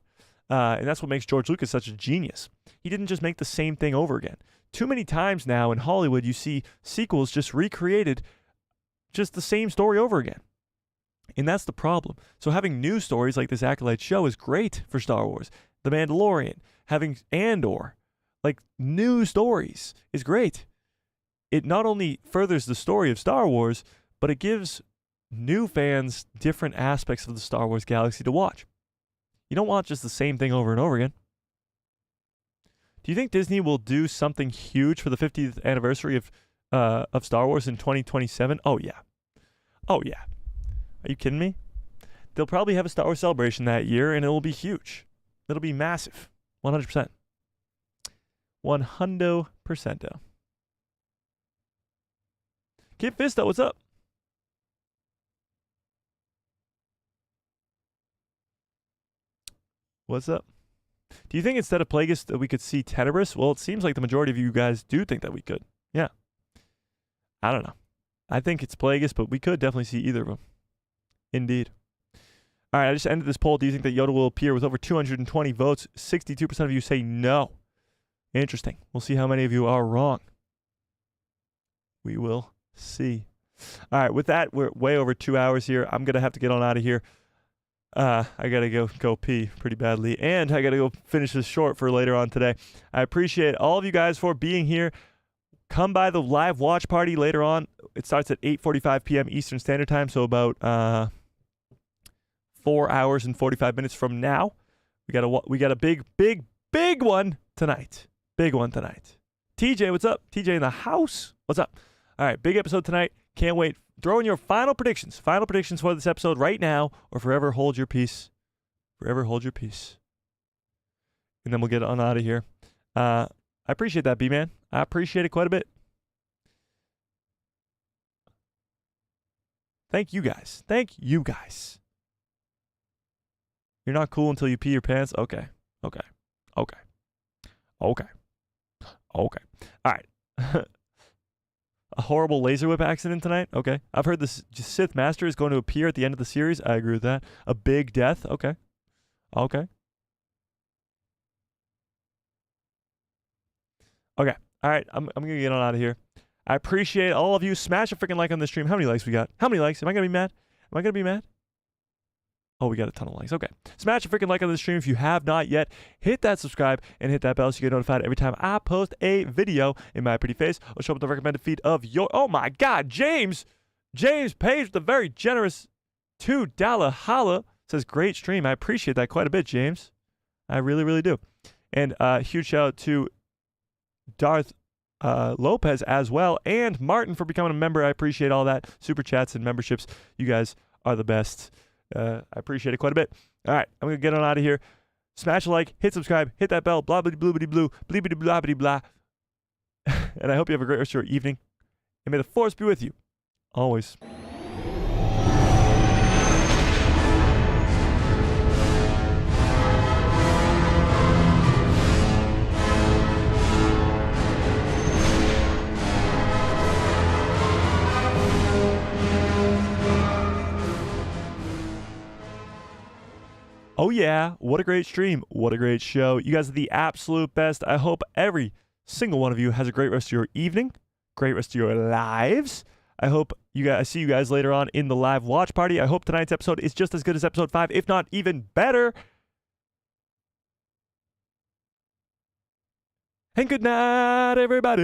Speaker 1: And that's what makes George Lucas such a genius. He didn't just make the same thing over again. Too many times now in Hollywood, you see sequels just recreated just the same story over again. And that's the problem. So having new stories like this Acolyte show is great for Star Wars. The Mandalorian, having Andor, like new stories is great. It not only furthers the story of Star Wars, but it gives new fans different aspects of the Star Wars galaxy to watch. You don't want just the same thing over and over again. Do you think Disney will do something huge for the 50th anniversary of Star Wars in 2027? Oh, yeah. Oh, yeah. Are you kidding me? They'll probably have a Star Wars celebration that year, and it will be huge. It'll be massive. 100%. 100%. Kid Fisto, what's up? What's up? Do you think instead of Plagueis that we could see Tenebrous? Well, it seems like the majority of you guys do think that we could. Yeah. I don't know. I think it's Plagueis, but we could definitely see either of them. Indeed. All right, I just ended this poll. Do you think that Yoda will appear with over 220 votes? 62% of you say no. Interesting. We'll see how many of you are wrong. We will see. All right, with that, we're way over 2 hours here. I'm going to have to get on out of here. I got to go pee pretty badly, and I got to go finish this short for later on today. I appreciate all of you guys for being here. Come by the live watch party later on. It starts at 8:45 p.m. Eastern Standard Time, so about 4 hours and 45 minutes from now. We got a big one tonight. Big one tonight. TJ, what's up? TJ in the house. What's up? All right, big episode tonight. Can't wait. Throw in your final predictions. Final predictions for this episode right now, or forever hold your peace. Forever hold your peace. And then we'll get on out of here. I appreciate that, B-Man. I appreciate it quite a bit. Thank you guys. Thank you guys. You're not cool until you pee your pants? Okay. Okay. Okay. Okay. Okay. All right. A horrible laser whip accident tonight? Okay. I've heard this Sith Master is going to appear at the end of the series. I agree with that. A big death? Okay. Okay. Okay. All right. I'm going to get on out of here. I appreciate all of you. Smash a freaking like on this stream. How many likes we got? How many likes? Am I going to be mad? Am I going to be mad? Oh, we got a ton of likes. Okay. Smash a freaking like on the stream if you have not yet. Hit that subscribe and hit that bell so you get notified every time I post a video in my pretty face. I'll show up with the recommended feed of your... Oh my God, James! James Page with a very generous $2 holla. Says, great stream. I appreciate that quite a bit, James. I really, really do. And huge shout out to Darth Lopez as well. And Martin for becoming a member. I appreciate all that. Super chats and memberships. You guys are the best. I appreciate it quite a bit. All right, I'm going to get on out of here. Smash a like, hit subscribe, hit that bell, blah, blah, blah, blah, blah, blah, blah, blah, blah. And I hope you have a great rest of your evening. And may the force be with you. Always. Oh yeah, what a great stream. What a great show. You guys are the absolute best. I hope every single one of you has a great rest of your evening, great rest of your lives. I hope I see you guys later on in the live watch party. I hope tonight's episode is just as good as episode 5, if not even better. And good night, everybody.